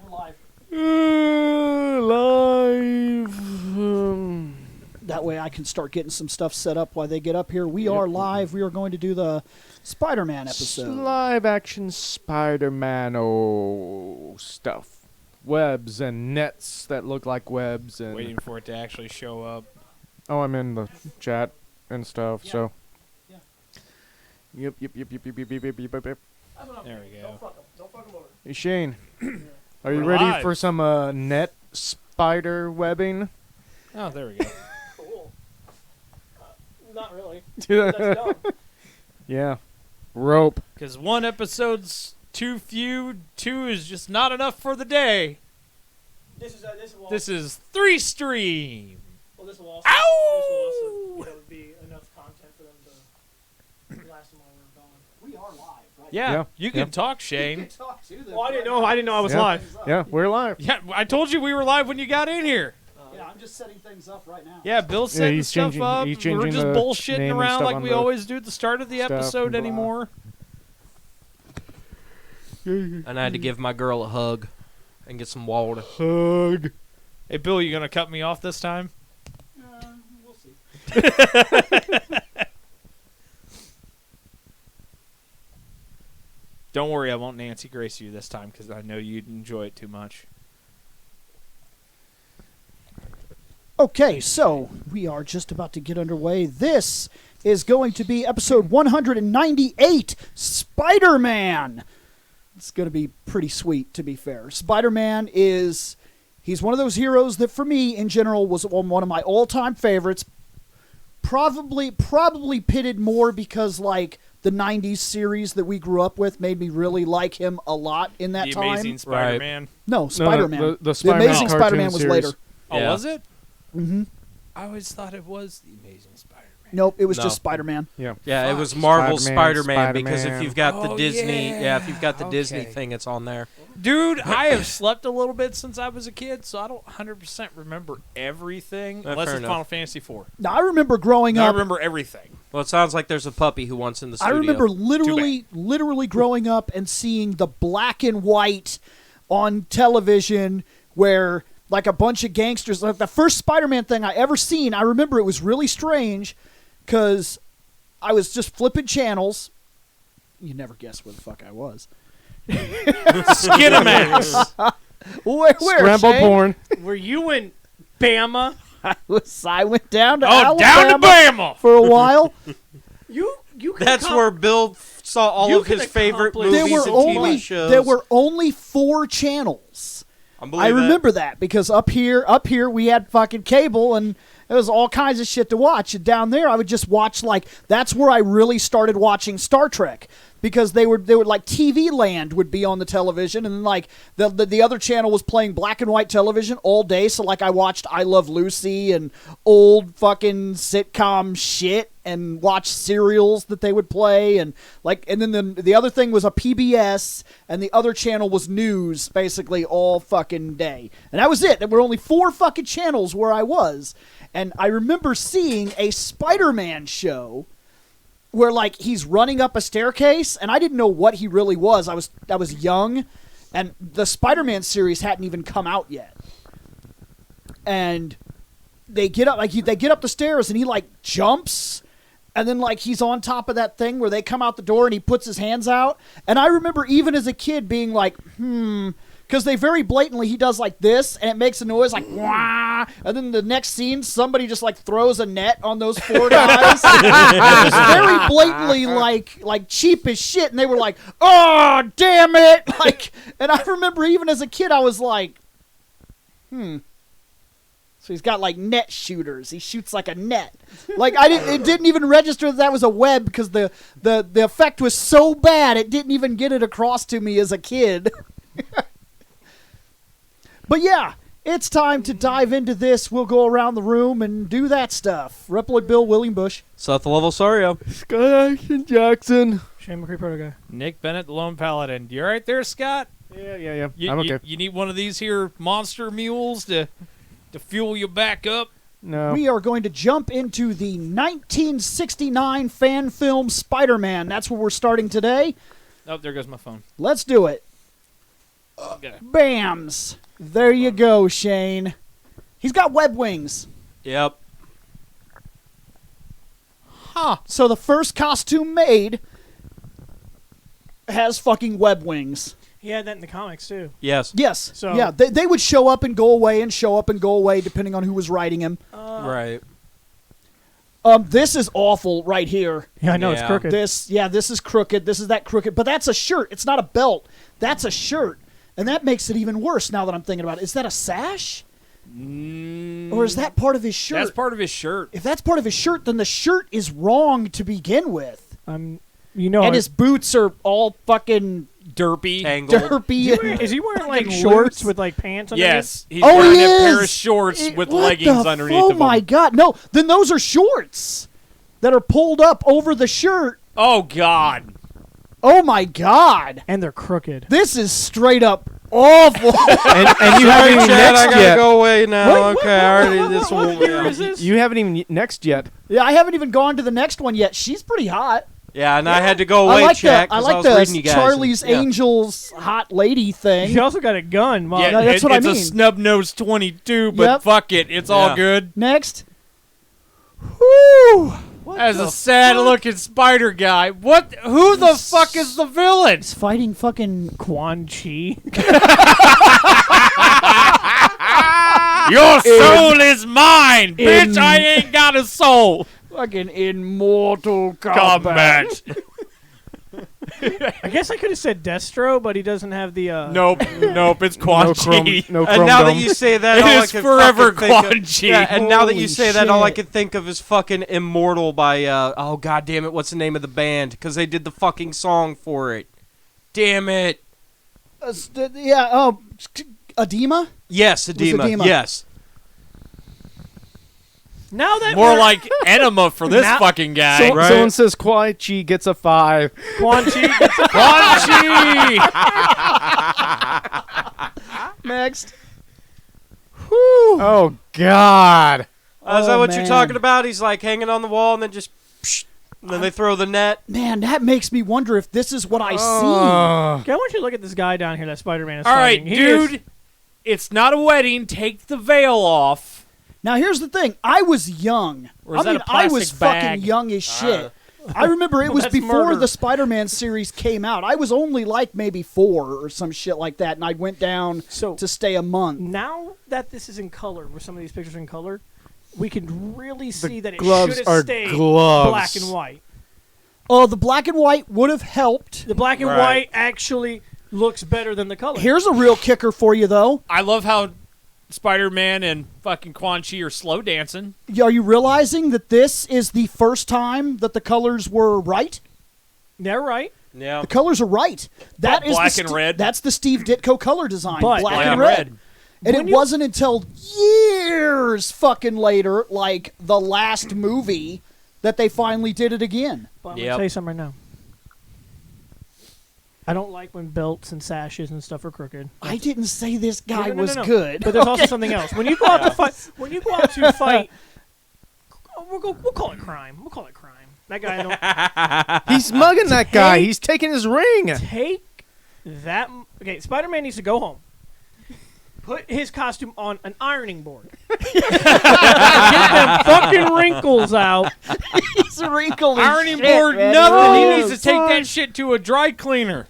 We're live. That way I can start getting some stuff set up while they get up here. We are live. We are going to do the Spider-Man episode. Live action Spider-Man stuff. Webs and nets that look like webs. And Waiting for it to actually show up. Oh, I'm in the chat and stuff, Yeah. so. Yeah. Yep. There we go. Don't fuck them over. Hey, Shane, are you We're ready live. for some net spider webbing? Oh, there we go. Cool. Not really. Yeah. Rope. Because one episode's too few, two is just not enough for the day. This is 3 stream. Well, this will also, Ow! be enough content for them to last them while we're gone. We are live, right? Yeah, you can yeah. talk, You Shane. can talk to them. Well, I didn't know I was Yeah. live. Yeah, we're live. Yeah, I told you we were live when you got in here. Yeah, I'm just setting things up right now. Yeah, Bill's setting he's stuff changing- up. he's We're changing just the bullshitting name and around stuff like on we the always do at the start of the stuff episode and blah. anymore. And I had to give my girl a hug and get some water. Hug. Hey, Bill, you gonna cut me off this time? We'll see. Don't worry, I won't Nancy Grace you this time because I know you'd enjoy it too much. Okay, so we are just about to get underway. This is going to be episode 198, Spider-Man. It's going to be pretty sweet, to be fair. Spider-Man he's one of those heroes that for me, in general, was one of my all-time favorites. Probably pitted more because, like, the 90s series that we grew up with made me really like him a lot in that The time. Amazing Spider-Man. No, Spider-Man. the The Amazing Spider-Man Spider-Man cartoon was series. later. Oh, Yeah. was it? Mm-hmm. I always thought it was The Amazing Spider-Man. Nope, it was No. just Spider-Man. Yeah. Yeah, it Fuck. was Marvel Spider-Man, Spider-Man, because if Spider-Man. you've got the Oh, Disney, yeah. if you've got the Disney Okay. thing, it's on there. Dude, I have slept a little bit since I was a kid, so I don't 100% remember everything, unless fair it's enough. Final Fantasy IV. Now, I remember growing No, I up. remember everything. Well, it sounds like there's a puppy who wants in the I studio. remember literally growing up and seeing the black and white on television where like a bunch of gangsters, like the first Spider-Man thing I ever seen, I remember it was really strange because I was just flipping channels. You never guess where the fuck I was. Skinamax. Where Scramble Shane? porn. Were you in Bama? I went down to Oh, Alabama down to Bama. for a while. You can That's where Bill saw all You of his can favorite accomplish- movies and TV shows. There were only 4 channels. I remember that because up here we had fucking cable and there was all kinds of shit to watch. And down there I would just watch that's where I really started watching Star Trek because they would like TV Land would be on the television and like the other channel was playing black and white television all day. So like I watched I Love Lucy and old fucking sitcom shit and watched serials that they would play and then the other thing was a PBS and the other channel was news basically all fucking day. And that was it. There were only 4 fucking channels where I was. And I remember seeing a Spider-Man show where like he's running up a staircase and I didn't know what he really was. I was young and the Spider-Man series hadn't even come out yet. And they get up they get up the stairs and he like jumps and then like he's on top of that thing where they come out the door and he puts his hands out. And I remember even as a kid being like, because they very blatantly, he does like this, and it makes a noise like, wah! And then the next scene, somebody just like throws a net on those 4 guys. It was very blatantly like cheap as shit, and they were like, oh, damn it! Like, and I remember even as a kid, I was like, So he's got like net shooters. He shoots like a net. Like it didn't even register that was a web because the effect was so bad it didn't even get it across to me as a kid. But yeah, it's time to dive into this. We'll go around the room and do that stuff. Reploid Bill, William Bush. Seth Level Scott Action Jackson. Shane McCree Proto Guy. Nick Bennett, the Lone Paladin. You all right there, Scott? Yeah. You, I'm okay. you need one of these here monster mules to fuel you back up? No. We are going to jump into the 1969 fan film Spider-Man. That's where we're starting today. Oh, there goes my phone. Let's do it. Okay. Bams. There you go, Shane. He's got web wings. Yep. Huh. So the first costume made has fucking web wings. He had that in the comics too. Yes. Yes. So- yeah, they would show up and go away and show up and go away depending on who was writing him. Right. This is awful right here. Yeah, I know it's Yeah. crooked. This is crooked. This is that crooked. But that's a shirt. It's not a belt. That's a shirt. And that makes it even worse now that I'm thinking about it. Is that a sash? Or is that part of his shirt? That's part of his shirt. If that's part of his shirt, then the shirt is wrong to begin with. You know, And his boots are all fucking Derpy. Tangled. derpy. is he wearing like fucking shorts loose. with like pants underneath? Yes. He's Oh, wearing he a pair of is! shorts with What leggings the underneath Oh of my them. god. No, then those are shorts that are pulled up over the shirt. Oh, God. Oh my god. And they're crooked. This is straight up awful. And you haven't even Chad, I next gotta yet. go away now. What? Okay, I already this What one. year is this? You haven't even next yet. Yeah, I haven't even gone to the next one yet. She's pretty hot. Yeah, and I had to go away, I like Chad, the I 'cause like was the reading you guys. Charlie's Yeah. Angels hot lady He thing. also got a gun. Mom. Yeah, that's what I it's mean. a snub-nosed 22, but Yep. fuck it. It's Yeah. all good. Next. Whew. As a sad-looking spider guy. What? Who the fuck is the villain? He's fighting fucking Quan Chi. Your soul is mine, bitch. I ain't got a soul. fucking immortal Combat. I guess I could have said Destro, but he doesn't have the. Nope. It's Quan No Chi. chrome, no And chrome now that dome. you say that, It all I is can forever fucking think Quan of- Chi. Yeah, and now that Holy you say that, all I shit. can think of is fucking Immortal by oh god damn it, what's the name of the band? Because they did the fucking song for it. Damn it. yeah. Oh, edema. Yes, Edema. Edema. Yes. Now that More we're- like enema for this Now- fucking guy. So, Right. Someone says Kwai Chi gets a 5. Quan Chi. Quan Chi. Next. Oh God. Is that Oh, what man. you're talking about? He's like hanging on the wall and then just psh, and then they throw the net. Man, that makes me wonder if this is what I see. Okay, I want you to look at this guy down here that Spider-Man is All right, fighting. He dude. is- It's not a wedding. Take the veil off. Now here's the thing. I was young. Or is I that mean, a I was plastic bag? fucking young as shit. I remember it was that's before murder. the Spider-Man series came out. I was only like maybe 4 or some shit like that, and I went down So- to stay a month. Now that this is in color, where some of these pictures are in color, we can really see that it gloves should are have stayed gloves. black and white. Oh, the black and white would have helped. The black and Right. white actually looks better than the color. Here's a real kicker for you, though. I love how Spider-Man and fucking Quan Chi are slow dancing. Are you realizing that this is the first time that the colors were right? They're right. Yeah. The colors are right. That But is black the and red? That's the Steve Ditko color design. But black black and and red. red. And When it you- wasn't until years fucking later, like the last movie, that they finally did it again. But I'm Yep. gonna tell you something right now. I don't like when belts and sashes and stuff are crooked. I didn't say this guy No, was no. good. But there's also something else. When you go out to fight, we'll call it crime. We'll call it crime. That guy don't He's mugging that guy. Take- He's taking his ring. take that. Okay, Spider-Man needs to go home. Put his costume on an ironing board. Get them fucking wrinkles out. He's wrinkled as Ironing shit, board, man. nothing. He Oh, needs to take son. that shit to a dry cleaner.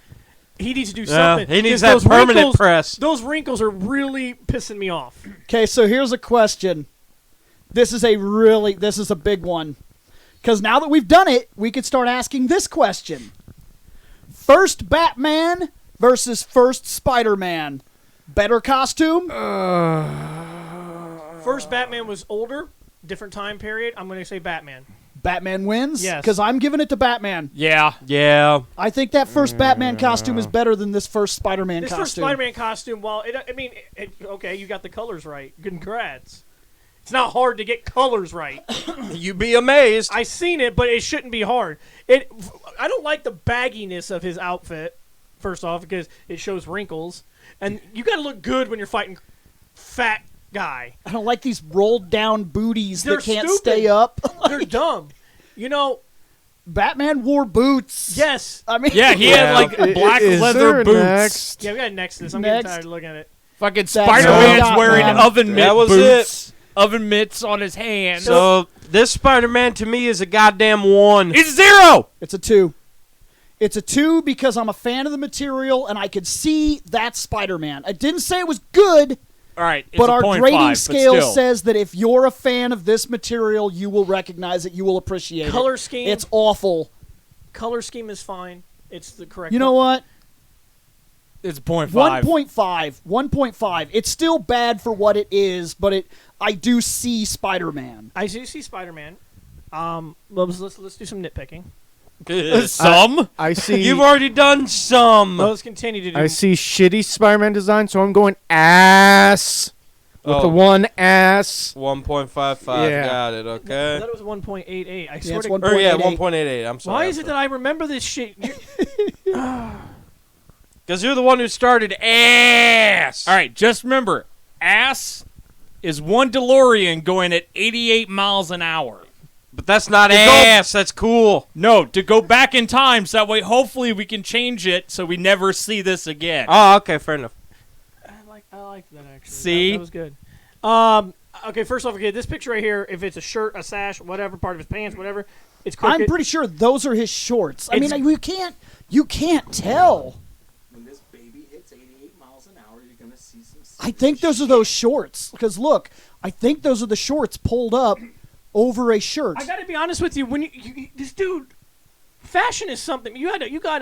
He needs to do Yeah, something. he needs 'cause that those permanent wrinkles- press. Those wrinkles are really pissing me off. Okay, so here's a question. This is a big one. Because now that we've done it, we could start asking this question. First Batman versus first Spider-Man. Better costume? First Batman was older, different time period. I'm going to say Batman. Batman wins? Yes. Because I'm giving it to Batman. Yeah. Yeah. I think that first Batman costume is better than this first Spider-Man This costume. first Spider-Man costume, well, okay, you got the colors right. Congrats. It's not hard to get colors right. You'd be amazed. I seen it, but it shouldn't be hard. I don't like the bagginess of his outfit. First off, because it shows wrinkles, and you got to look good when you're fighting fat guy. I don't like these rolled down booties They're that can't stupid. stay up. They're dumb. You know, Batman wore boots. Yes. I mean, Yeah, he had like black Is leather there boots. next? Yeah, we got next to this. I'm Next. getting tired of looking at it. Fucking all we Spider-Man's got, wearing man. oven mitt That was boots. Oven mitts on his hands. So this Spider-Man to me is a goddamn 1. It's 0. It's a 2. It's a 2 because I'm a fan of the material and I could see that Spider-Man. I didn't say it was good, All right, it's but a our 0.5, grading but scale still. says that if you're a fan of this material, you will recognize it. You will appreciate Color it. scheme. It's awful. Color scheme is fine. It's the correct. You know what? It's 0.5. 1.5. 1.5. It's still bad for what it is, but I do see Spider-Man. I do see Spider-Man. Let's do some nitpicking. Some. I see. You've already done some. Let's continue to do. I see shitty Spider-Man design, so I'm going ass with the 1 ass. 1.55. Yeah. Got it. I Okay. thought it was 1.88. I Yeah, swear it's to 1. Or yeah, 1.88. 1.88. I'm sorry. Why is it that I remember this shit? Because you're the one who started ass. All right, just remember, ass is one DeLorean going at 88 miles an hour. But that's not ass. That's cool. No, to go back in time, so that way hopefully we can change it so we never see this again. Oh, okay. Fair enough. I liked that actually. See? That was good. Okay, first off, this picture right here, if it's a shirt, a sash, whatever, part of his pants, whatever, it's crooked. I'm pretty sure those are his shorts. I It's- mean, you can't tell. When this baby hits 88 miles an hour, you're gonna see some. I think those are those shorts. Because look, I think those are the shorts pulled up over a shirt. I gotta be honest with you. When you this dude, fashion is something. You got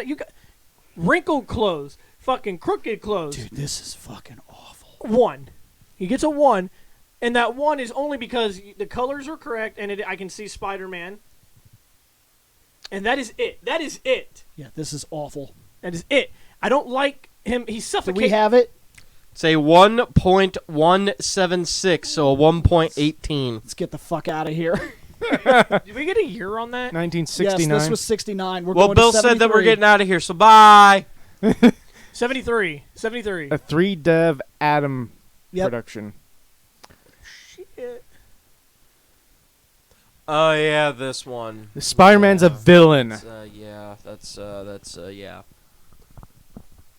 wrinkled clothes, fucking crooked clothes. Dude, this is fucking awful. 1. He gets a 1, and that 1 is only because the colors are correct, and I can see Spider-Man. And that is it. That is it. Yeah, this is awful. That is it. I don't like him. He's Do suffocating. we have it? Say 1.176, so a 1.18. Let's get the fuck out of here. Did we get a year on that? 1969. Yes, this was 69. We're Well, going Bill to said that we're 73. getting out of here, so bye. 73. 73. a 3-dev Atom Yep. production. Shit. Oh yeah, this one. Spider-Man's a villain. That's, yeah.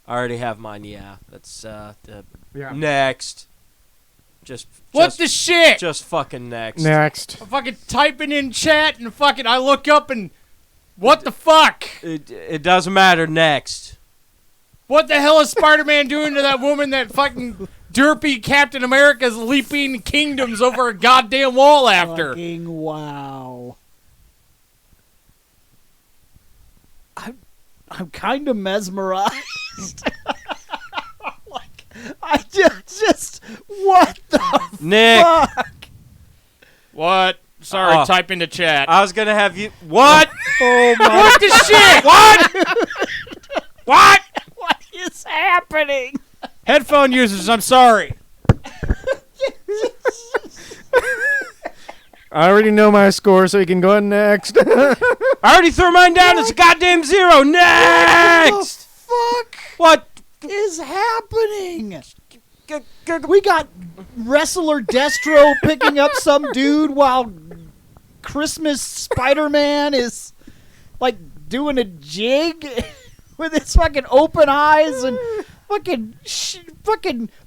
I already have mine. Yeah, that's Yeah. next. What the shit? Just fucking next. Next. I'm fucking typing in chat and fucking I look up and what the fuck? It doesn't matter. Next. What the hell is Spider-Man doing to that woman that fucking derpy Captain America's leaping kingdoms over a goddamn wall after? Fucking wow. I'm kind of mesmerized. Like, I just what the Nick. fuck? What? Sorry, Oh. type into chat. I was gonna have you. What? Oh my! What the shit? What? What? What is happening? Headphone users, I'm sorry. I already know my score, so you can go next. I already threw mine down. It's a goddamn 0. Next. Fuck What? is happening? We got wrestler Destro picking up some dude while Christmas Spider-Man is like doing a jig with his fucking open eyes and fucking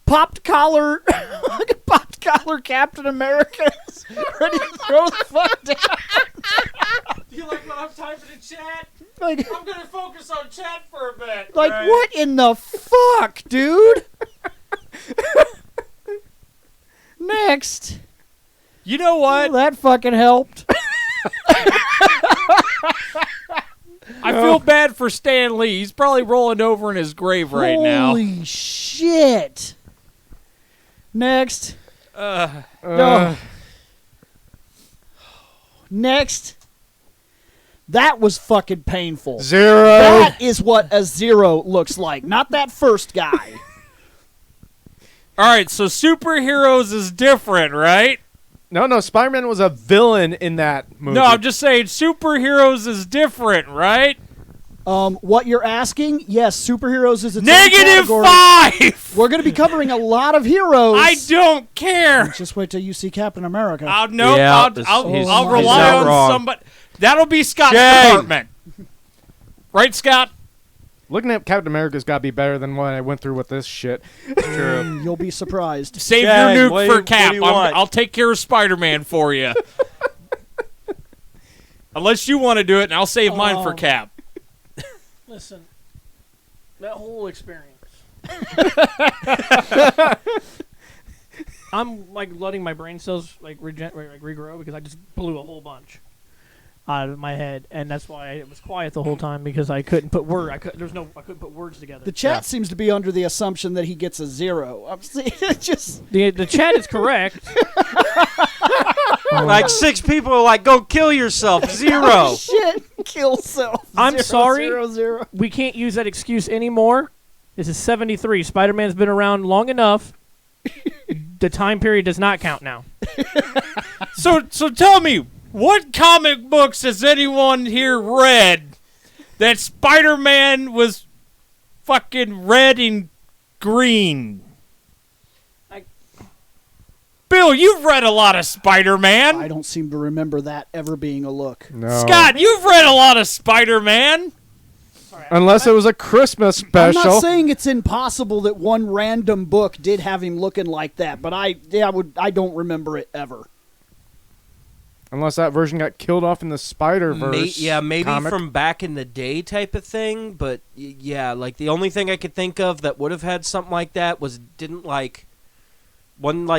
popped collar Captain America is ready to throw the fuck down. Do you like what I'm typing in chat? Like, I'm gonna focus on chat for a bit. what in the fuck, dude? Next. You know what? That fucking helped. I feel bad for Stan Lee. He's probably rolling over in his grave right now. Holy shit. Next. No. Next. That was fucking painful. 0. That is what a 0 looks like, not that first guy. All right, so superheroes is different, right? No, Spider-Man was a villain in that movie. No, I'm just saying superheroes is different, right? What you're asking? Yes, superheroes is its own Negative category. 5. We're going to be covering a lot of heroes. I don't care. Just wait till you see Captain America. I'll Yeah, I'll he's rely not on wrong. somebody. That'll be Scott's Shame. department. Right, Scott? Looking at Captain America's got to be better than what I went through with this shit. True. You'll be surprised. Save Shane, your what nuke do for you- Cap. what do you want? I'll take care of Spider-Man for you. Unless you want to do it, and I'll save mine for Cap. Listen, that whole experience. I'm like letting my brain cells like regrow because I just blew a whole bunch out of my head, and that's why it was quiet the whole time because I couldn't put I couldn't put words together. The chat seems to be under the assumption that he gets a 0. I'm seeing just The chat is correct. Like 6 people are like, go kill yourself. 0. shit. Kill self. I'm 0, sorry. 0, 0. We can't use that excuse anymore. This is 73. Spider-Man's been around long enough. The time period does not count now. So tell me, what comic books has anyone here read that Spider-Man was fucking red and green? Bill, you've read a lot of Spider-Man. I don't seem to remember that ever being a look. No. Scott, you've read a lot of Spider-Man. Unless it was a Christmas I'm special. not saying it's impossible that one random book did have him looking like that, but I don't remember it ever. Unless that version got killed off in the Spider-Verse. Maybe comic. from back in the day type of thing. But yeah, like the only thing I could think of that would have had something like that wasn't like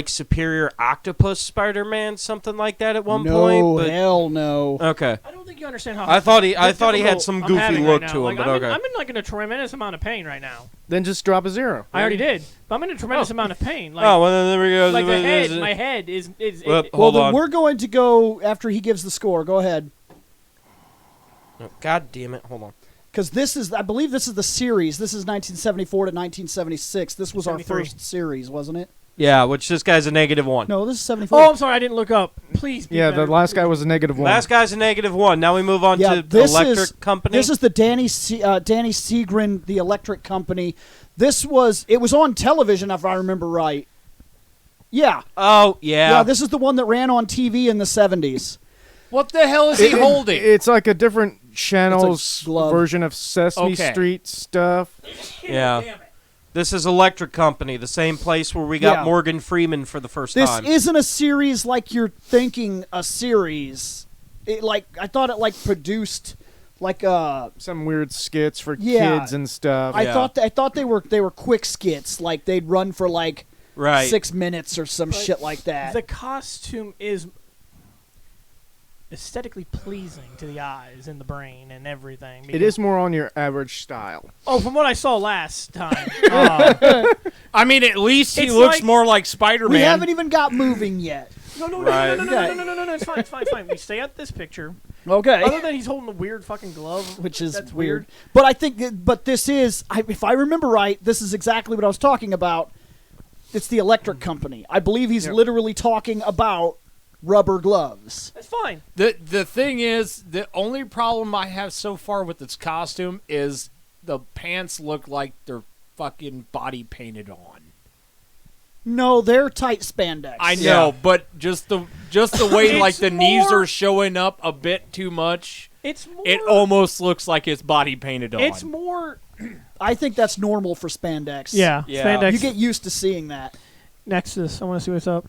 Superior Octopus Spider-Man, something like that at one point. No, But hell no. okay, I don't think you understand how. I thought he had difficult some I'm goofy having look right to now. him, Like, but I'm okay. I'm in like in a tremendous amount of pain right now. Then just drop a 0. I already did, but I'm in a tremendous amount of pain. Like, Oh well, then there we go. like the head, my head is. Well, Well, hold then on. we're going to go after he gives the score. Go ahead. God damn it! Hold on. Because I believe this is the series. This is 1974 to 1976. This was our 73. first series, wasn't it? Yeah, which this guy's a -1. No, this is 74. Oh, I'm sorry, I didn't look up. Please. Be Yeah, better. the last guy was a -1. Last guy's a -1. Now we move on Yeah, to this Electric is- Company. This is the Danny Segrin, the Electric Company. It was on television, if I remember right. Yeah. Oh yeah. Yeah, this is the one that ran on TV in the 70s. What the hell is he holding? It's like a different channel's glove. version of Sesame Okay. Street stuff. Yeah. This is Electric Company, the same place where we got Yeah. Morgan Freeman for the first This time. isn't a series like you're thinking a series. I thought it produced like Some weird skits for Yeah. kids and stuff. I Yeah. thought they were quick skits, like they'd run for like right. 6 minutes or some shit like that. The costume is aesthetically pleasing to the eyes and the brain and everything. It is more on your average style. Oh, from what I saw last time. I mean, at least he It's looks like- more like Spider-Man. We haven't even got moving yet. No, Right. no, it's fine, it's fine, it's fine. We stay at this picture. Okay. Other than he's holding a weird fucking glove, Which is that's weird. But I think, this is, if I remember right, this is exactly what I was talking about. It's the Electric Company. I believe he's literally talking about rubber gloves. That's fine. The thing is, the only problem I have so far with this costume is the pants look like they're fucking body painted on. No, they're tight spandex. I know, Yeah. but just the way like It's the knees more- are showing up a bit too much. It's more. It almost looks like it's body painted on. It's more. I think that's normal for spandex. Yeah, Yeah. spandex. You get used to seeing that. Nexus. I want to see what's up.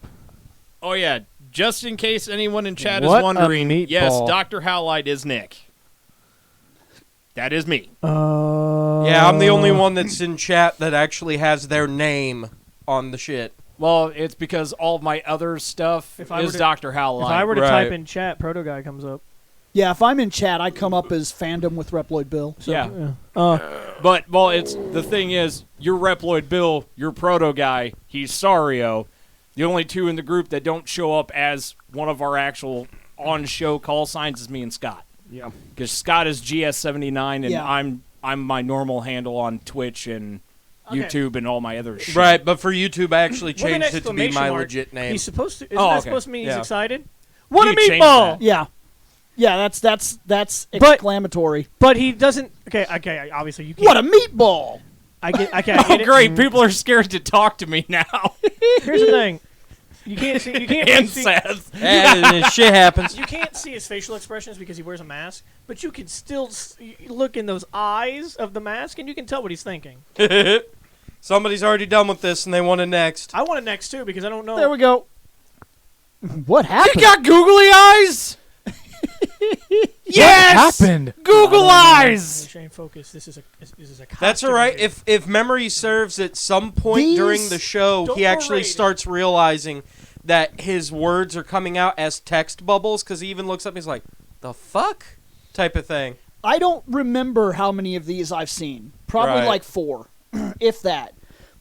Oh yeah, just in case anyone in chat What is a wondering, meatball. yes, Dr. Howlite is Nick. That is me. Yeah, I'm the only one that's in chat that actually has their name on the shit. Well, it's because all of my other stuff If I is were to- Dr. Howlite. If I were to Right. type in chat, Proto Guy comes up. Yeah, if I'm in chat, I come up as Fandom with Reploid Bill. So. Yeah. Uh, But, well, it's the thing is, you're Reploid Bill, you're Proto Guy, he's Sario. The only two in the group that don't show up as one of our actual on-show call signs is me and Scott. Yeah. Because Scott is GS79, and Yeah. I'm my normal handle on Twitch and Okay. YouTube and all my other shit. Right, but for YouTube, I actually With an changed it to be exclamation my mark, legit name. He's supposed to. Isn't Oh, that okay. supposed to mean Yeah. he's excited? What You a changed meatball! that. Yeah. Yeah, that's But- exclamatory. But he doesn't. Okay. Obviously, you can't. What a meatball! I get. Okay. I Oh, get it. great. People are scared to talk to me now. Here's the thing. You can't see. You can't And see. Seth. Shit happens. You can't see his facial expressions because he wears a mask, but you can still look in those eyes of the mask, and you can tell what he's thinking. Somebody's already done with this, and they want it next. I want it next too because I don't know. There we go. What happened? You got googly eyes? Yes! What happened? Google eyes! Shane, focus. This is a costume. That's all right. here. If memory serves, at some point during the show, Don't he actually parade. starts realizing that his words are coming out as text bubbles, because he even looks up and he's like, the fuck? Type of thing. I don't remember how many of these I've seen. Probably Right. like 4, if that.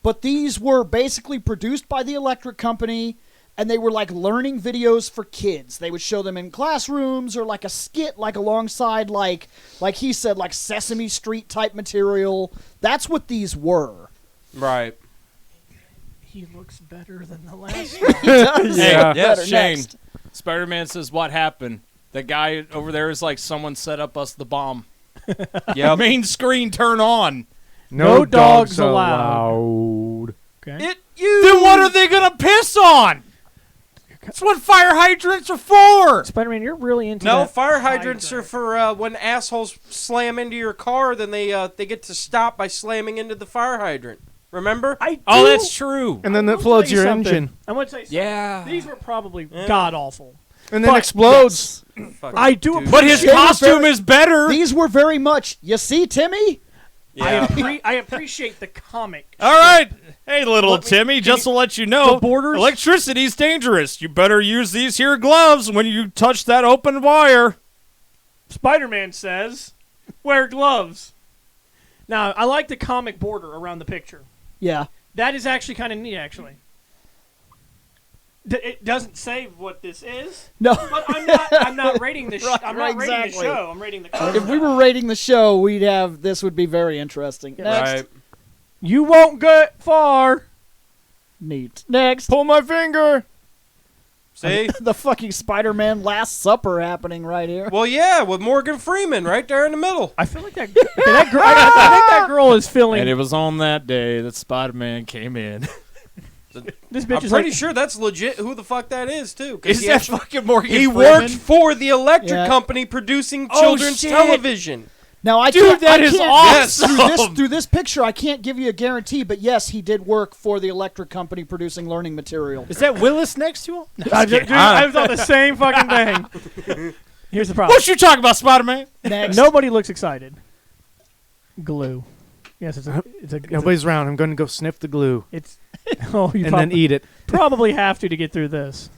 But these were basically produced by the electric company, and they were like learning videos for kids. They would show them in classrooms or like a skit, like alongside like he said, like Sesame Street type material. That's what these were. Right. He looks better than the last one. Hey, Yeah. Better Shane. next. Spider-Man says, what happened? The guy over there is like, someone set up us the bomb. Yep. Main screen turn on. No dogs allowed. Okay. Then what are they going to piss on? That's what fire hydrants are for. Spider-Man, you're really into No, that fire hydrants are hydrant. for when assholes slam into your car, then they get to stop by slamming into the fire hydrant. Remember? Oh, that's true. And then I that will floods tell you your something. engine. I'm going to tell you something. Yeah. These were probably god-awful. And then But- explodes. Fucking I do dude. But his They were costume very- is better. These were very much, you see, Timmy? Yeah. I appreciate the comic. All right. Hey, little Let me- Timmy, can just to you- let you know, the borders- electricity's dangerous. You better use these here gloves when you touch that open wire. Spider-Man says, wear gloves. Now, I like the comic border around the picture. Yeah. That is actually kind of neat, actually. It doesn't say what this is, No. but I'm not rating the Right, I'm right, not rating the exactly. show. I'm rating the comic. If we were rating the show, we'd have this would be very interesting. Next. Right. You won't get far. Neat. Next. Pull my finger. See? The fucking Spider-Man Last Supper happening right here. Well, yeah, with Morgan Freeman right there in the middle. I feel like that. That girl, I think that girl is feeling. And it was on that day that Spider-Man came in. This bitch I'm is pretty like, sure that's legit who the fuck that is, too. 'cause Is he that actually- fucking Morgan He Freeman? worked for the electric Yeah. company producing Oh, children's shit. television. Now I Dude, can't, that I is can't, awesome. Through this picture, I can't give you a guarantee, but yes, he did work for the electric company producing learning material. Is that Willis next to him? I thought the same fucking thing. Here's the problem. What you talking about, Spider-Man? Next. Nobody looks excited. Glue. Yes, it's a Nobody's around. I'm going to go sniff the glue it's oh, you and then eat it. probably have to get through this.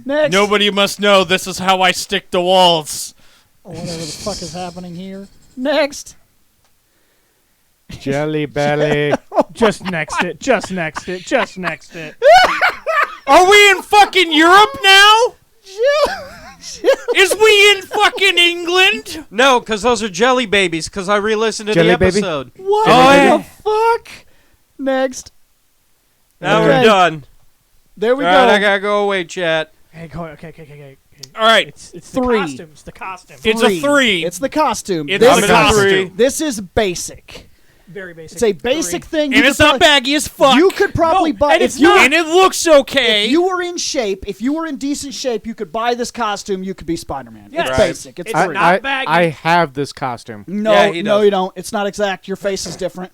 Next. Nobody must know this is how I stick to walls. Whatever the fuck is happening here. Next. Jelly belly. Just next it. Just next it. Just next it. Are we in fucking Europe now? Is we in fucking England? No, because those are jelly babies, because I re-listened to Jelly the baby? episode. What Oh, the fuck? Next. Now Okay. we're done. There we All right, I go. gotta go away, chat. Hey, go. Okay. All right, It's the 3. costumes. The costume. it's a 3. It's the costume. It's this, the I'm at a costume. 3. this is basic. Very basic. It's a basic thing. And You it's could not probably- baggy as fuck. You could probably No, buy and if it's you not. and it looks okay. If you were in shape, if you were in decent shape, you could buy this costume. You could be Spider-Man. Yes. It's Right. basic. It's It's free. not baggy. I have this costume. No, Yeah, he no, does. you don't. It's not exact. Your face is different.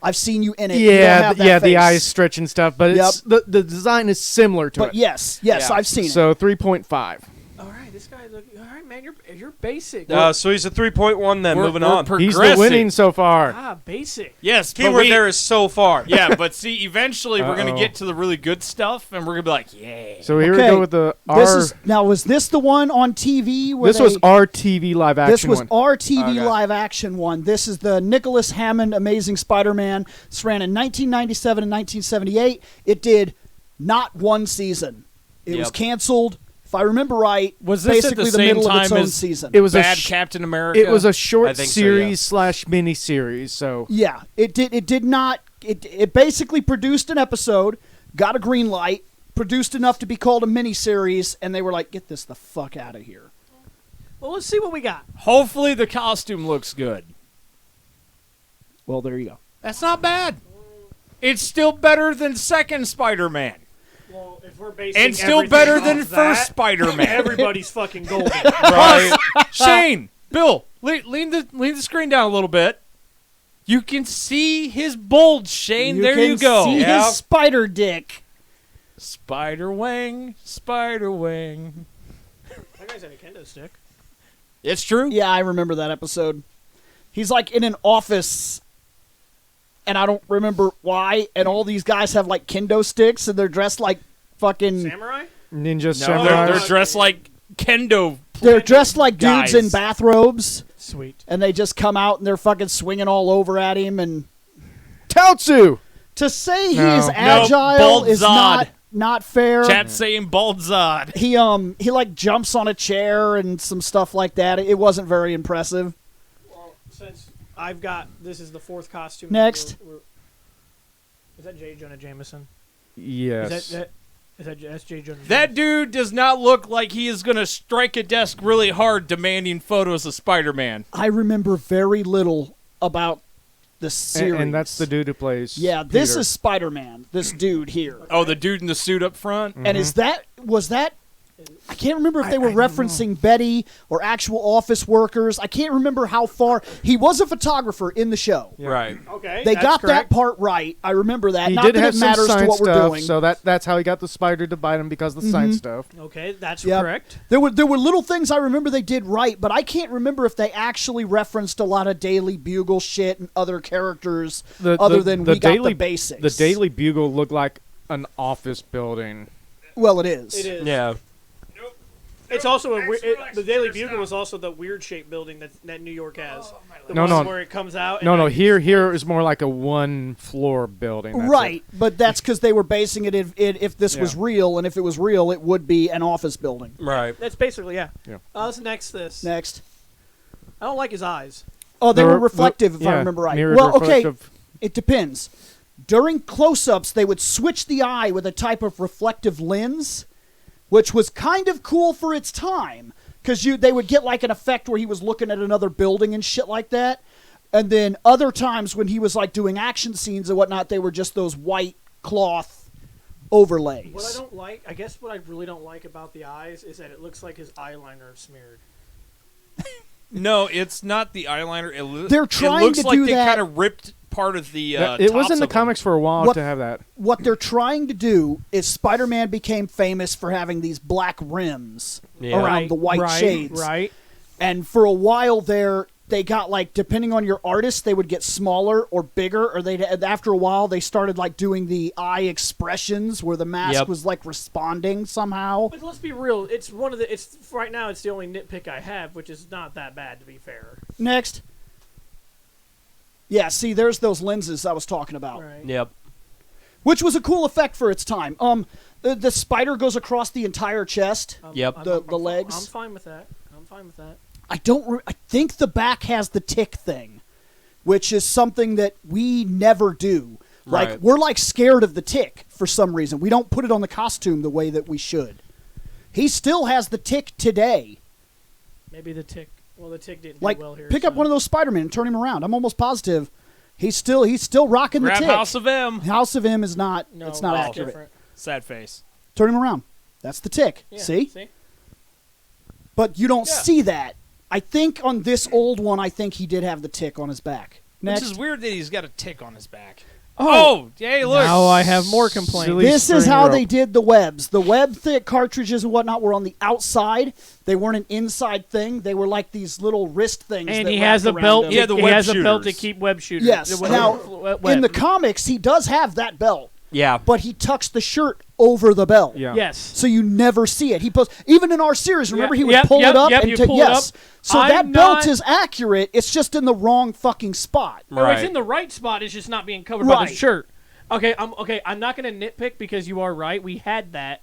I've seen you in it. You don't Yeah, have that yeah, the face. eyes stretch and stuff, but it's the design is similar to But it. yes, Yeah. I've seen it. So 3.5. all right, this guy's looking. All right, man, you're basic. So he's a 3.1 then. Moving on. He's the winning so far. Basic. Yes, but Keyword we, there is so far. yeah, but see, eventually we're gonna Uh-oh. get to the really good stuff, and we're gonna be like, yeah. So here we Okay, go with the This R. is now. Was this the one on TV? Where This was they- our TV live action This was one. our TV Okay. live action one. This is the Nicholas Hammond Amazing Spider-Man. This ran in 1997 and 1978. It did not one season. It was Yep. canceled. If I remember right, Was this at basically the the same middle of its time own as season. It was Bad a Captain America. it was a I short think so, yeah. series slash mini series. So Yeah, it did not. It basically produced an episode, got a green light, produced enough to be called a miniseries, and they were like, "Get this the fuck out of here." Well, let's see what we got. Hopefully the costume looks good. Well, there you go. That's not bad. It's still better than second Spider-Man. Well, If we're basing And still everything better off than that, first Spider-Man. Everybody's fucking golden. Plus, Shane, Bill, lean the screen down a little bit. You can see his bulge, Shane. There you go. See his spider dick. Spider wing, spider wing. That guy's had a kendo stick. It's true. Yeah, I remember that episode. He's like in an office, and I don't remember why, and all these guys have like kendo sticks, and they're dressed like fucking... Samurai? Ninja No, samurai. they're dressed like kendo. They're dressed like dudes in guys. bathrobes, Sweet. and they just come out and they're fucking swinging all over at him, and... Taotsu! To say No. he's No, agile Bald is Zod. not fair. Chat saying bald Zod. He like jumps on a chair and some stuff like that. It wasn't very impressive. Well, since I've got... This is the fourth costume. Next. Is that J. Jonah Jameson? Yes. That's J. Jonah That dude does not look like he is going to strike a desk really hard demanding photos of Spider-Man. I remember very little about the series. And that's the dude who plays Yeah, this Peter. is Spider-Man, this dude here. Oh, the dude in the suit up front? And was that I can't remember if they were referencing Betty or actual office workers. I can't remember how far. He was a photographer in the show. Right. Okay, They that's got correct. that part right. I remember that. He Not did that have it some matters to science what we're stuff, doing. so that's how he got the spider to bite him, because of the science stuff. Okay, that's Yep. correct. There were little things I remember they did right, but I can't remember if they actually referenced a lot of Daily Bugle shit and other characters other than we got the basics. The Daily Bugle looked like an office building. Well, it is. It is. Yeah. It's also the Daily Bugle is also the weird shaped building that New York has. The No, one no. where it comes out. No, and here is more like a one-floor building. That's Right, but that's because they were basing it if this was Yeah. real, and if it was real, it would be an office building. Right. That's basically Yeah. Let's next this. Next. I don't like his eyes. Oh, they The were re- reflective, if I yeah, remember right. mirrored Well, okay, reflective. it depends. During close-ups, they would switch the eye with a type of reflective lens, which was kind of cool for its time, because they would get like an effect where he was looking at another building and shit like that. And then other times when he was like doing action scenes and whatnot, they were just those white cloth overlays. What I don't like, I guess what I really don't like about the eyes is that it looks like his eyeliner is smeared. No, it's not the eyeliner. They're trying it looks to like do they that- kind of ripped part of the It was tops in the of them. comics for a while What- to have that. What they're trying to do is Spider-Man became famous for having these black rims Yeah. around the white shades. Right. And for a while there, they got like, depending on your artist, they would get smaller or bigger, or after a while they started like doing the eye expressions where the mask Yep. was like responding somehow. But let's be real. It's one of the. It's right now. It's the only nitpick I have, which is not that bad to be fair. Next. Yeah, see, there's those lenses I was talking about, Right. Yep. which was a cool effect for its time. The spider goes across the entire chest. Yep. The legs. I'm fine with that. I'm fine with that. I think the back has the tick thing, which is something that we never do. Like, Right. we're like scared of the tick for some reason. We don't put it on the costume the way that we should. He still has the tick today. Maybe the tick. Well, the tick didn't Like, do well here. pick up one of those Spider-Man and turn him around. I'm almost positive he's still rocking Grab the tick. House of M. House of M is not. No, it's not it's accurate. different. Sad face. Turn him around. That's the tick. Yeah, See? But you don't see that. I think on this old one, I think he did have the tick on his back. Next. Which is weird that he's got a tick on his back. Oh. Hey, look. Now I have more complaints. Silly This is string how rope. they did the webs. The web cartridges and whatnot were on the outside. They weren't an inside thing. They were like these little wrist things. And that he has a wrapped belt. around Yeah, him. the he web has a belt to shooters. keep web shooters. Yes. The Now, web. in the comics, he does have that belt, Yeah. but he tucks the shirt over the belt. Yeah. yes. So you never see it. He posts even in our series. Remember, he would Yep, pull yep, it up yep, and you pull it yes. up. So I'm that belt not- is accurate. It's just in the wrong fucking spot. Or it's Right. in the right spot. It's just not being covered by Right. the shirt. Okay. I'm not going to nitpick because you are right. We had that.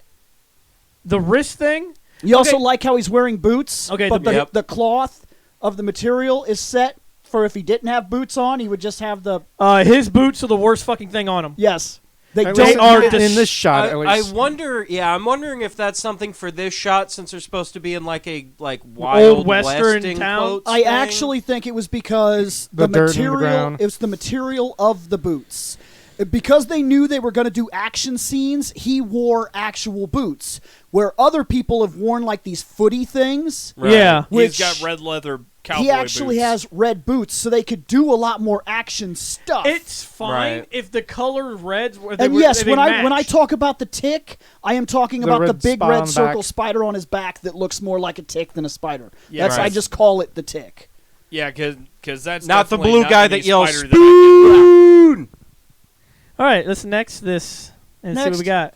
The wrist thing. You also Okay. like how he's wearing boots. Okay, but the- Yep. the cloth of the material is set for if he didn't have boots on, he would just have the His boots are the worst fucking thing on him. yes. They At don't least are in dis- this shot. I, at I least. wonder. Yeah, I'm wondering if that's something for this shot, since they're supposed to be in like a wild Western Westing town. quotes I thing. actually think it was because The dirt in the material. ground. It was the material of the boots, Because they knew they were going to do action scenes, he wore actual boots. Where other people have worn like these footy things. Right. Yeah. He's got red leather cowboy He actually boots. has red boots, so they could do a lot more action stuff. It's fine Right. if the color reds were. And yes, when I talk about the tick, I am talking The about the red big spot on red the circle back. spider on his back that looks more like a tick than a spider. Yeah, I right. just call it the tick. Yeah, because that's Not the definitely blue not guy the that yells spider that I spoon. All right, let's next this and see what Next. we got.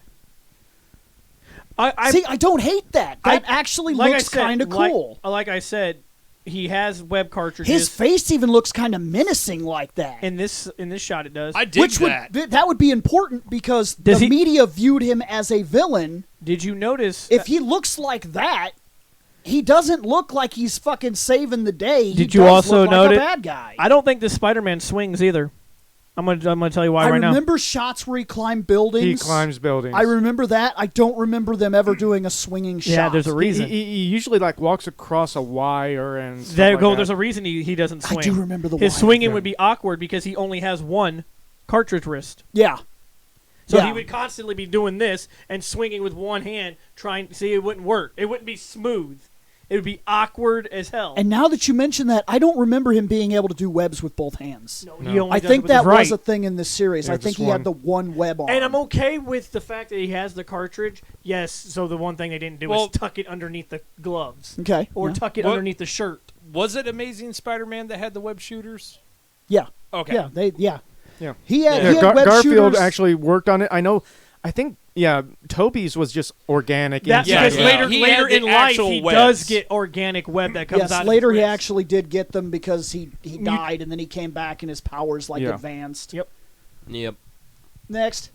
See, I don't hate that. That I- actually like I looks said, kind of cool. Like I said, he has web cartridges. His face even looks kind of menacing like that. in this shot, it does. I dig Which that. that would be important because Does the he- media viewed him as a villain. Did you notice? If he looks like that, he doesn't look like he's fucking saving the day. He Did you does also look like notice? a bad guy? I don't think this Spider-Man swings either. I'm gonna tell you why I right now. remember shots where he climbed buildings. He climbs buildings. I remember that. I don't remember them ever doing a swinging shot. Yeah, there's a He, reason. he usually like walks across a wire and stuff There you like go. that. There's a reason he doesn't swing. I do remember the His wire. swinging Yeah. would be awkward because he only has one cartridge wrist. Yeah. So Yeah. he would constantly be doing this and swinging with one hand, trying to see it wouldn't work. It wouldn't be smooth. It would be awkward as hell. And now that you mention that, I don't remember him being able to do webs with both hands. no, No. he only I does think it with that his right. was a thing in this series. Yeah, I think just he one. had the one web arm. And I'm okay with the fact that he has the cartridge. Yes, so the one thing they didn't do Well- was tuck it underneath the gloves. Okay. Or yeah. tuck it What- underneath the shirt. Was it Amazing Spider-Man that had the web shooters? Yeah. Okay. Yeah. Yeah. He had, Yeah, he had web Garfield shooters. actually worked on it. I think, yeah, Toby's was just organic. That's Yeah, because yeah. later, He later had the in life actual he webs. does get organic web that comes Yes, out. later of his he wrist. actually did get them because he died and then he came back and his powers like Yeah. advanced. Yep. Yep. Next.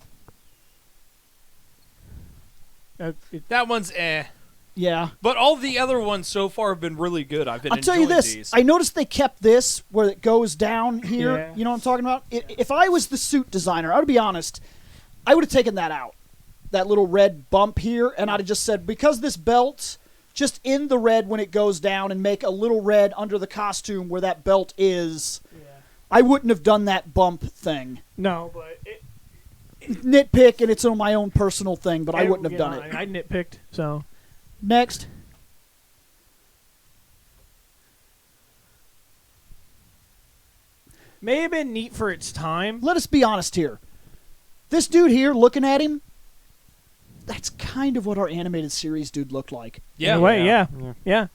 That one's eh. Yeah. But all the other ones so far have been really good. I've been I'll tell you enjoying this. these. I noticed they kept this where it goes down here. Yeah. You know what I'm talking about? If I was the suit designer, I would be honest, I would have taken that out. That little red bump here, and I'd have just said, because this belt, just in the red when it goes down and make a little red under the costume where that belt is. I wouldn't have done that bump thing. No, but Nitpick, and it's on my own personal thing, but I wouldn't have done it. I nitpicked, so. Next. May have been neat for its time. Let us be honest here. This dude here, looking at him, that's kind of what our animated series dude looked like. yeah. In a way, Yeah. yeah.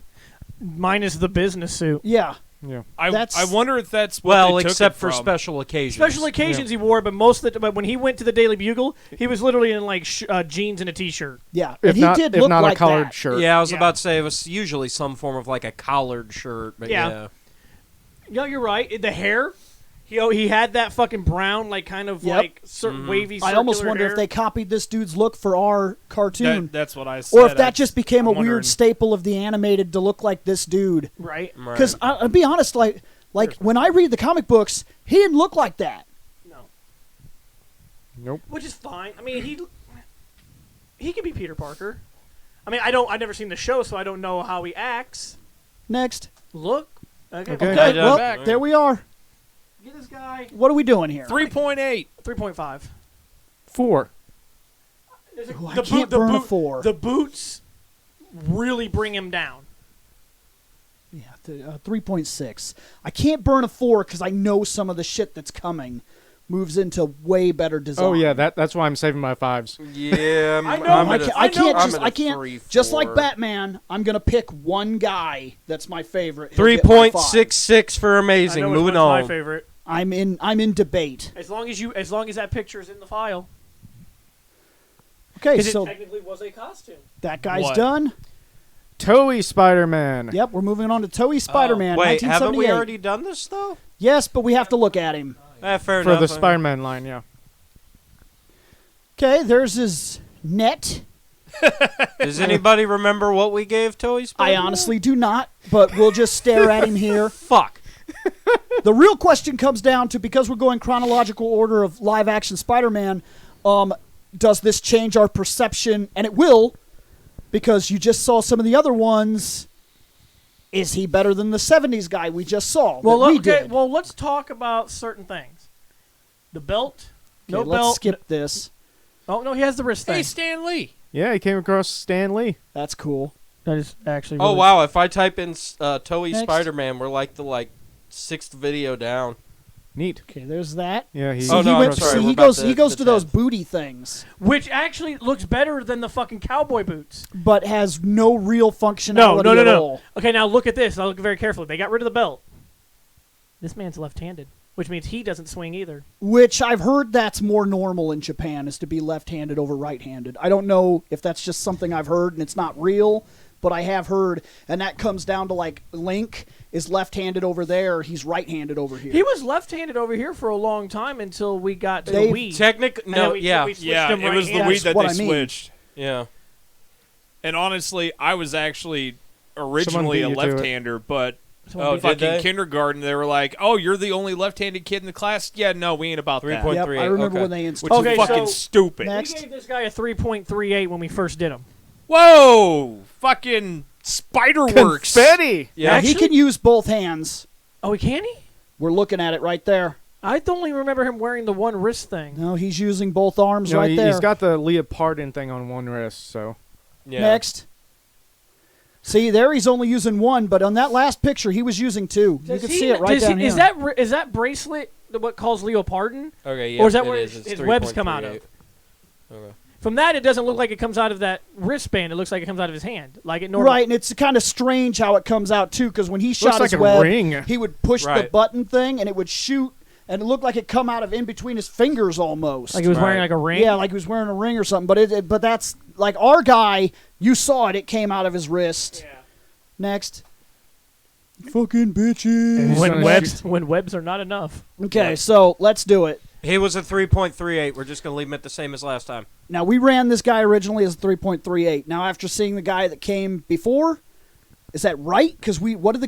Minus the business suit. Yeah. Yeah. I wonder if that's what Well, they took except it for from. special occasions. Special occasions he wore, but but when he went to the Daily Bugle, he was literally in like jeans and a t-shirt. Yeah. If and he not, did if look not like a collared that. shirt. Yeah, I was Yeah. about to say it was usually some form of like a collared shirt, but Yeah. yeah. No, you're right. The hair, he had that fucking brown, like kind of Yep. like wavy. I almost circular wonder hair. if they copied this dude's look for our cartoon. That's what I said. Or if that just became a I'm wondering. weird staple of the animated to look like this dude. right. Right. Because I'll be honest, like when I read the comic books, he didn't look like that. No, Nope. which is fine. I mean, he could be Peter Parker. I mean, I've never seen the show, so I don't know how he acts. Next. Look. Okay. Okay. Okay, well, back. there we are. Get this guy. What are we doing here? 3.8. 3.5. 4. Ooh, I can't burn a 4. The boots really bring him down. Yeah, 3.6. I can't burn a 4 because I know some of the shit that's coming moves into way better design. Oh yeah, that's why I'm saving my 5s. Yeah, I know, I can't I'm just at a I can't 3, just like 4. Batman. I'm gonna pick one guy that's my favorite. He'll get my 3.66 for I amazing. know which Moving one's my on. favorite. 5. I'm in debate. As long as that picture is in the file. Okay, Because so it technically was a costume. that guy's What? done. Toei Spider-Man. Yep, we're moving on to Toei Spider-Man. Wait, haven't we 1978. already done this though? Yes, but we have to look at him. Fair For enough. the Spider-Man line, yeah. Okay, there's his net. Does anybody remember what we gave Toei I Spider-Man? honestly do not, but we'll just stare at him here. Fuck. The real question comes down to, because we're going chronological order of live-action Spider-Man, does this change our perception? And it will, because you just saw some of the other ones. Is he better than the 70s guy we just saw? Well, that we okay. did? Well, let's talk about certain things. The belt No let's belt. skip this. Oh no, he has the wrist thing. Hey, Stan Lee. Yeah, he came across Stan Lee. That's cool. That is actually. Oh really- wow! If I type in Toei Next. Spider-Man, we're like the 6th video down. Neat. Okay, there's that. Yeah, he. See, Oh, he no, I'm went. sorry, See, we're he about goes. to- He goes to to those 10. booty things, Which actually looks better than the fucking cowboy boots. but has no real functionality No. at all. Okay, now look at this. I'll look very carefully. They got rid of the belt. This man's left-handed, which means he doesn't swing either. Which I've heard that's more normal in Japan, is to be left-handed over right-handed. I don't know if that's just something I've heard and it's not real, but I have heard, and that comes down to like Link is left-handed over there, he's right-handed over here. He was left-handed over here for a long time until we got to They- the Wii. Technically, And then no, we yeah, switched Yeah, him it was the right-handed. Wii that what they I mean. switched. yeah. And honestly, I was actually Someone originally beat a you to it. left-hander, but Someone beat- did fucking they? kindergarten, they were like, "Oh, you're the only left-handed kid in the class." Yeah, no, we ain't about that. 3.3. Yep, I remember okay. when they Which installed Okay, is fucking so- stupid. Next. We gave this guy a 3.38 when we first did him. Whoa, fucking Spider-Works. Confetti. Yeah. He can use both hands. Oh, can he? We're looking at it right there. I only remember him wearing the one wrist thing. No, he's using both arms No, right there. he's got the leopardin thing on one wrist, so. Yeah. Next. See, there he's only using one, but on that last picture, he was using two. You Does can he- see it right does he- down here. Is that bracelet what calls Leopardon? Okay, yeah. Or is that it where is. his It's webs come out of? 3.38. Okay. From that, it doesn't look like it comes out of that wristband. It looks like it comes out of his hand, like it normally. Right, and it's kind of strange how it comes out, too, because when he shot like his a web, ring. he would push the Right. button thing, and it would shoot, and it looked like it come out of in between his fingers almost. Like he was wearing Right. like a ring. Yeah, like he was wearing a ring or something. But that's, like, our guy, you saw it, it came out of his wrist. Yeah. Next. Fucking bitches. When webs are not enough. Okay, so let's do it. He was a 3.38. We're just gonna leave him at the same as last time. Now, we ran this guy originally as 3.38. Now, after seeing the guy that came before, is that right? Because what did the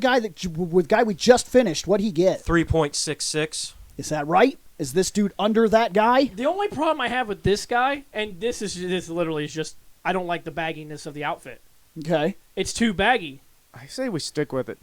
guy we just finished, what'd he get? 3.66. Is that right? Is this dude under that guy? The only problem I have with this guy, and this literally is just, I don't like the bagginess of the outfit. Okay. It's too baggy. I say we stick with it.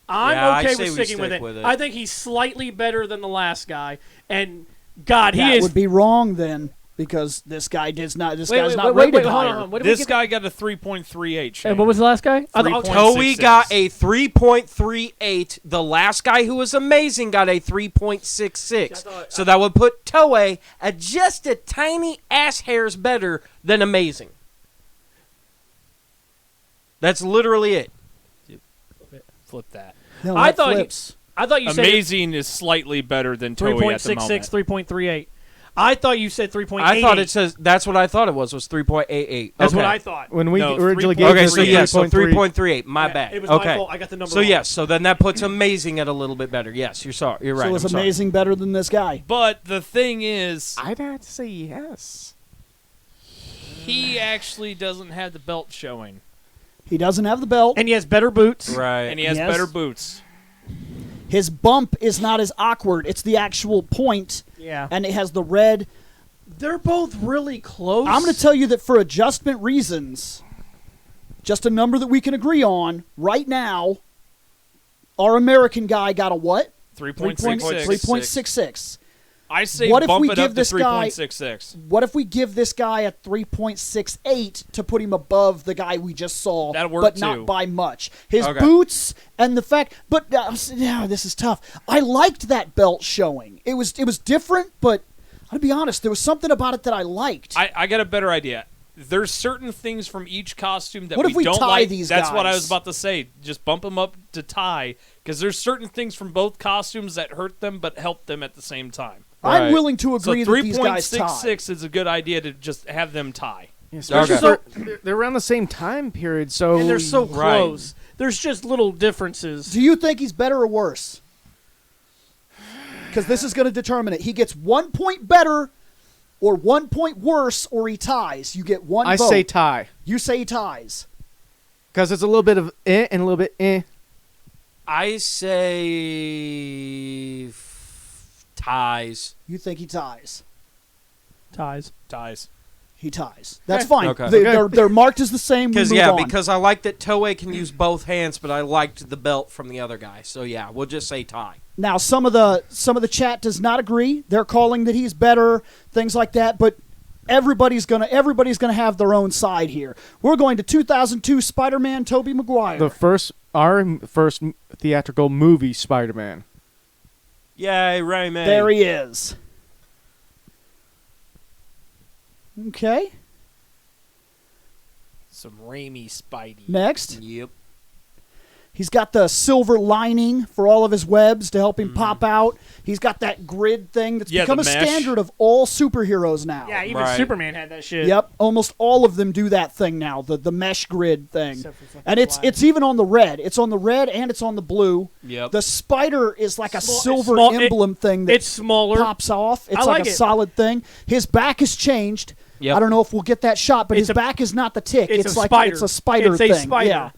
I'm Yeah, I okay say with we sticking stick with with it. I think he's slightly better than the last guy, and God, That he is. would be wrong then, because this guy does not. This guy's not wait, rated hold higher. on. What did we This give- guy got a 3.38. And what was the last guy? I thought- 3.66. Toei got a 3.38. The last guy who was amazing got a 3.66. So that would put Toei at just a tiny ass hairs better than amazing. That's literally it. Flip that. No, I that thought flips. I thought you said Amazing is slightly better than Toei at the 3.66, moment. 3.38. I thought you said 3.88. I thought it says that's what I thought it was 3.88. That's Okay. what I thought. When we No, originally 3.38. gave Okay, this so a yes, so 3.3. 3.38. My Yeah, bad. It was my Okay. fault. I got the number So wrong. yes, so then that puts amazing at a little bit better. Yes, you're sorry. You're right. So it's I'm sorry. amazing better than this guy. But the thing is, I'd have to say yes. he actually doesn't have the belt showing, He doesn't have the belt. And he has better boots. Right. and he has Yes. better boots. His bump is not as awkward. It's the actual point, Yeah. and it has the red. They're both really close. I'm going to tell you that for adjustment reasons, just a number that we can agree on right now, our American guy got a what? 3.66. 3.66. I say What if bump we it give up to this guy- 3.66. What if we give this guy a 3.68 to put him above the guy we just saw, That'd work but too. not by much? His Okay. boots and the fact, but this is tough. I liked that belt showing. It was different, but I'll be honest, there was something about it that I liked. I got a better idea. There's certain things from each costume that What if we don't tie like. these That's what I guys? was about to say. Just bump them up to tie, because there's certain things from both costumes that hurt them but help them at the same time. I'm Right. willing to So agree that these guys tie. 3.66 is a good idea to just have them tie. Yeah, especially Okay. they're around the same time period, so And they're so Right. close. There's just little differences. Do you think he's better or worse? Because this is going to determine it. He gets 1 point better or 1 point worse, or he ties. You get one I vote. say tie You say he ties. because it's a little bit of and a little bit I say ties. You think he ties. Ties. Ties. He ties. That's fine. Okay. They're marked as the same. Because I like that Toei can use both hands, but I liked the belt from the other guy. So yeah, we'll just say tie. Now some of the chat does not agree. They're calling that he's better, things like that. But everybody's gonna have their own side here. We're going to 2002 Spider-Man, Tobey Maguire. Our first theatrical movie Spider-Man. Yay, Raimi. There he is. Okay. Some Raimi Spidey. Next. Yep. He's got the silver lining for all of his webs to help him pop out. He's got that grid thing that's become a standard of all superheroes now. Yeah, even Superman had that shit. Yep, almost all of them do that thing now, the mesh grid thing. And it's even on the red. It's on the red and it's on the blue. Yep. The spider is like a silver emblem thing that it's smaller. Pops off. It's like a solid thing. His back has changed. Yep. I don't know if we'll get that shot, but his back is not the tick. It's like spider. it's a spider thing. It's a spider. Yeah.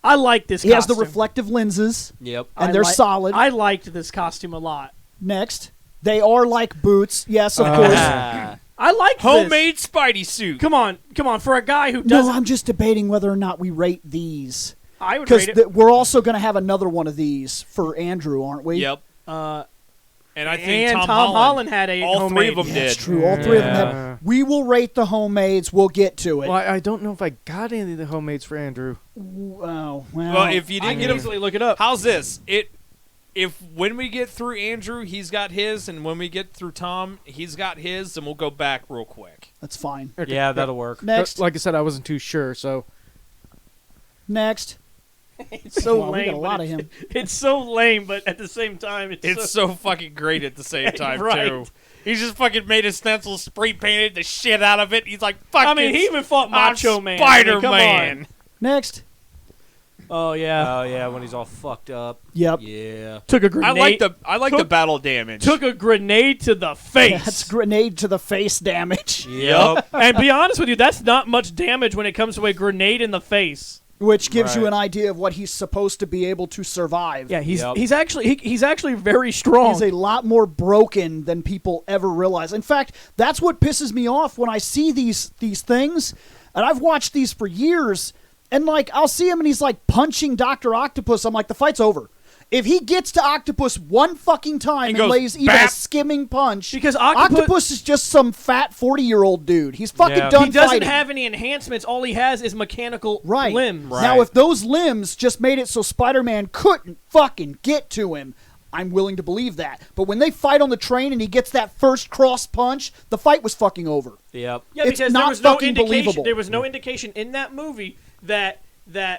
I like this He costume. has the reflective lenses. Yep. And they're solid. I liked this costume a lot. Next. They are like boots. Yes, of course. I like homemade Spidey suit. Come on. For a guy who doesn't... No, I'm just debating whether or not we rate these. I would rate it. Because we're also going to have another one of these for Andrew, aren't we? Yep. And I think Tom Holland had a all homemade. 3 of them did. That's true. All 3 of them have. We will rate the homemades. We'll get to it. Well, I don't know if I got any of the homemades for Andrew. Oh, Well, if you didn't I can easily look it up. How's this? If when we get through Andrew, he's got his, and when we get through Tom, he's got his, and we'll go back real quick. That's fine. Okay. Yeah, that'll work. Next. Like I said, I wasn't too sure, so. Next. It's so lame. We got a lot of him. It's so lame, but at the same time, It's so fucking great at the same time, Right. too. He's just fucking made his stencil, spray painted the shit out of it. He's like, fuck I mean, he even fought Macho Man. Spider-Man. Next. Oh yeah. Oh yeah, when he's all fucked up. Yep. Yeah. Took a grenade. I like the battle damage. Took a grenade to the face. That's grenade to the face damage. Yep. And be honest with you, that's not much damage when it comes to a grenade in the face. Which gives you Right. an idea of what he's supposed to be able to survive. Yeah, he's Yep. he's actually very strong. He's a lot more broken than people ever realize. In fact, that's what pisses me off when I see these things, and I've watched these for years, and like I'll see him and he's like punching Dr. Octopus. I'm like, the fight's over. If he gets to Octopus one fucking time and goes, lays even a bap. skimming punch, Because Octopus is just some fat 40-year-old dude. He's fucking Yeah. done he doesn't fighting. have any enhancements. All he has is mechanical Right. limbs. Right. Now, if those limbs just made it so Spider-Man couldn't fucking get to him, I'm willing to believe that. But when they fight on the train and he gets that first cross punch, the fight was fucking over. Yep. Yeah, It's because not there was no fucking indication. believable. There was no indication in that movie that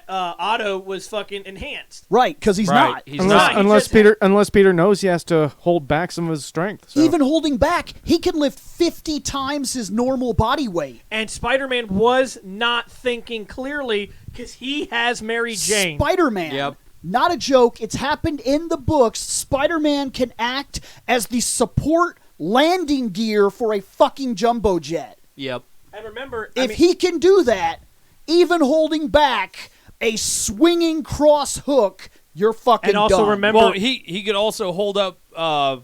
Otto was fucking enhanced. Right, because he's Right. not. He's not. Unless, He unless just Peter unless Peter knows he has to hold back some of his strength. So. Even holding back, he can lift 50 times his normal body weight. And Spider-Man was not thinking clearly because he has Mary Jane. Spider-Man. Yep. Not a joke. It's happened in the books. Spider-Man can act as the support landing gear for a fucking jumbo jet. Yep. And remember, If he can do that, even holding back a swinging cross hook, you're fucking And also done. remember- Well, he could also hold up,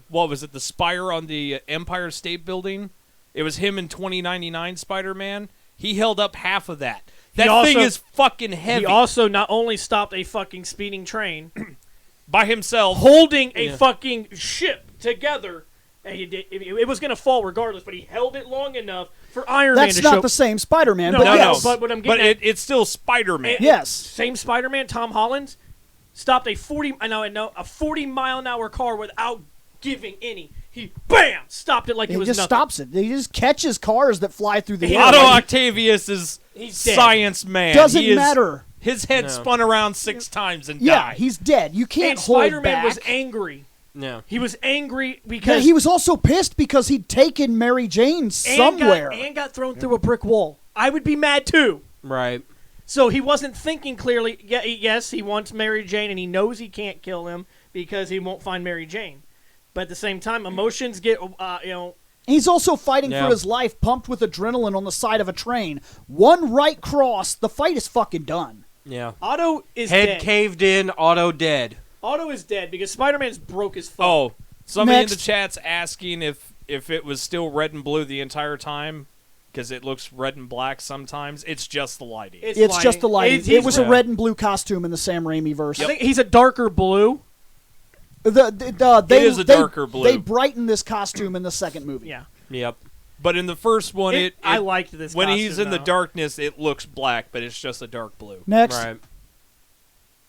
what was it, the spire on the Empire State Building? It was him in 2099 Spider-Man. He held up half of that. That thing is fucking heavy. he also not only stopped a fucking speeding train, by himself. holding a fucking ship together. And it was going to fall regardless, but he held it long enough for Iron Man That's to not show. the same Spider-Man, No, but no, yes. but what I'm getting at, it's still Spider-Man. Yes. same Spider-Man, Tom Holland, stopped a 40-mile-an-hour car without giving any. He bam stopped it like it He was just nothing. stops it. He just catches cars that fly through the air. Otto Octavius is He's dead. science man. Doesn't He is- matter. His head spun around 6 times and Yeah, died. he's dead. You can't And hold Spider-Man back. was angry. Yeah. He was angry Yeah, because he was also pissed because he'd taken Mary Jane somewhere. and got thrown through a brick wall. I would be mad too. Right. So he wasn't thinking clearly. Yeah, yes, he wants Mary Jane, and he knows he can't kill him because he won't find Mary Jane. But at the same time, emotions get, He's also fighting Yeah. for his life, pumped with adrenaline on the side of a train. One right cross, the fight is fucking done. Yeah. Otto is Head dead. caved in, Otto dead. Otto is dead because Spider-Man's broke his phone. Oh, somebody in the Next. chat's asking if it was still red and blue the entire time. because it looks red and black sometimes. It's just the lighting. It's just the lighting. He's It was a red. red and blue costume in the Sam Raimi verse. I think he's a darker blue. They is a darker blue. They brightened this costume in the second movie. Yeah. Yep. But in the first one, I liked this when costume, he's in the though. darkness, it looks black, but it's just a dark blue. Next. Right.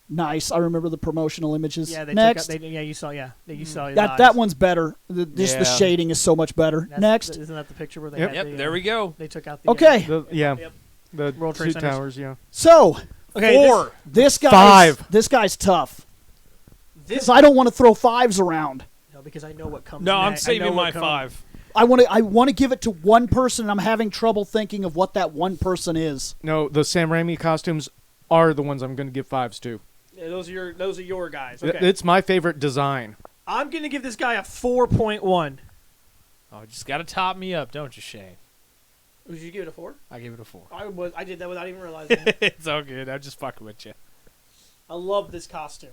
Nice. I remember the promotional images. Yeah, they Next. took out, you saw. Yeah, you saw that one's better. The shading is so much better. Next. Isn't that the picture where they Yep. had Yep, there we go. They took out the Okay. Yep. The World Trade two Centers. towers, yeah. So Okay, Four. this guy's 5. This guy's tough. This, I don't want to throw fives around. no, because I know what comes. No, I'm next. I know saving what my comes. 5. I want to give it to one person, and I'm having trouble thinking of what that one person is. No, the Sam Raimi costumes are the ones I'm going to give 5s to. Yeah, those are your guys. Okay. It's my favorite design. I'm gonna give this guy a 4.1. Oh, just got to top me up, don't you, Shane? Would you give it a 4? I give it a 4. I did that without even realizing it. It's all good. I'm just fucking with you. I love this costume.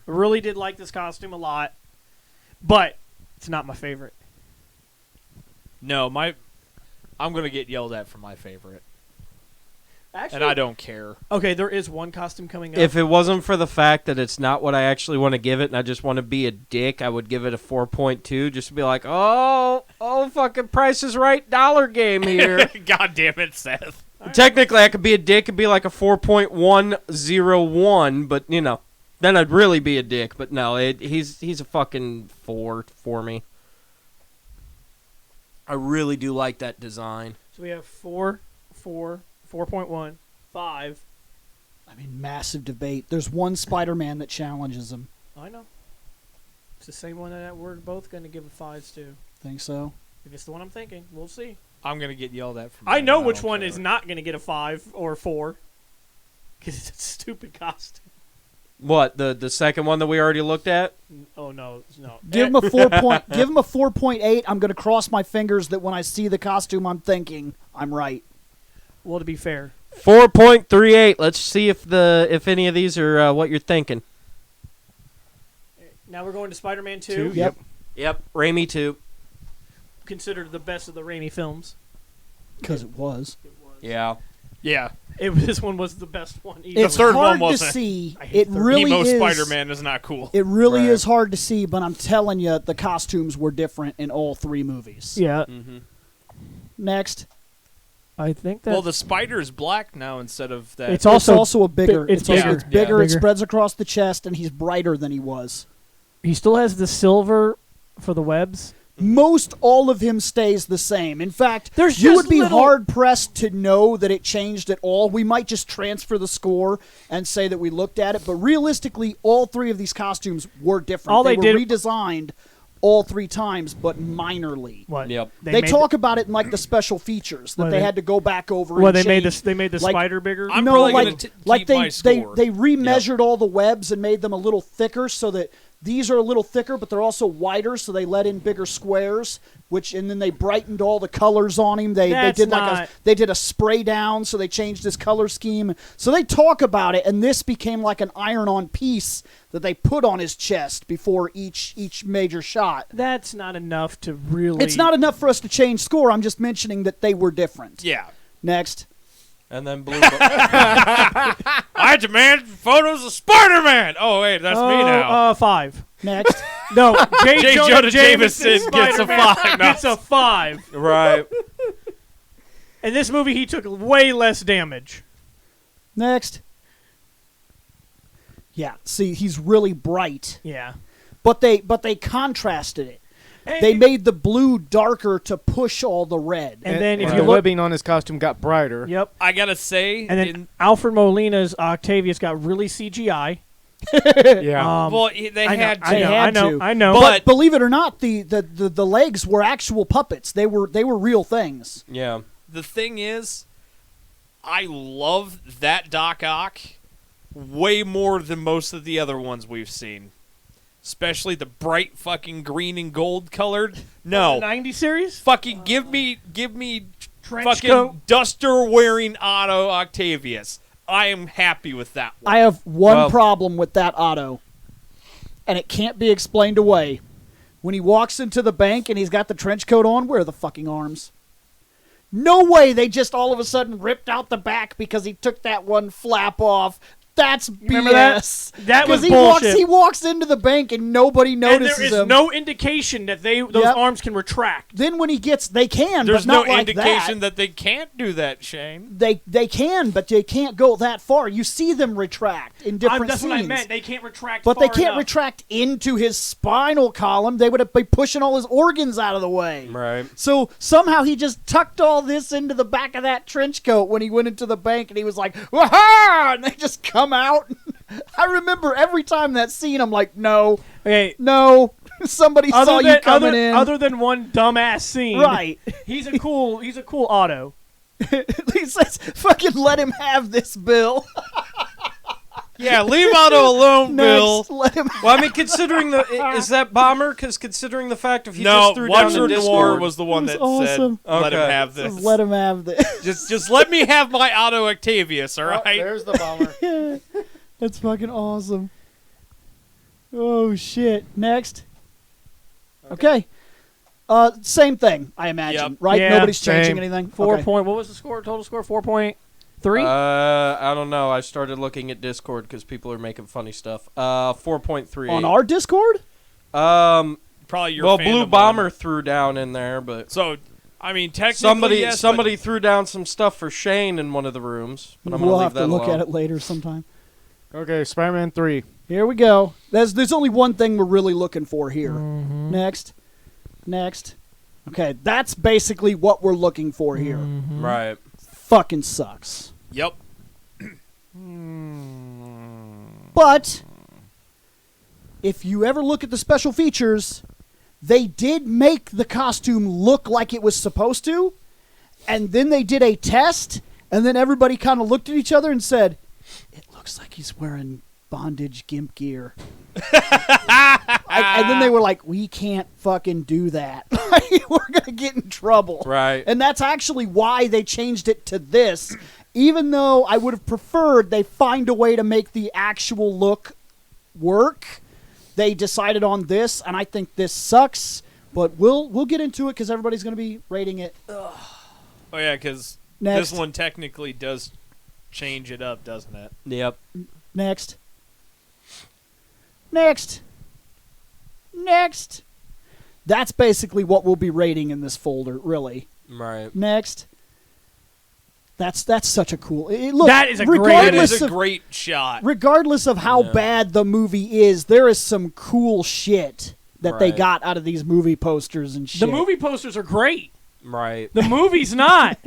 Really did like this costume a lot, but it's not my favorite. No, I'm going to get yelled at for my favorite. Actually, And I don't care. Okay, there is one costume coming up. If it wasn't for the fact that it's not what I actually want to give it, and I just want to be a dick, I would give it a 4.2, just to be like, oh, fucking Price is Right dollar game here. God damn it, Seth. Technically, I could be a dick and be like a 4.101, but then I'd really be a dick. But no, he's a fucking 4 for me. I really do like that design. So we have 4, 4.1, 5. I mean, massive debate. There's one Spider-Man that challenges him. I know. It's the same one that we're both going to give a 5s to. Think so? If it's the one I'm thinking, we'll see. I'm going to get yelled at for I mine, know and which don't one care. is not going to get a 5 or 4. Because it's a stupid costume. What, the second one that we already looked at? Oh, no. Give him a 4.8. I'm going to cross my fingers that when I see the costume I'm thinking, I'm right. Well, to be fair. 4.38. Let's see if any of these are what you're thinking. Now we're going to Spider-Man 2. Yep. Yep, Raimi 2. Considered the best of the Raimi films. Because it was. Yeah. Yeah. This one was the best one. It's third one hard to wasn't. see. I hate It third. really Emo is. Spider-Man is not cool. It really Right. is hard to see, but I'm telling you, the costumes were different in all 3 movies. Yeah. Mm-hmm. Next. I think that. Well, the spider is black now instead of that. It's It's also a bigger. it's bigger. bigger. It's bigger. Yeah. It spreads across the chest, and he's brighter than he was. he still has the silver for the webs. Most all of him stays the same. In fact, There's you just would be little- hard pressed to know that it changed at all. We might just transfer the score and say that we looked at it, but realistically, all 3 of these costumes were different. All they they were did- redesigned all 3 times, but minorly. What? Yep. They made talk about it in like the special features that Well, they they- had to go back over. Well, and they made change. the like- spider bigger. I'm no, probably like, gonna keep like my they score. remeasured all the webs and made them a little thicker so that these are a little thicker, but they're also wider, so they let in bigger squares. And then they brightened all the colors on him. They That's did not- they did a spray down, so they changed his color scheme. So they talk about it, and this became like an iron-on piece that they put on his chest before each major shot. That's not enough to really. It's not enough for us to change score. I'm just mentioning that they were different. Yeah. Next. And then Blue. I demand photos of Spider-Man. Oh, wait, that's me now. 5. Next. No, J. Jonah Jameson gets a Spider-Man 5. No. Gets a 5. Right. In this movie, he took way less damage. Next. Yeah, see, he's really bright. Yeah. But they contrasted it. They made the blue darker to push all the red. And then if the you look, webbing on his costume got brighter. yep. I got to say, And then Alfred Molina's Octavius got really CGI. Yeah. well, they had to. I know. But believe it or not, the legs were actual puppets. They were real things. Yeah. The thing is, I love that Doc Ock way more than most of the other ones we've seen. Especially the bright fucking green and gold colored. No. The 90 series? Fucking give me Trench fucking coat. duster wearing Otto Octavius. I am happy with that one. I have one Well- problem with that Otto, and it can't be explained away. When he walks into the bank and he's got the trench coat on, where are the fucking arms? No way they just all of a sudden ripped out the back because he took that one flap off. That's Remember that? BS. That was Because bullshit. he walks into the bank and nobody And notices there is him. no indication that those Yep. arms can retract. Then when he gets, they can, There's but not no like indication that. that they can't do that, Shane. They can, but they can't go that far. You see them retract in different That's scenes. what I meant. They can't retract But they far can't enough. retract into his spinal column. They would be pushing all his organs out of the way. Right. So somehow he just tucked all this into the back of that trench coat when he went into the bank, and he was like, "Wah-ha!" And they just come out. I remember every time that scene, I'm like, no, Okay. somebody saw you coming in. Other than one dumbass scene, Right. He's a cool auto. He says, fucking let him have this, Bill. Yeah, leave Otto alone, Bill. Next, let him Well, I mean, considering is that Bomber? Because considering the fact if he No, just threw down Watcher the Noir Discord, was the one It that was said, awesome. "Let him Okay. have this. Just let him have this. Just let me have my Otto Octavius, all Oh, right?" there's the bomber. That's fucking awesome. Oh, shit. Next. Okay. Same thing, I imagine, Yep. right? Yeah. Nobody's changing Same. anything? 4 Okay. point. What was the score? Total score? 4.3. I don't know. I started looking at Discord because people are making funny stuff. 4.3 On our Discord? Probably your well, Fandom Blue one. Bomber threw down in there, but So, I mean, technically, yes, somebody threw down some stuff for Shane in one of the rooms, but I'm We'll gonna have leave to that look alone. at it later sometime. Okay, Spider-Man 3. Here we go. There's only one thing we're really looking for here. Mm-hmm. Next. Okay, that's basically what we're looking for here. Mm-hmm. Right. Fucking sucks. Yep. But if you ever look at the special features, they did make the costume look like it was supposed to, and then they did a test, and then everybody kind of looked at each other and said, "It looks like he's wearing bondage gimp gear." And then they were like, "We can't fucking do that. We're gonna get in trouble." Right. And that's actually why they changed it to this, even though I would have preferred they find a way to make the actual look work. They decided on this, and I think this sucks. But we'll get into it because everybody's going to be rating it. Oh yeah, because Next. this one technically does change it up, doesn't it? Yep. Next. That's basically what we'll be rating in this folder, really. Right. Next. That's such a cool. Look, That is a great- It regardless is a of great shot. regardless of how Yeah. bad the movie is, there is some cool shit that they Right. got out of these movie posters and shit. The movie posters are great. Right. The movie's not.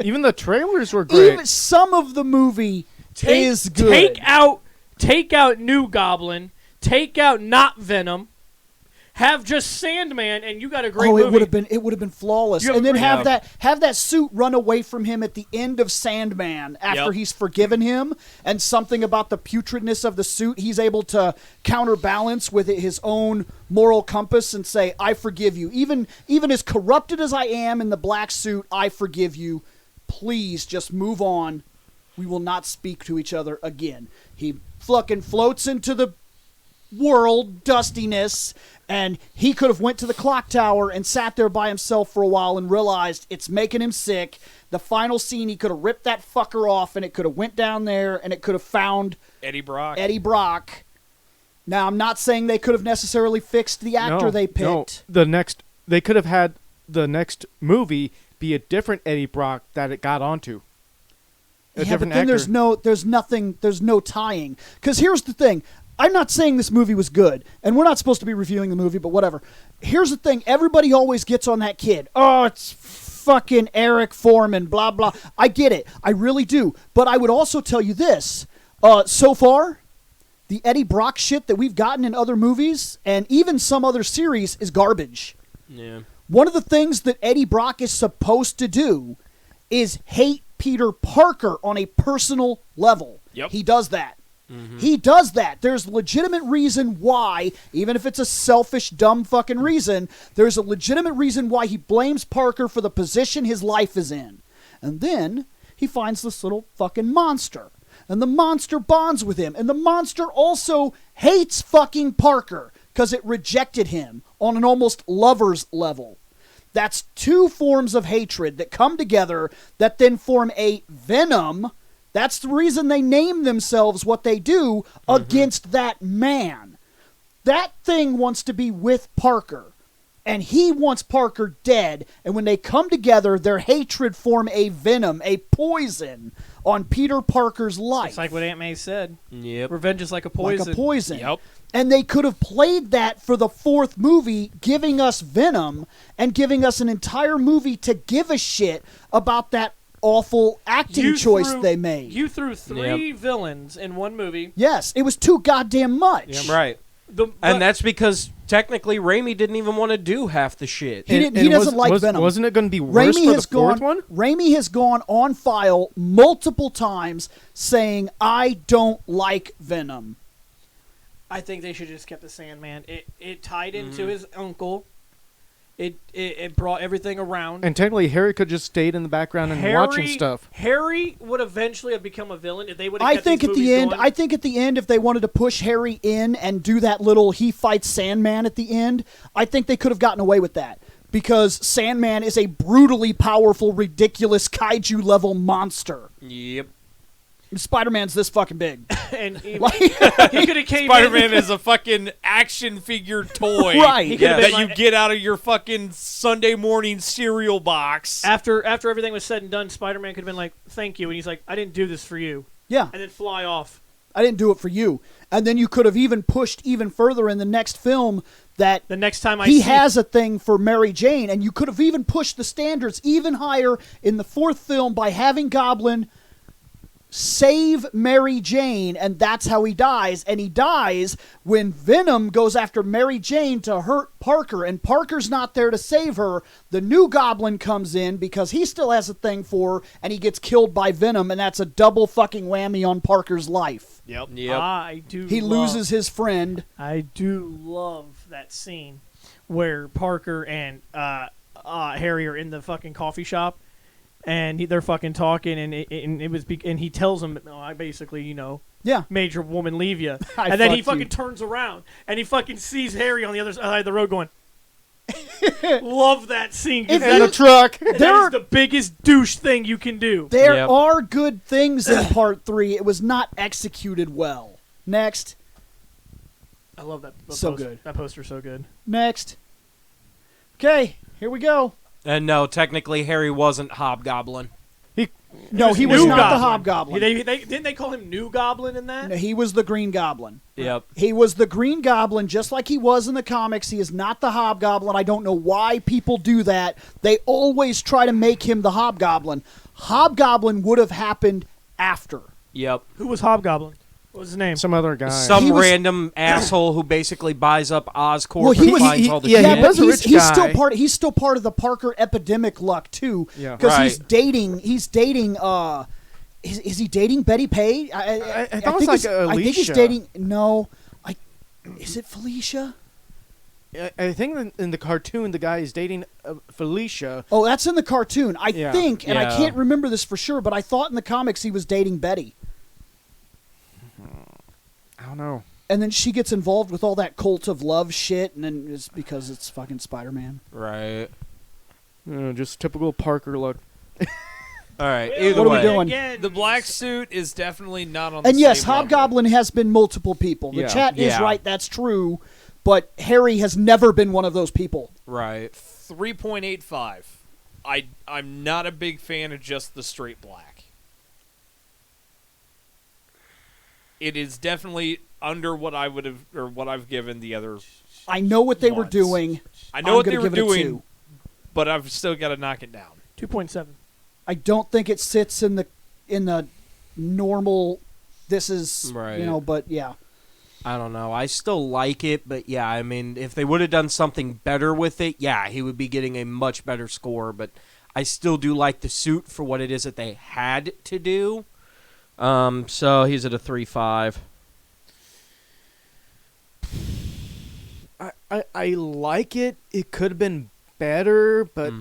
Even the trailers were great. Even some of the movie is good. Take out New Goblin. Take out not Venom. Have just Sandman, and you got a great movie. it would have been flawless. You have And then a great- have that suit run away from him at the end of Sandman after Yep. he's forgiven him, and something about the putridness of the suit he's able to counterbalance with his own moral compass and say, "I forgive you. Even as corrupted as I am in the black suit, I forgive you. Please just move on. We will not speak to each other again." He fucking floats into the world dustiness, and he could have went to the clock tower and sat there by himself for a while and realized it's making him sick. The final scene, he could have ripped that fucker off, and it could have went down there, and it could have found Eddie Brock. Eddie Brock. Now, I'm not saying they could have necessarily fixed the actor they picked. No. They could have had the next movie be a different Eddie Brock that it got onto. A Yeah, but different then actor. there's no tying. Because here's the thing. I'm not saying this movie was good, and we're not supposed to be reviewing the movie, but whatever. Here's the thing. Everybody always gets on that kid. Oh, it's fucking Eric Foreman, blah, blah. I get it. I really do. But I would also tell you this. So far, the Eddie Brock shit that we've gotten in other movies, and even some other series, is garbage. Yeah. One of the things that Eddie Brock is supposed to do is hate Peter Parker on a personal level. Yep. He does that. He does that. There's legitimate reason why, even if it's a selfish, dumb fucking reason, there's a legitimate reason why he blames Parker for the position his life is in. And then he finds this little fucking monster. And the monster bonds with him. And the monster also hates fucking Parker because it rejected him on an almost lover's level. That's two forms of hatred that come together that then form a venom. That's the reason they name themselves what they do against that man. That thing wants to be with Parker, and he wants Parker dead. And when they come together, their hatred form a venom, a poison on Peter Parker's life. It's like what Aunt May said. Yep. Revenge is like a poison. Like a poison. Yep. And they could have played that for the fourth movie, giving us Venom and giving us an entire movie to give a shit about that awful acting choice they made. You threw three villains in one movie. Yes, it was too goddamn much. Right. And that's because technically Raimi didn't even want to do half the shit. He doesn't like Venom. Wasn't it going to be worse for the fourth one? Raimi has gone on file multiple times saying, I don't like Venom. I think they should have just kept the Sandman. It tied into his uncle. It brought everything around. And technically, Harry could just stayed in the background and watching stuff. Harry would eventually have become a villain if they would have kept I think at the end, if they wanted to push Harry in and do that little he fights Sandman at the end, I think they could have gotten away with that. Because Sandman is a brutally powerful, ridiculous kaiju level monster. Yep. Spider-Man's this fucking big. And he could have came Spider-Man is a fucking action figure toy Right. that you get out of your fucking Sunday morning cereal box. After everything was said and done, Spider-Man could have been like, thank you. And he's like, I didn't do this for you. Yeah. And then fly off. I didn't do it for you. And then you could have even pushed even further in the next film that the next time he has a thing for Mary Jane. And you could have even pushed the standards even higher in the fourth film by having Goblin save Mary Jane, and that's how he dies. And he dies when Venom goes after Mary Jane to hurt Parker, and Parker's not there to save her. The new Goblin comes in because he still has a thing for her, and he gets killed by Venom, and that's a double fucking whammy on Parker's life. Yep. He loses his friend. I do love that scene where Parker and Harry are in the fucking coffee shop. And they're fucking talking, and he tells him, I basically, made your woman leave you. And then he fucking turns around, and he fucking sees Harry on the other side of the road going, love that scene. In the truck. That is the biggest douche thing you can do. There are good things in part 3. It was not executed well. Next. I love that. Good. That poster's so good. Next. Okay, here we go. And no, technically Harry wasn't Hobgoblin. He was not the Hobgoblin. Didn't they call him New Goblin in that? No, he was the Green Goblin. Yep. He was the Green Goblin, just like he was in the comics. He is not the Hobgoblin. I don't know why people do that. They always try to make him the Hobgoblin. Hobgoblin would have happened after. Yep. Who was Hobgoblin? What was his name? Some other guy. Some random asshole who basically buys up Oscorp and finds all the shit. he was a rich guy. He's still part of the Parker epidemic luck too. Yeah. Because he's dating is he dating Betty Page? I thought it was like Alicia. I think he's dating is it Felicia? I think in the cartoon the guy is dating Felicia. Oh, that's in the cartoon. I think, and I Yeah. can't remember this for sure, but I thought in the comics he was dating Betty. I don't know. And then she gets involved with all that cult of love shit, and then it's because it's fucking Spider-Man. Right. Just typical Parker look. All right. What Either are we way. doing? The black suit is definitely not on the And yes, same level. Hobgoblin has been multiple people. The Yeah. chat is Yeah. right, that's true. But Harry has never been one of those people. Right. 3.85. I'm not a big fan of just the straight black. It is definitely under what I would have, or what I've given the other. I know what they were Once. doing. I know I'm what they gonna were give it a doing, 2. but I've still got to knock it down. 2.7. I don't think it sits in the normal. This is Right. but yeah. I don't know. I still like it, but yeah, I mean, if they would have done something better with it, yeah, he would be getting a much better score, but I still do like the suit for what it is that they had to do. So he's at a 3.5. I like it. It could have been better, but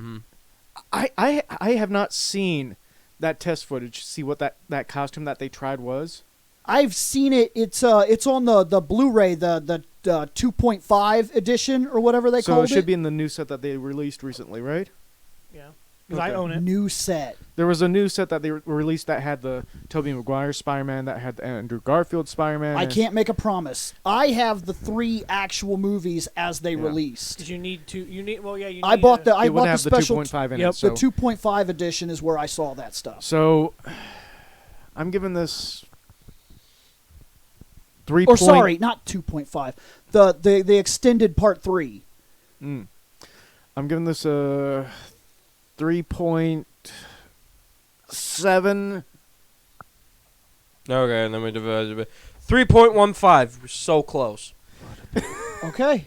I have not seen that test footage. See what that costume that they tried was. I've seen it. It's on the Blu-ray, the 2.5 edition or whatever they So called it should be in the new set that they released recently, right? Yeah, because I own it. New set. There was a new set that they released that had the Tobey Maguire Spider-Man, that had the Andrew Garfield Spider-Man. I can't make a promise. I have the 3 actual movies as they released. Because you need to. You need. Well, yeah. You need I bought the It would have special. the 2.5 in Yep. it. So, The 2.5 edition is where I saw that stuff. so I'm giving this 3. Or sorry, not 2.5. The extended part 3. I'm giving this a 3.7. Okay, and then we divide it. 3.15. We're so close. Okay.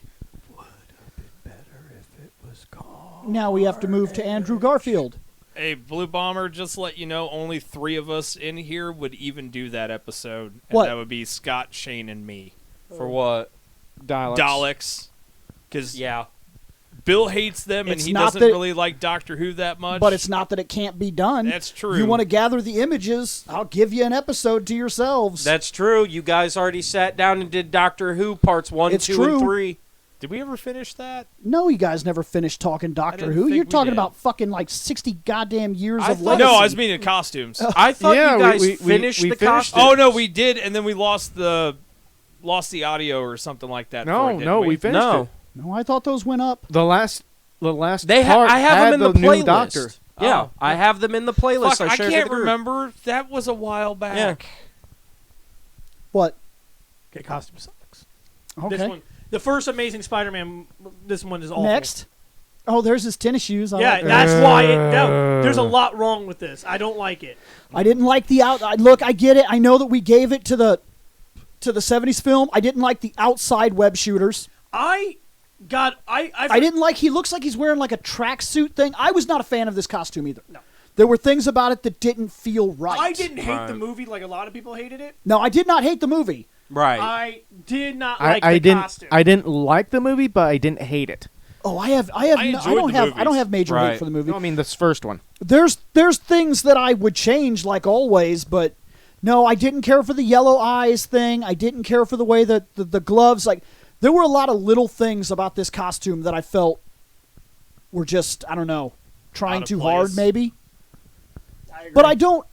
Now we have to move to Andrew Garfield. Hey, Blue Bomber, just to let you know, only 3 of us in here would even do that episode. And What? that would be Scott, Shane, and me. For what? Daleks. Because Yeah. Bill hates them, and It's he not doesn't that- really like Doctor Who that much. But it's not that it can't be done. That's true. You want to gather the images, I'll give you an episode to yourselves. That's true. You guys already sat down and did Doctor Who parts 1, It's 2, true. and 3. Did we ever finish that? No, you guys never finished talking Doctor didn't Who. think You're we talking did. about fucking like 60 goddamn years I of thought- legacy. No, I was meaning costumes. I thought Yeah, you guys we finished the finished costume. Oh no, we did, and then we lost the audio or something like that. No, for it, didn't no, we finished No. it. No, I thought those went up. The last They part I have had them in the new playlist. Doctor. Yeah, Oh. I have them in the playlist. Fuck, I shared can't with the group. remember. That was a while back. Yeah. What? Okay, costume sucks. Okay. This one, the first Amazing Spider-Man. This one is awful. Next. Oh, there's his tennis shoes. I Yeah, like that. that's why. There's a lot wrong with this. I don't like it. I didn't like the look, I get it. I know that we gave it to the 70s film. I didn't like the outside web shooters. I didn't like. He looks like he's wearing like a tracksuit thing. I was not a fan of this costume either. No. There were things about it that didn't feel right. I didn't hate Right. the movie like a lot of people hated it. No, I did not hate the movie. Right. I did not like I the didn't. costume. I didn't like the movie, but I didn't hate it. Oh, I don't enjoyed the have major hate Right. for the movie. No, I mean this first one. There's things that I would change, like always, but no, I didn't care for the yellow eyes thing. I didn't care for the way that the gloves, like, there were a lot of little things about this costume that I felt were just, I don't know, trying Out of too place. hard, maybe. I agree. But I don't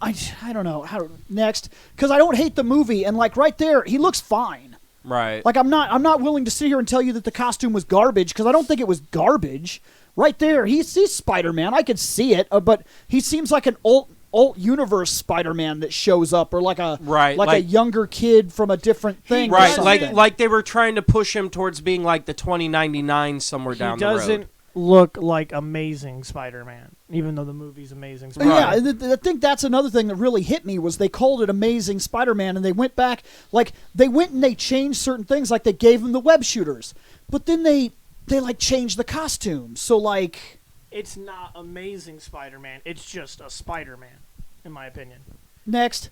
know. Next, because I don't hate the movie, and like right there, he looks fine. right. Like I'm not willing to sit here and tell you that the costume was garbage, because I don't think it was garbage. Right there, he's Spider-Man. I could see it, but he seems like an alt universe Spider-Man that shows up, or like a Right, like a like- younger kid from a different thing. or Right, something. like they were trying to push him towards being like the 2099 somewhere he down the doesn't road. look like Amazing Spider-Man, even though the movie's Amazing Spider-Man. Yeah, I think that's another thing that really hit me was they called it Amazing Spider-Man, and they went back, like they went and they changed certain things, like they gave him the web shooters, but then they like changed the costume. So like, It's not Amazing Spider-Man. It's just a Spider-Man, in my opinion. next,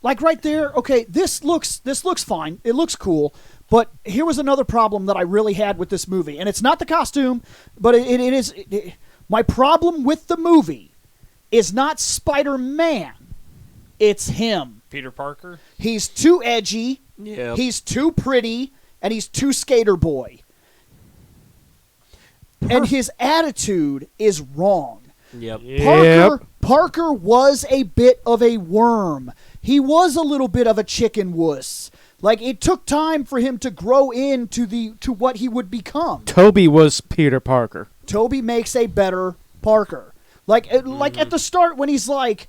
like right there, okay, this looks fine. It looks cool. But here was another problem that I really had with this movie, and it's not the costume, but it is. My problem with the movie is not Spider-Man. It's him. Peter Parker. He's too edgy. Yeah. He's too pretty, and he's too skater boy. And his attitude is wrong. Yep. Parker was a bit of a worm. He was a little bit of a chicken wuss. Like, it took time for him to grow into to what he would become. Toby was Peter Parker. Toby makes a better Parker. Like at the start when he's like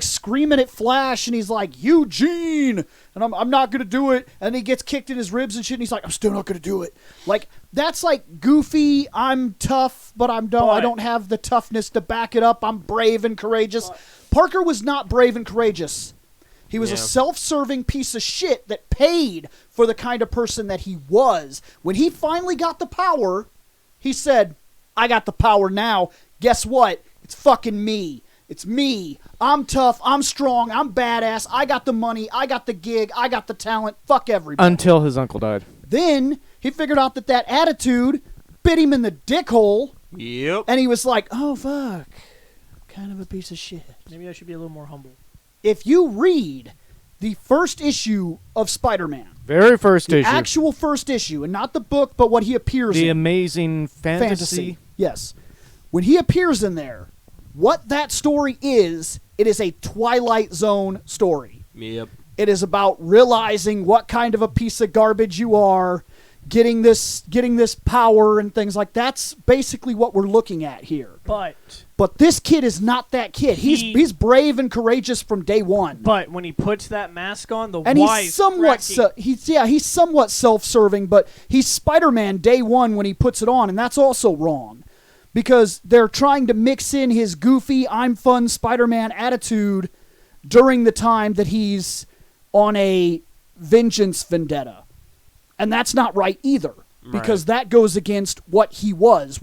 screaming at Flash and he's like, Eugene, and I'm not gonna do it, and he gets kicked in his ribs and shit, and he's like, I'm still not gonna do it. Like, that's like goofy. I'm tough, but I don't have the toughness to back it up. I'm brave and courageous. Parker was not brave and courageous. He was a self-serving piece of shit that paid for the kind of person that he was. When he finally got the power, he said, I got the power now. Guess what? It's fucking me. It's me. I'm tough. I'm strong. I'm badass. I got the money. I got the gig. I got the talent. Fuck everybody. Until his uncle died. Then he figured out that attitude bit him in the dick hole, Yep. and he was like, oh, fuck. Kind of a piece of shit. Maybe I should be a little more humble. if you read the first issue of Spider-Man, Very first the issue. actual first issue, and not the book, but what he appears The in. Amazing Fantasy. Yes. When he appears in there, what that story is, it is a Twilight Zone story. Yep. It is about realizing what kind of a piece of garbage you are, getting this power and things like that's basically what we're looking at here. But this kid is not that kid. He's brave and courageous from day one. But when he puts that mask on, the And he's somewhat he's somewhat self-serving, but he's Spider-Man day one when he puts it on, and that's also wrong. Because they're trying to mix in his goofy, I'm fun Spider-Man attitude during the time that he's on a vengeance vendetta. And that's not right either. Because that goes against what he was.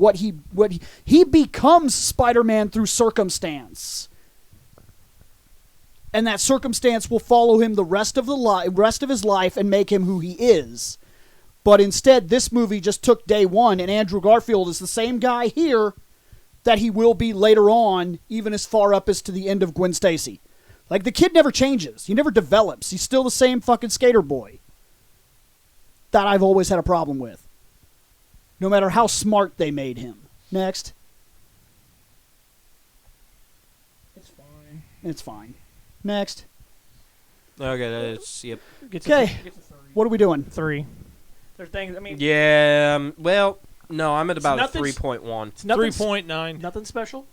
He becomes Spider-Man through circumstance. And that circumstance will follow him the rest of his life and make him who he is. But instead, this movie just took day one, and Andrew Garfield is the same guy here that he will be later on, even as far up as to the end of Gwen Stacy. Like, the kid never changes. He never develops. He's still the same fucking skater boy that I've always had a problem with. No matter how smart they made him. Next. It's fine. It's fine. Next. Okay, that's, yep. Okay. What are we doing? 3. There's things, I mean... Yeah, well, no, I'm at about a nothing- 3.1. It's nothing, 3.9. nothing special?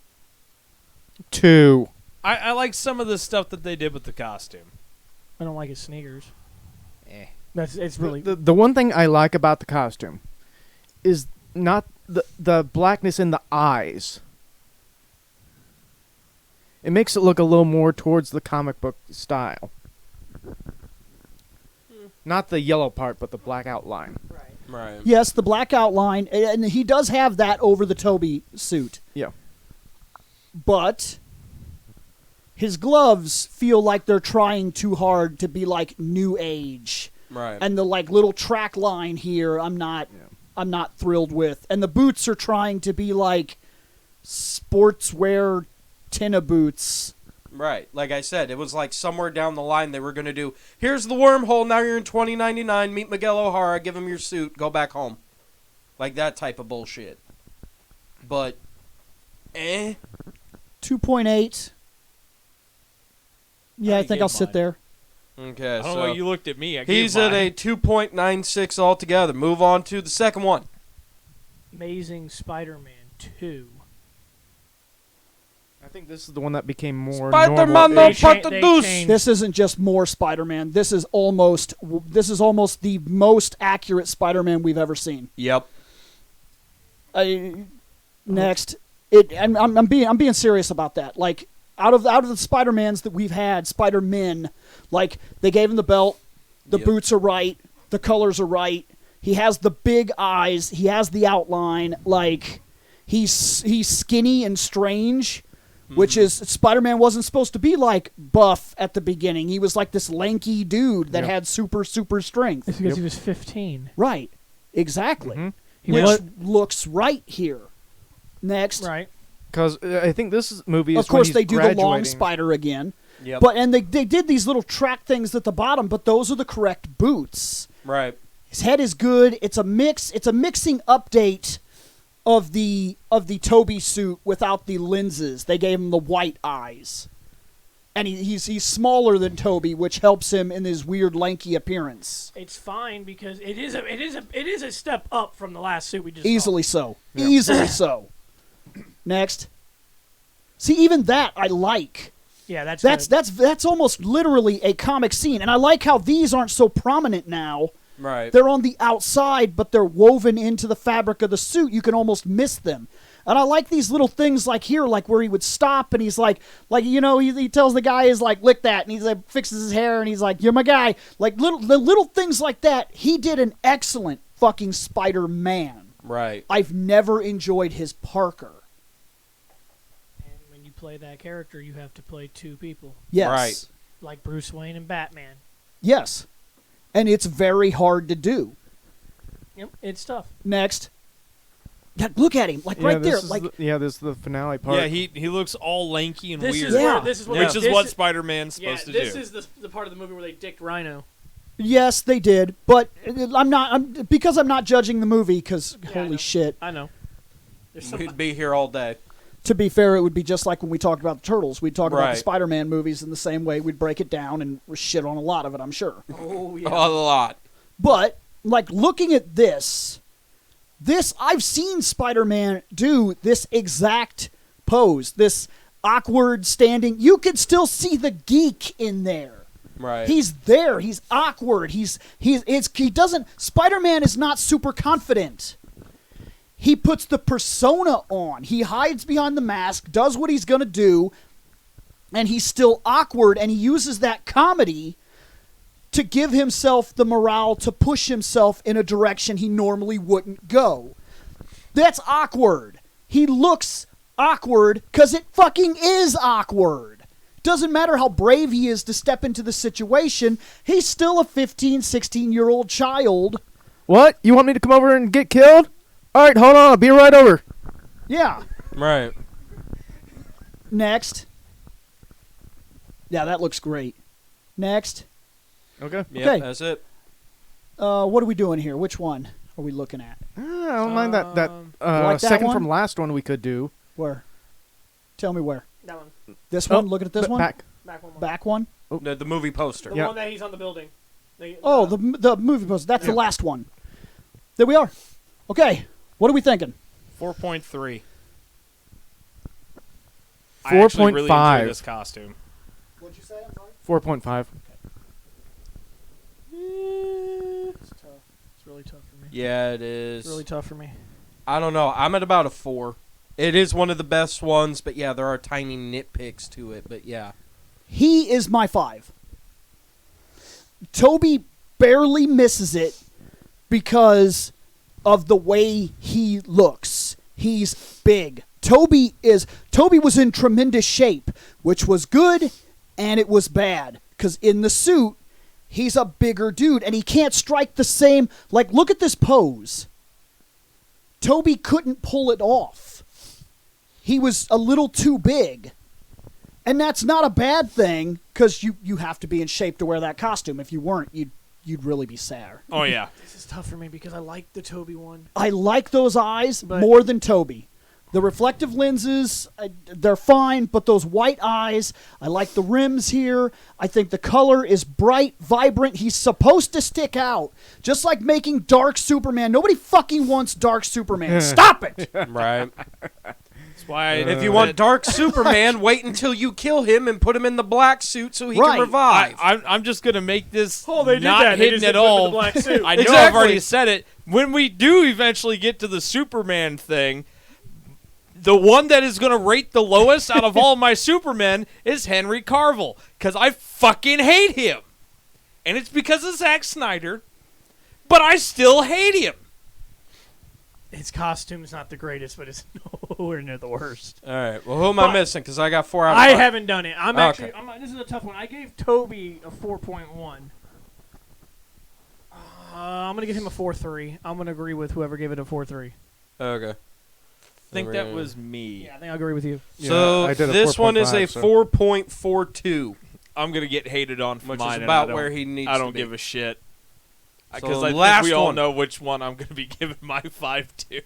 2. I like some of the stuff that they did with the costume. I don't like his sneakers. Eh. It's really... The one thing I like about the costume is not the blackness in the eyes. It makes it look a little more towards the comic book style. Not the yellow part, but the black outline. Right. Yes, the black outline, and he does have that over the Toby suit. Yeah. But his gloves feel like they're trying too hard to be like new age. Right. And the like little track line here, I'm not thrilled with. And the boots are trying to be like sportswear tennis boots. Right. Like I said, it was like somewhere down the line they were going to do, here's the wormhole, now you're in 2099, meet Miguel O'Hara, give him your suit, go back home. Like that type of bullshit. But, 2.8. Yeah, I think I'll sit there. Okay, I don't know so why you looked at me. he's at a 2.96 altogether. Move on to the second one. Amazing Spider-Man 2. I think this is the one that became more Spider-Man normal. no They cha- part to they deuce. changed- This isn't just more Spider-Man. This is almost the most accurate Spider-Man we've ever seen. Yep. Next, I'm being serious about that. Like out of the Spider-Mans that we've had, Spider-Men, like they gave him the belt, the Yep. boots are right, the colors are right. He has the big eyes, he has the outline. Like he's skinny and strange. Which is, Spider-Man wasn't supposed to be like buff at the beginning. He was like this lanky dude that had super strength. It's because he was 15. Right. Exactly. Mhm. Which looks right here. Next. Right. Because I think this movie is Of course, when they he's do the long graduating. spider again. Yep. But and they did these little track things at the bottom, but those are the correct boots. Right. His head is good. It's a mix. It's a mixing update of the Toby suit without the lenses. They gave him the white eyes, and he's smaller than Toby, which helps him in his weird lanky appearance. It's fine because it is a step up from the last suit we just Easily so. Easily so. Next. See, even that I like. saw. Yeah, that's That's almost literally a comic scene, and I like how these aren't so prominent now. Right. They're on the outside, but they're woven into the fabric of the suit. You can almost miss them. And I like these little things like here, like where he would stop and he's like he tells the guy, is like, lick that, and he's like, fixes his hair and he's like, you're my guy. Like the little things like that. He did an excellent fucking Spider-Man. Right. I've never enjoyed his Parker. And when you play that character, you have to play two people, Yes. Right. like Bruce Wayne and Batman. Yes. And it's very hard to do. Yep, it's tough. Next. Look at him, like right there. This is Like this is the finale part. Yeah, he looks all lanky and This weird. is Yeah. where this is what Which is what this- Spider-Man's supposed to do. This is the part of the movie where they dicked Rhino. yes, they did, but I'm not judging the movie because I know. holy shit. I know. There's some, We'd be here all day. To be fair, it would be just like when we talked about the Turtles. We'd talk about Right. the Spider-Man movies in the same way. We'd break it down and shit on a lot of it, I'm sure. oh yeah. A lot. But, like, looking at this, I've seen Spider-Man do this exact pose, this awkward standing. You could still see the geek in there. Right. He's there. He's awkward. He doesn't. Spider-Man is not super confident. He puts the persona on. He hides behind the mask, does what he's gonna do, and he's still awkward. And he uses that comedy to give himself the morale to push himself in a direction he normally wouldn't go. That's awkward. He looks awkward because it fucking is awkward. Doesn't matter how brave he is to step into the situation, he's still a 15, 16-year-old child. What? You want me to come over and get killed? All right, hold on. I'll be right over. Yeah. Right. Next. Yeah, that looks great. Next. Okay. Yep, Okay. that's it. What are we doing here? Which one are we looking at? I don't mind that like that second one? from last one we could do. Where? Tell me where. That one. This one? Looking at this one? Back. Back one more. Back one? The movie poster. The Yeah. one that he's on the building. Oh, the movie poster. That's the Yeah. last one. There we are. Okay. What are we thinking? 4.3. I actually really 4.5. enjoy this costume. What'd you say? I'm sorry. 4.5. It's tough. It's really tough for me. Yeah, it is. It's really tough for me. I don't know. I'm at about a 4. It is one of the best ones, but yeah, there are tiny nitpicks to it. But yeah. He is my 5. Toby barely misses it because of the way he looks. He's big. Toby was in tremendous shape, which was good and it was bad because in the suit he's a bigger dude and he can't strike the same, like, look at this pose. Toby couldn't pull it off. He was a little too big. And that's not a bad thing because you have to be in shape to wear that costume. If you weren't, you'd really be sad. Oh yeah. This is tough for me because I like the Toby one. I like those eyes But- more than Toby. The reflective lenses, they're fine, but those white eyes, I like the rims here. I think the color is bright, vibrant. He's supposed to stick out. Just like making Dark Superman. Nobody fucking wants Dark Superman. Stop it! Right. That's why. If you want Dark Superman, wait until you kill him and put him in the black suit so he Right. can revive. I'm just gonna make this Oh, they did not that. They hidden just at didn't put him in all. the black suit. I know I've Exactly. already said it. When we do eventually get to the Superman thing, the one that is gonna rate the lowest out of all my Supermen is Henry Cavill, because I fucking hate him, and it's because of Zack Snyder, but I still hate him. His costume's not the greatest, but it's nowhere near the worst. All right. Well, who am I But- missing? Because I got 4 out of 5. I haven't done it. I'm Okay. actually. This is a tough one. I gave Toby a 4.1. I'm gonna give him a 4.3. I'm gonna agree with whoever gave it a 4.3. Okay. I think that was me. Yeah, I think I agree with you. So I did a this one is a 4.5, so- 4.42, I'm gonna get hated on for which mine. is and about I don't- where he needs I to don't be. give a shit. So Because I think last we all one. know which one I'm gonna be giving my 5 to.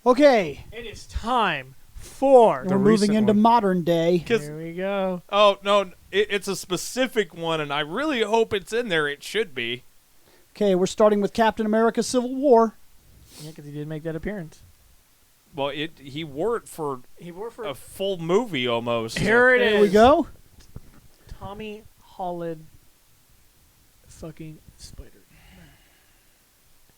Okay, It is time for. we're moving recent into one. modern day. Here we go. Oh no, it's a specific one, and I really hope it's in there. It should be. Okay, we're starting with Captain America Civil War. Yeah, because he did make that appearance. Well, he wore it for He wore for a full movie almost. Here it is. There we go. Tommy Holland. Fucking Spider.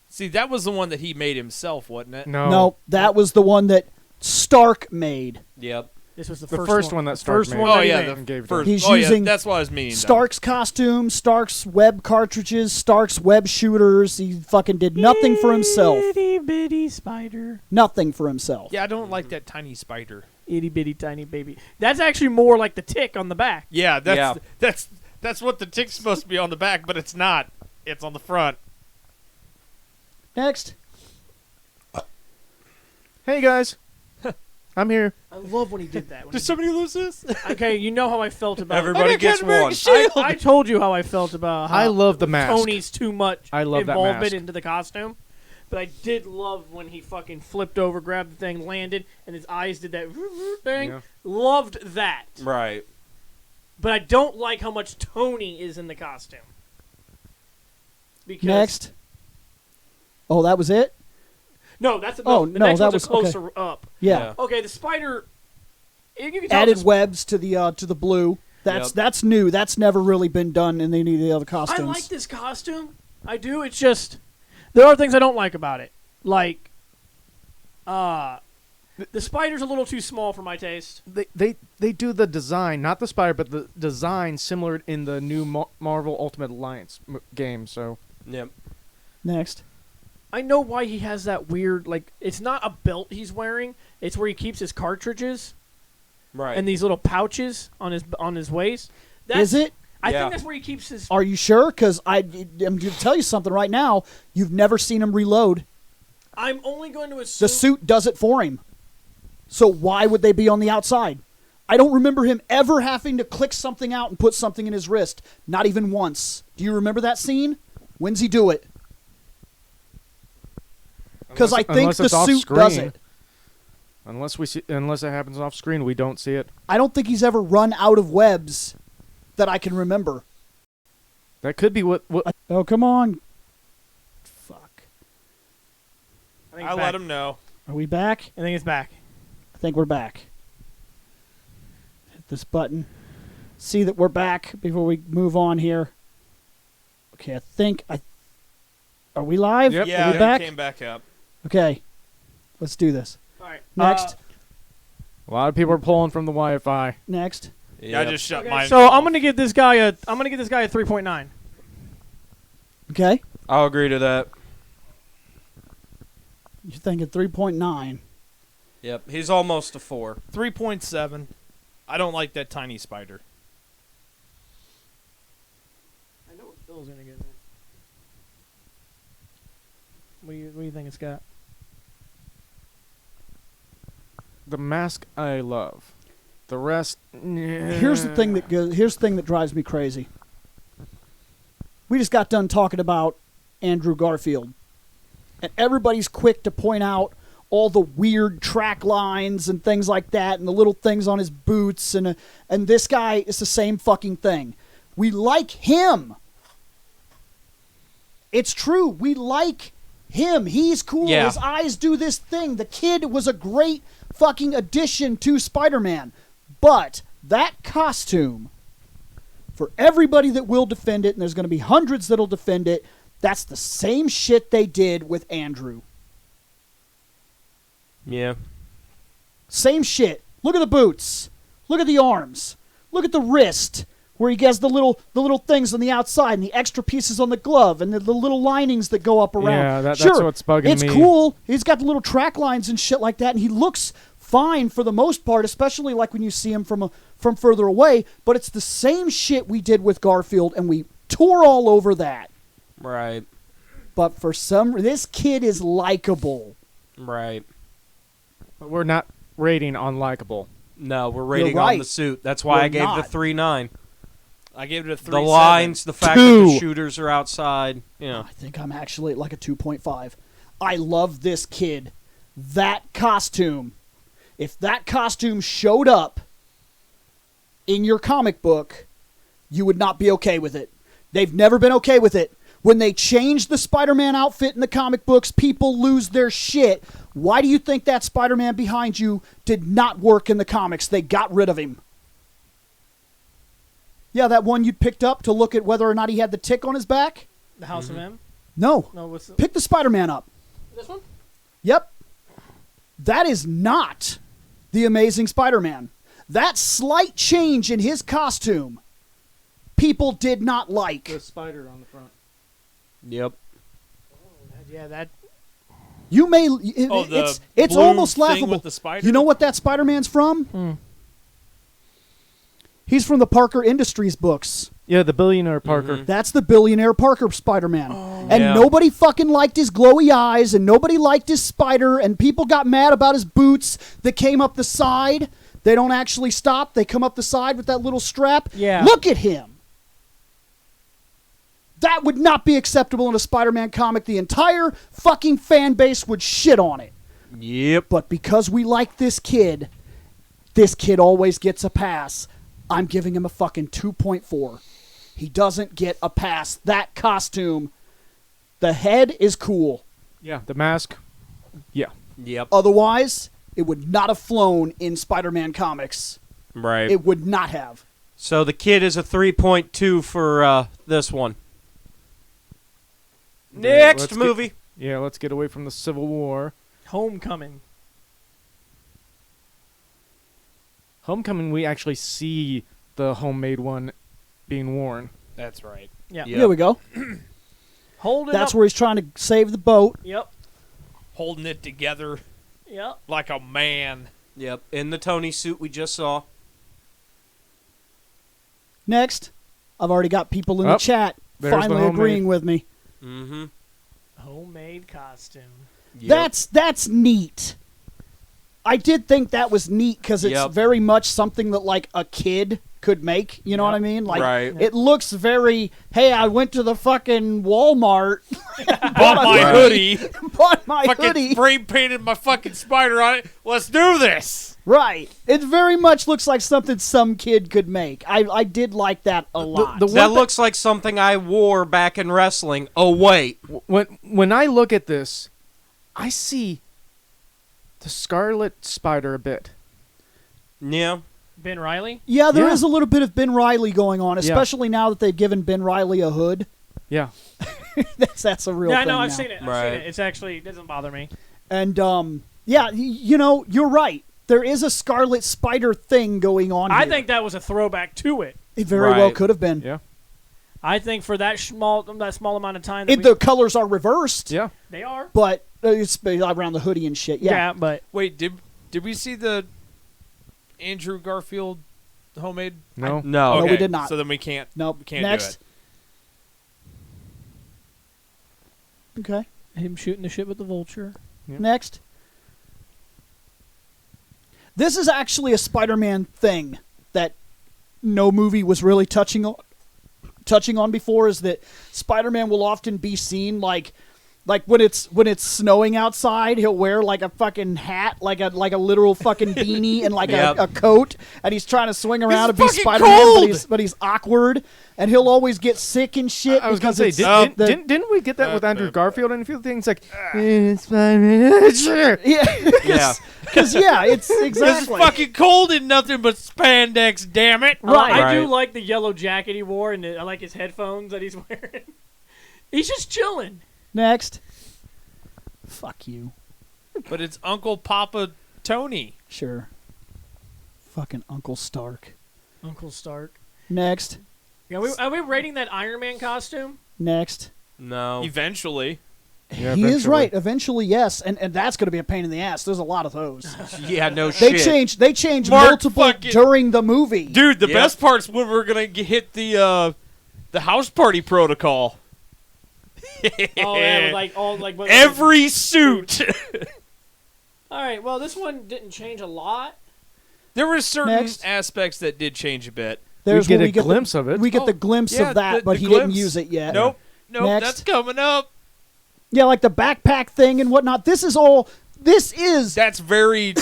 See, that was the one that he made himself, wasn't it? No. No, that was the one that Stark made. Yep. This was the The first, first one that Stark first made. one Oh that he yeah, made. the Gave it first. He's oh using yeah, that's what I was meaning. Stark's costume, Stark's web cartridges, Stark's web shooters. He fucking did nothing for himself. Itty bitty spider. Nothing for himself. Yeah, I don't like that tiny spider. Itty bitty tiny baby. That's actually more like the tick on the back. Yeah, Yeah. that's what the tick's supposed to be on the back, but it's not. It's on the front. Next. Hey guys, I'm here. I love when he did that. Did somebody lose this? Okay, you know how I felt about Everybody gets one. I told you how I felt about how I love the mask. Tony's too much I love that involvement mask. into the costume. But I did love when he fucking flipped over, grabbed the thing, landed, and his eyes did that thing. Yeah. Loved that. Right. But I don't like how much Tony is in the costume. Because Next. Oh, that was it? No, that's the Oh, the no, next that one's was- a closer up. Yeah. Okay, the spider. You can tell Added this- webs to the blue. That's new. That's never really been done in any of the other costumes. I like this costume. I do. It's just there are things I don't like about it. Like, the spider's a little too small for my taste. They do the design, not the spider, but the design similar in the new Marvel Ultimate Alliance game. So Yep. Next. I know why he has that weird, like, it's not a belt he's wearing. It's where he keeps his cartridges Right. and these little pouches on his waist. Is it? I Yeah. think that's where he keeps his. Are you sure? Because I'm going to tell you something right now. You've never seen him reload. I'm only going to assume. The suit does it for him. So why would they be on the outside? I don't remember him ever having to click something out and put something in his wrist. Not even once. Do you remember that scene? When's he do it? Because I think Unless the it's off suit does screen. it. Unless it happens off screen, we don't see it. I don't think he's ever run out of webs that I can remember. That could be what Oh, come on. Fuck. I think I it's let back. him know. Are we back? I think it's back. I think we're back. Hit this button. See that we're back before we move on here. Okay, Are we live? Yep. Yeah, Are we back? he came back up. Okay. Let's do this. All right. Next. a lot of people are pulling from the Wi-Fi. Next. Yeah, I just shut Okay, mine. so off. I'm gonna give this guy a 3.9. Okay. I'll agree to that. You're thinking 3.9. Yep. He's almost a 4. 3.7. I don't like that tiny spider. I know what Bill's gonna give it. What do you think, Scott? The mask I love. The rest. Here's the thing that drives me crazy. We just got done talking about Andrew Garfield. And everybody's quick to point out all the weird track lines and things like that and the little things on his boots and this guy is the same fucking thing. We like him. It's true. We like him. He's cool. Yeah. His eyes do this thing. The kid was a great fucking addition to Spider-Man. But that costume, for everybody that will defend it, and there's going to be hundreds that'll defend it, that's the same shit they did with Andrew. Yeah. Same shit. Look at the boots. Look at the arms. Look at the wrist, where he has the little things on the outside and the extra pieces on the glove and the little linings that go up around. Yeah, that's sure, what's bugging it's me. cool. He's got the little track lines and shit like that, and he looks fine for the most part, especially like when you see him from further away. But it's the same shit we did with Garfield, and we tore all over that. Right. But for this kid is likable. Right. But we're not rating unlikable. No, we're rating right. on the suit. That's why We're I gave not. the 3.9. I gave it a 3.7. The lines, the fact that the shooters are outside. Yeah. I think I'm actually at like a 2.5. I love this kid. That costume. If that costume showed up in your comic book, you would not be okay with it. They've never been okay with it. When they changed the Spider-Man outfit in the comic books, people lose their shit. Why do you think that Spider-Man behind you did not work in the comics? They got rid of him. Yeah, that one you picked up to look at whether or not he had the tick on his back? The House of M? No. No, what's the, Pick the Spider-Man up. this one? Yep. That is not the Amazing Spider-Man. That slight change in his costume, people did not like. The spider on the front. Yep. Yeah, that. You may. the It's blue almost thing laughable. with the spider? You know what that Spider-Man's from? He's from the Parker Industries books. Yeah, the billionaire Parker. That's the billionaire Parker Spider-Man. And Yeah. nobody fucking liked his glowy eyes, and nobody liked his spider, and people got mad about his boots that came up the side. They don't actually stop. They come up the side with that little strap. Yeah. Look at him. That would not be acceptable in a Spider-Man comic. The entire fucking fan base would shit on it. Yep. But because we like this kid always gets a pass. I'm giving him a fucking 2.4. He doesn't get a pass. That costume, the head is cool. Yeah, the mask. Yeah. Yep. Otherwise, it would not have flown in Spider-Man comics. Right. It would not have. So the kid is a 3.2 for this one. Next let's movie. Yeah, let's get away from the Civil War. Homecoming. Homecoming, we actually see the homemade one being worn. That's right. Yeah. Yep. There we go. Holding That's up. where he's trying to save the boat. Yep. Holding it together Yep. like a man. Yep. In the Tony suit we just saw. Next, I've already got people in the Oh, chat there's the finally homemade. agreeing with me. Mm-hmm. Homemade costume. Yep. That's neat. I did think that was neat because it's Yep. very much something that like a kid could make. You know what I mean? Like Right. it looks very. Hey, I went to the fucking Walmart, Bought my Right. hoodie. bought my Fucking hoodie. spray painted my fucking spider on it. Let's do this. Right. It very much looks like something some kid could make. I did like that a lot. the That one looks like something I wore back in wrestling. Oh wait. When I look at this, I see the Scarlet Spider a bit. Yeah. Ben Riley. yeah, there is Yeah. a little bit of Ben Riley going on, especially now that they've given Ben Riley a hood. Yeah. That's a real Yeah, thing no, I've now. seen it. I've Right. seen it. It's actually it doesn't bother me. And yeah, you know, you're right. There is a Scarlet Spider thing going on I here. think that was a throwback to it. It very well Right. could have been. Yeah. I think for that small amount of time that The colors are reversed, Yeah. they are. but it's around the hoodie and shit. Yeah. but Wait, did we see the Andrew Garfield homemade? No. No. No, we Okay, did not. So then we can't. Nope. We can't Next. do it. Okay. him shooting the shit with the vulture. Yep. Next. This is actually a Spider-Man thing that no movie was really touching on before, is that Spider-Man will often be seen like when it's snowing outside, he'll wear like a fucking hat, like a literal fucking beanie and like Yep. a coat, and he's trying to swing around and be fucking Spider-Man, cold! but he's awkward, and he'll always get sick and shit. I was gonna because say, it's the- didn't we get that with Andrew Garfield and a few things like it's Spider-Man? Sure. yeah, Yeah. because yeah, it's It's exactly fucking cold in nothing but spandex. Damn it! Right. I do Right. like the yellow jacket he wore, and I like his headphones that he's wearing. He's just chilling. Next. Fuck you. But it's Uncle Papa Tony. Sure. Fucking Uncle Stark. Uncle Stark. Next. Yeah, are we rating that Iron Man costume? Next. No. Eventually. Yeah, He is eventually. right. Eventually, yes. And that's going to be a pain in the ass. There's a lot of those. Yeah, no They shit. change Mark multiple fucking- during the movie. Dude, the Yep. best part's when we're gonna hit the house party protocol. Oh yeah, with like all like what- Every suit. All right, well this one didn't change a lot. There were certain Next. aspects that did change a bit. There's we where get a glimpse of it. We get Oh, the glimpse yeah, of that, the but he didn't glimpse. use it yet. Nope, Next. that's coming up. Yeah, like the backpack thing and whatnot. This is That's very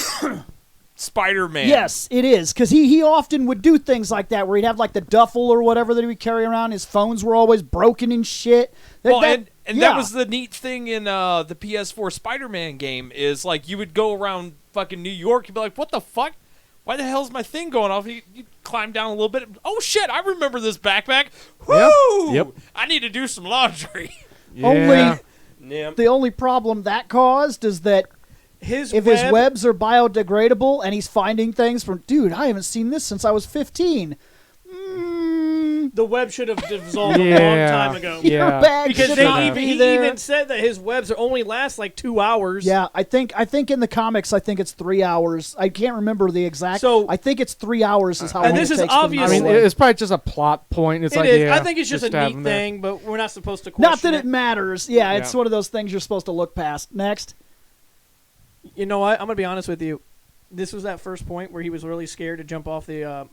Spider-Man. Yes, it is, because he often would do things like that, where he'd have like the duffel or whatever that he would carry around. His phones were always broken and shit. Well, and yeah. that was the neat thing in the PS4 Spider-Man game is like you would go around fucking New York and be like, what the fuck? Why the hell's my thing going off? You climb down a little bit. Oh shit! I remember this backpack. Woo! Yep. I need to do some laundry. Yeah. only Yeah. the only problem that caused is that His if his webs are biodegradable and he's finding things from, dude, I haven't seen this since I was 15. The web should have dissolved a long Yeah. time ago. Yeah. Your bag Because should they not even, be he there. even said that his webs only last like 2 hours. Yeah, I think in the comics, I think it's 3 hours. I can't remember the exact. So- I think it's 3 hours is how And long this it is takes for them obvious- to I mean, go away. it's probably just a plot point. It's It like, is. yeah, I think it's just a have neat them there. thing, but we're not supposed to question Not that it it. matters. Yeah, it's Yeah. one of those things you're supposed to look past. Next. You know what? I'm gonna be honest with you. This was that first point where he was really scared to jump off the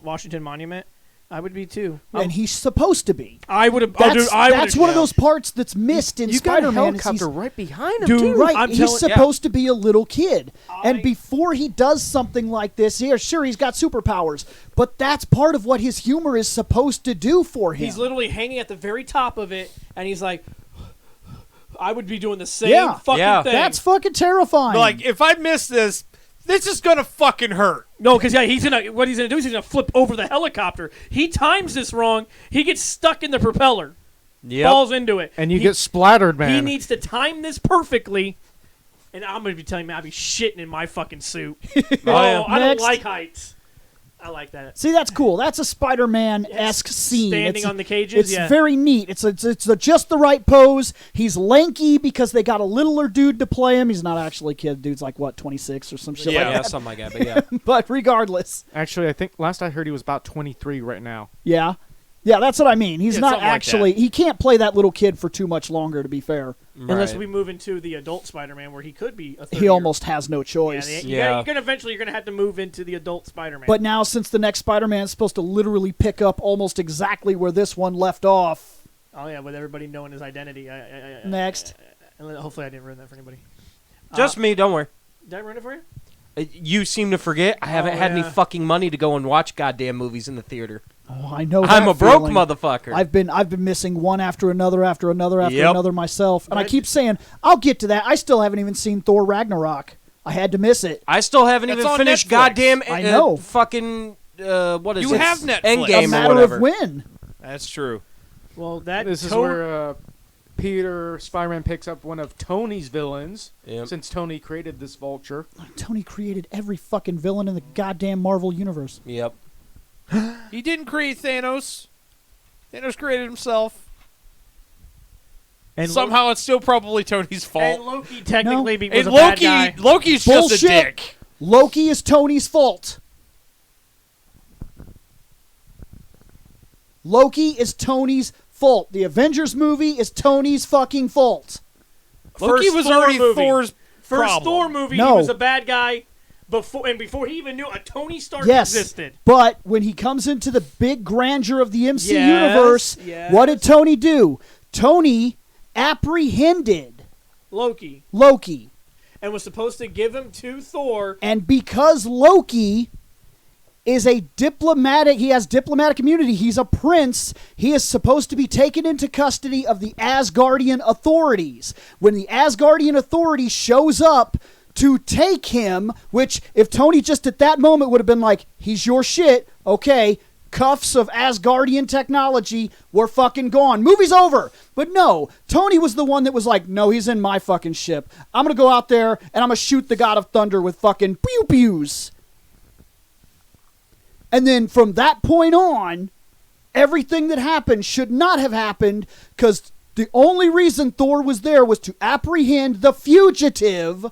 Washington Monument. I would be too. And he's supposed to be. I would have. That's one of those parts that's missed in You got a Spider-Man. is helicopter he's- right behind him, Dude, too. Right, I'm he's telling- supposed to be a little kid. I- And before he does something like this, yeah, sure, he's got superpowers, but that's part of what his humor is supposed to do for him. He's literally hanging at the very top of it, and he's like, I would be doing the same Yeah. fucking Yeah. thing. That's fucking terrifying. Like, if I miss this, this is gonna fucking hurt. No, because he's gonna. What he's gonna do is he's gonna flip over the helicopter. He times this wrong. He gets stuck in the propeller. Yep. Falls into it. And you He- get splattered, man. He needs to time this perfectly. And I'm gonna be telling you, I'll be shitting in my fucking suit. yeah. I don't Next. like heights. I like that. See, that's cool. That's a Spider-Man-esque scene. Standing It's- on the cages, It's yeah. very neat. It's just the right pose. He's lanky because they got a littler dude to play him. He's not actually a kid. Dude's like, what, 26 or some shit Yeah, like that. something like that. But yeah. But regardless, Actually, I think last I heard he was about 23 right now. yeah. Yeah, that's what I mean. He's Yeah, not something like actually... he can't play that little kid for too much longer, to be fair. Unless Right. we move into the adult Spider-Man, where he could be a 30 He almost has no Yeah, choice. you're gonna eventually you're gonna have to move into the adult Spider-Man. But now, since the next Spider-Man is supposed to literally pick up almost exactly where this one left off... oh yeah, with everybody knowing his identity. Next. And hopefully I didn't ruin that for anybody. Just me, don't worry. Did I ruin it for you? You seem to forget I haven't had any yeah. fucking money to go and watch goddamn movies in the theater. Oh, I know I'm that a broke feeling. motherfucker. I've been missing one after another Yep. another myself, and I Right. keep saying I'll get to that. I still haven't even seen Thor Ragnarok. I had to miss it. I still haven't That's even on finished Netflix. goddamn I know. fucking what is You it? have Netflix. Endgame A or matter whatever. of when. That's true. Well, that This is where Peter Spider-Man picks up one of Tony's villains, Yep. since Tony created this vulture. Tony created every fucking villain in the goddamn Marvel universe. Yep. He didn't create Thanos. Thanos created himself. and Somehow it's still probably Tony's fault. and Loki technically was And a bad guy. Loki's just a Bullshit. dick. Loki is Tony's fault. Loki is Tony's fault. The Avengers movie is Tony's fucking fault. Loki First was Thor already movie. Thor's First problem. Thor movie, No. he was a bad guy. Before he even knew a Tony Stark Yes, existed. but when he comes into the big grandeur of the MC Yes, universe, yes. what did Tony do? Tony apprehended Loki. Loki. And was supposed to give him to Thor. And because Loki is a diplomatic, he has diplomatic immunity, he's a prince, he is supposed to be taken into custody of the Asgardian authorities. When the Asgardian authority shows up to take him, which if Tony just at that moment would have been like, he's your shit, okay, cuffs of Asgardian technology, we're fucking gone. Movie's over. But no, Tony was the one that was like, no, he's in my fucking ship. I'm going to go out there and I'm going to shoot the God of Thunder with fucking pew-pews. And then from that point on, everything that happened should not have happened because the only reason Thor was there was to apprehend the fugitive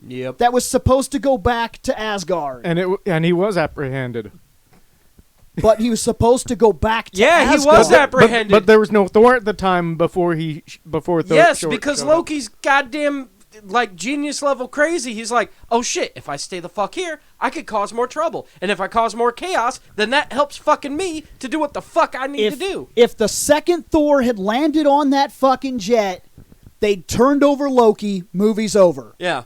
Yep. that was supposed to go back to Asgard. And he was apprehended. But he was supposed to go back to Yeah, he Asgard. was apprehended. But there was no Thor at the time before Thor. Yes, showed because up. Loki's goddamn like genius level crazy. He's like, oh shit, if I stay the fuck here, I could cause more trouble. And if I cause more chaos, then that helps fucking me to do what the fuck I need to do. If the second Thor had landed on that fucking jet, they'd turned over Loki, movie's over. Yeah.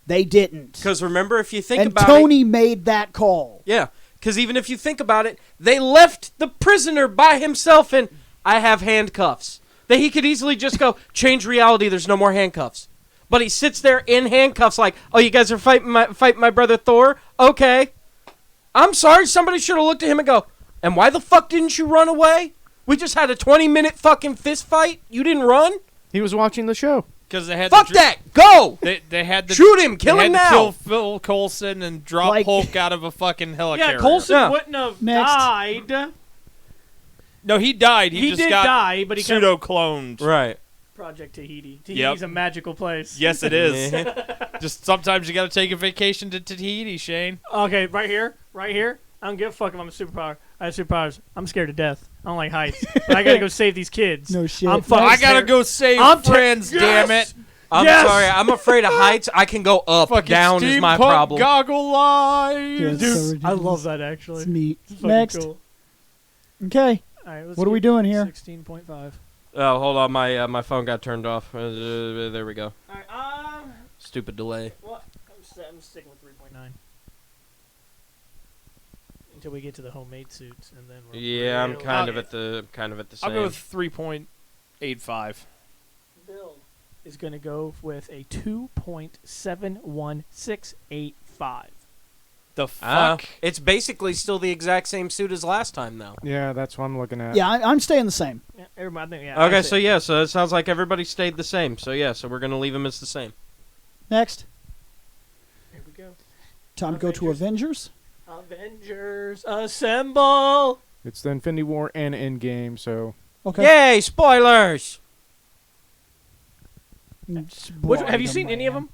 They didn't. Because remember, if you think And about Tony made that call. Yeah, because even if you think about it, they left the prisoner by himself and I have handcuffs. That he could easily just go, change reality, there's no more handcuffs. But he sits there in handcuffs like, oh, you guys are fighting my brother Thor? Okay. I'm sorry, somebody should have looked at him and go, and why the fuck didn't you run away? We just had a 20-minute fucking fist fight. You didn't run? He was watching the show. Because they had Fuck to that! Go! They had to Shoot him! Kill they him had to now! kill Phil Coulson and drop Like- Hulk out of a fucking helicarrier. Yeah, Coulson Yeah. wouldn't have Next. died No, he died. He just did got die, but he kept pseudo-cloned. Right. Project Tahiti. Tahiti's a magical place. Yes, it is. Just sometimes you got to take a vacation to Tahiti, Shane. Okay, right here. I don't give a fuck if I'm a superpower. I have superpowers. I'm scared to death. I don't like heights. But I gotta go save these kids. No shit. I'm fucking I gotta go save friends. Damn it! I'm sorry. I'm afraid of heights. I can go up, Fucking down is my steampunk problem. Goggle eyes. Yeah, it's so Dude, I ridiculous. love that actually. It's neat. It's fucking Next. Cool. Okay. All right, let's What are we get doing here? 16.5. Oh, hold on. My phone got turned off. There we go. All right. Stupid delay. What? I'm sticking with 3.9 until we get to the homemade suits, and then we're Yeah, I'm really- kind of at the same. I'll go with 3.85. Bill is going to go with a 2.71685. The fuck? It's basically still the exact same suit as last time, though. Yeah, that's what I'm looking at. Yeah, I'm staying the same. Yeah, everybody, I think, yeah, Okay, I'd so say- yeah, so it sounds like everybody stayed the same. So yeah, so we're gonna leave them as the same. Next. Here we go. Time to go to Avengers. Avengers assemble. It's the Infinity War and Endgame, so Okay. Yay! Spoilers. Have you seen any of them?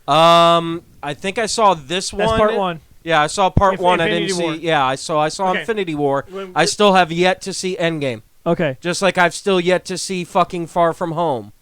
I think I saw this one. That's part one. Yeah, I saw part one. I didn't Infinity War. see. Yeah, I saw Okay. Infinity War. When- I still have yet to see Endgame. Okay. Just like I've still yet to see fucking Far From Home.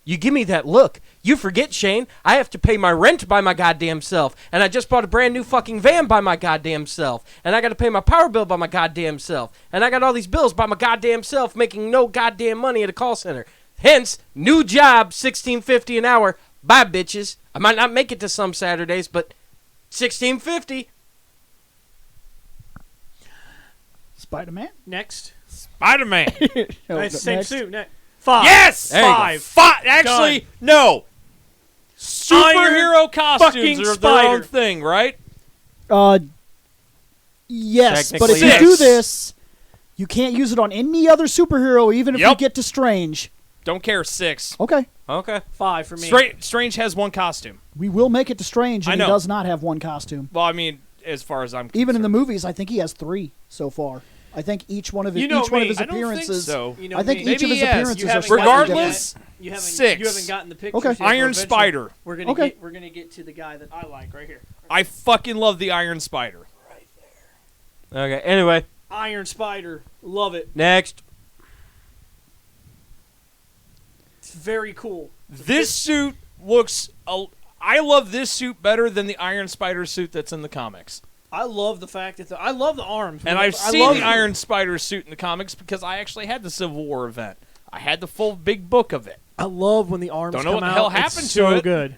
You give me that look. You forget, Shane, I have to pay my rent by my goddamn self. And I just bought a brand new fucking van by my goddamn self. And I got to pay my power bill by my goddamn self. And I got all these bills by my goddamn self, making no goddamn money at a call center. Hence, new job, $16.50 an hour. Bye, bitches. I might not make it to some Saturdays, but $16.50. Spider-Man. Next. Spider-Man. Oh, Nice, same next. suit. Five. Yes! There you go. Five. Actually, no. Superhero costumes fucking are their spider. own thing, right? Yes, but if Technically, you do yes. this, you can't use it on any other superhero, even if you Yep. get to Strange. Don't care. 6. Okay. Okay. 5 for me. Strange has one costume. We will make it to Strange, I and he know. does not have one costume. Well, I mean, as far as I'm concerned. Even in the movies, I think he has 3 so far. I think each one of his, You know each one of me. his I don't think appearances. so. You know I think me. each of Maybe his yes. appearances You are haven't slightly Regardless, You haven't, 6. You haven't gotten the pictures Okay. yet, but Iron eventually Spider. We're gonna Okay. get. We're gonna get to the guy that I like right here. I fucking love the Iron Spider. Okay. Anyway, Iron Spider. Love it. next. It's very cool. This suit looks. I love this suit better than the Iron Spider suit that's in the comics. I love the fact that I love the arms. And I've I seen love the Iron Spider suit in the comics because I actually had the Civil War event. I had the full big book of it. I love when the arms Don't know come what the out. hell It's happened to so it. good.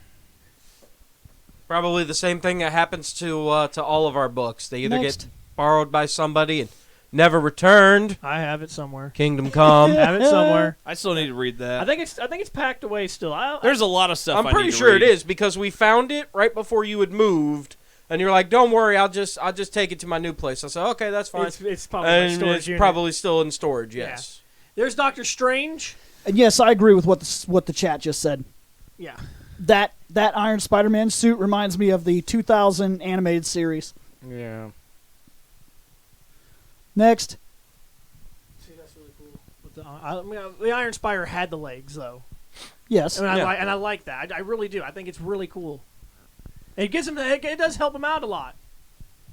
Probably the same thing that happens to all of our books. They either Next. get borrowed by somebody and never returned. I have it somewhere. Kingdom Come. I have it somewhere. I still need to read that. I think it's packed away still. There's a lot of stuff I'm I pretty need to sure read. it is because we found it right before you had moved, and you're like, "Don't worry, I'll just take it to my new place." I said, "Okay, that's fine." It's probably my And storage it's unit. probably still in storage. Yes. There's Doctor Strange. And yes, I agree with what the chat just said. Yeah. That Iron Spider-Man suit reminds me of the 2000 animated series. yeah. Next. See, that's really cool. With the Iron Spider had the legs though, Yes. and Yeah. I like that. I really do. I think it's really cool. And it gives him. It does help him out a lot.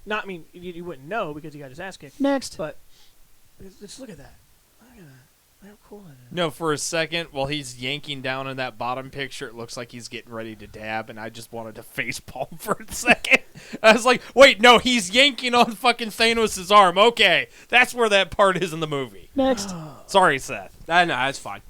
Not, I mean, you wouldn't know because he got his ass kicked. Next. But just look at that. Look at that. Look how cool that is. No, for a second, while he's yanking down in that bottom picture, it looks like he's getting ready to dab, and I just wanted to facepalm for a second. I was like, wait, no, he's yanking on fucking Thanos' arm. Okay, that's where that part is in the movie. Next. Sorry, Seth. I know that's fine.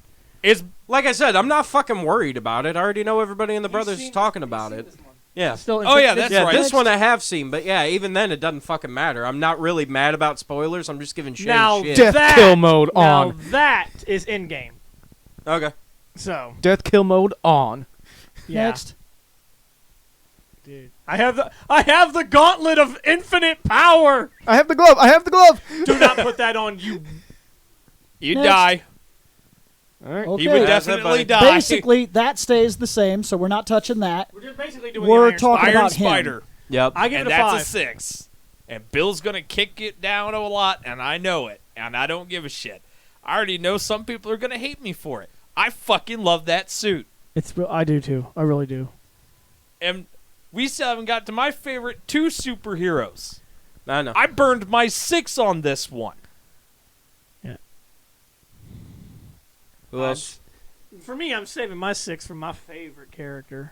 It's Like I said, I'm not fucking worried about it. I already know everybody in the brothers is talking about it. Yeah. Still, Oh, yeah, that's Yeah, right. this one I have seen, but yeah, even then it doesn't fucking matter. I'm not really mad about spoilers. I'm just giving Shane Now shit. Death that, kill mode now on. that is in game. Okay. So Death kill mode on. yeah, Next. dude, I have the gauntlet of infinite power. I have the glove. I have the glove. Do not put that on you. you Next. die. All right. Okay. He would That's it, definitely buddy. die. Basically, that stays the same, so we're not touching that. We're just basically doing We're the talking Iron about him. Spider. Yep. I give And it a that's 5. a 6. And Bill's going to kick it down a lot, and I know it. And I don't give a shit. I already know some people are going to hate me for it. I fucking love that suit. I do too. I really do. And we still haven't got to my favorite 2 superheroes. I know. I burned my 6 on this one. Yeah. Who else? For me, I'm saving my 6 for my favorite character.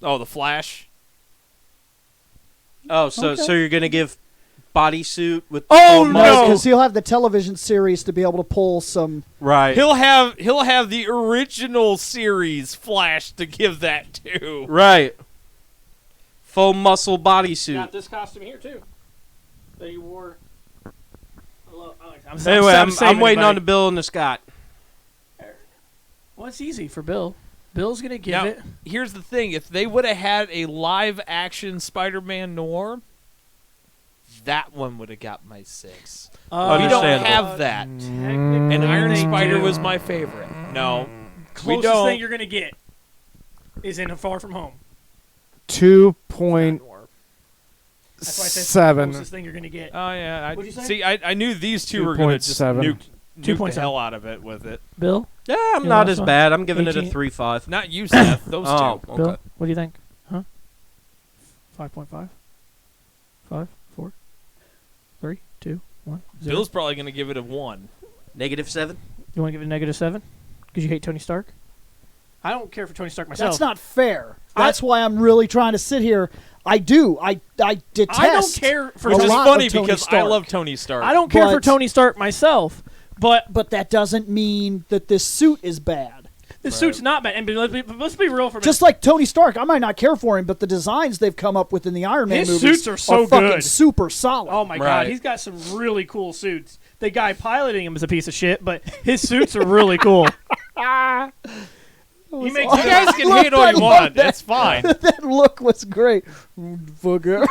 Oh, the Flash. Oh, so you're gonna give bodysuit with? Oh, full no! muscle? Because he'll have the television series to be able to pull some. Right. He'll have the original series Flash to give that to. Right. Full muscle bodysuit. Got this costume here too that you wore. Anyway, I'm saving waiting it, on buddy. the Bill and the Scott. Well, it's easy for Bill. Bill's gonna give Now, it. here's the thing: if they would have had a live-action Spider-Man noir, that one would have got my 6. We don't Understandable. have that. Technically, And Iron they Spider do. was my favorite. No, we Closest don't. thing you're gonna get is in Far From Home. 2.7. That's why I said the closest thing you're gonna get. Oh yeah. What'd you say? See, I knew these two were going to just 2.7. nuke the 2.7. hell out of it with it. Bill, Yeah, I'm Yeah, not that's as uh, fine. bad. I'm giving it a 18. 3.5. Not you, Seth. Those Oh, two. okay. Bill, what do you think? Huh? 5.5. 5, 4, 3, 2, 1. 0. Bill's probably going to give it a 1. -7. You want to give it a -7 because you hate Tony Stark? I don't care for Tony Stark myself. That's not fair. That's why I'm really trying to sit here. I do. I detest. I don't care for. a Which is lot funny of Tony because I Stark. love Tony Stark. I don't care for But- Tony Stark myself, but But that doesn't mean that this suit is bad. the suit's not bad. And let's be real for a minute. Just like Tony Stark, I might not care for him, but the designs they've come up with in the Iron Man His movies suits are so fucking good. super solid. Oh my Right. god, he's got some really cool suits. The guy piloting him is a piece of shit, but his suits are really cool. He makes You guys can hate all you I want. love that. It's fine. That look was great. Fucker.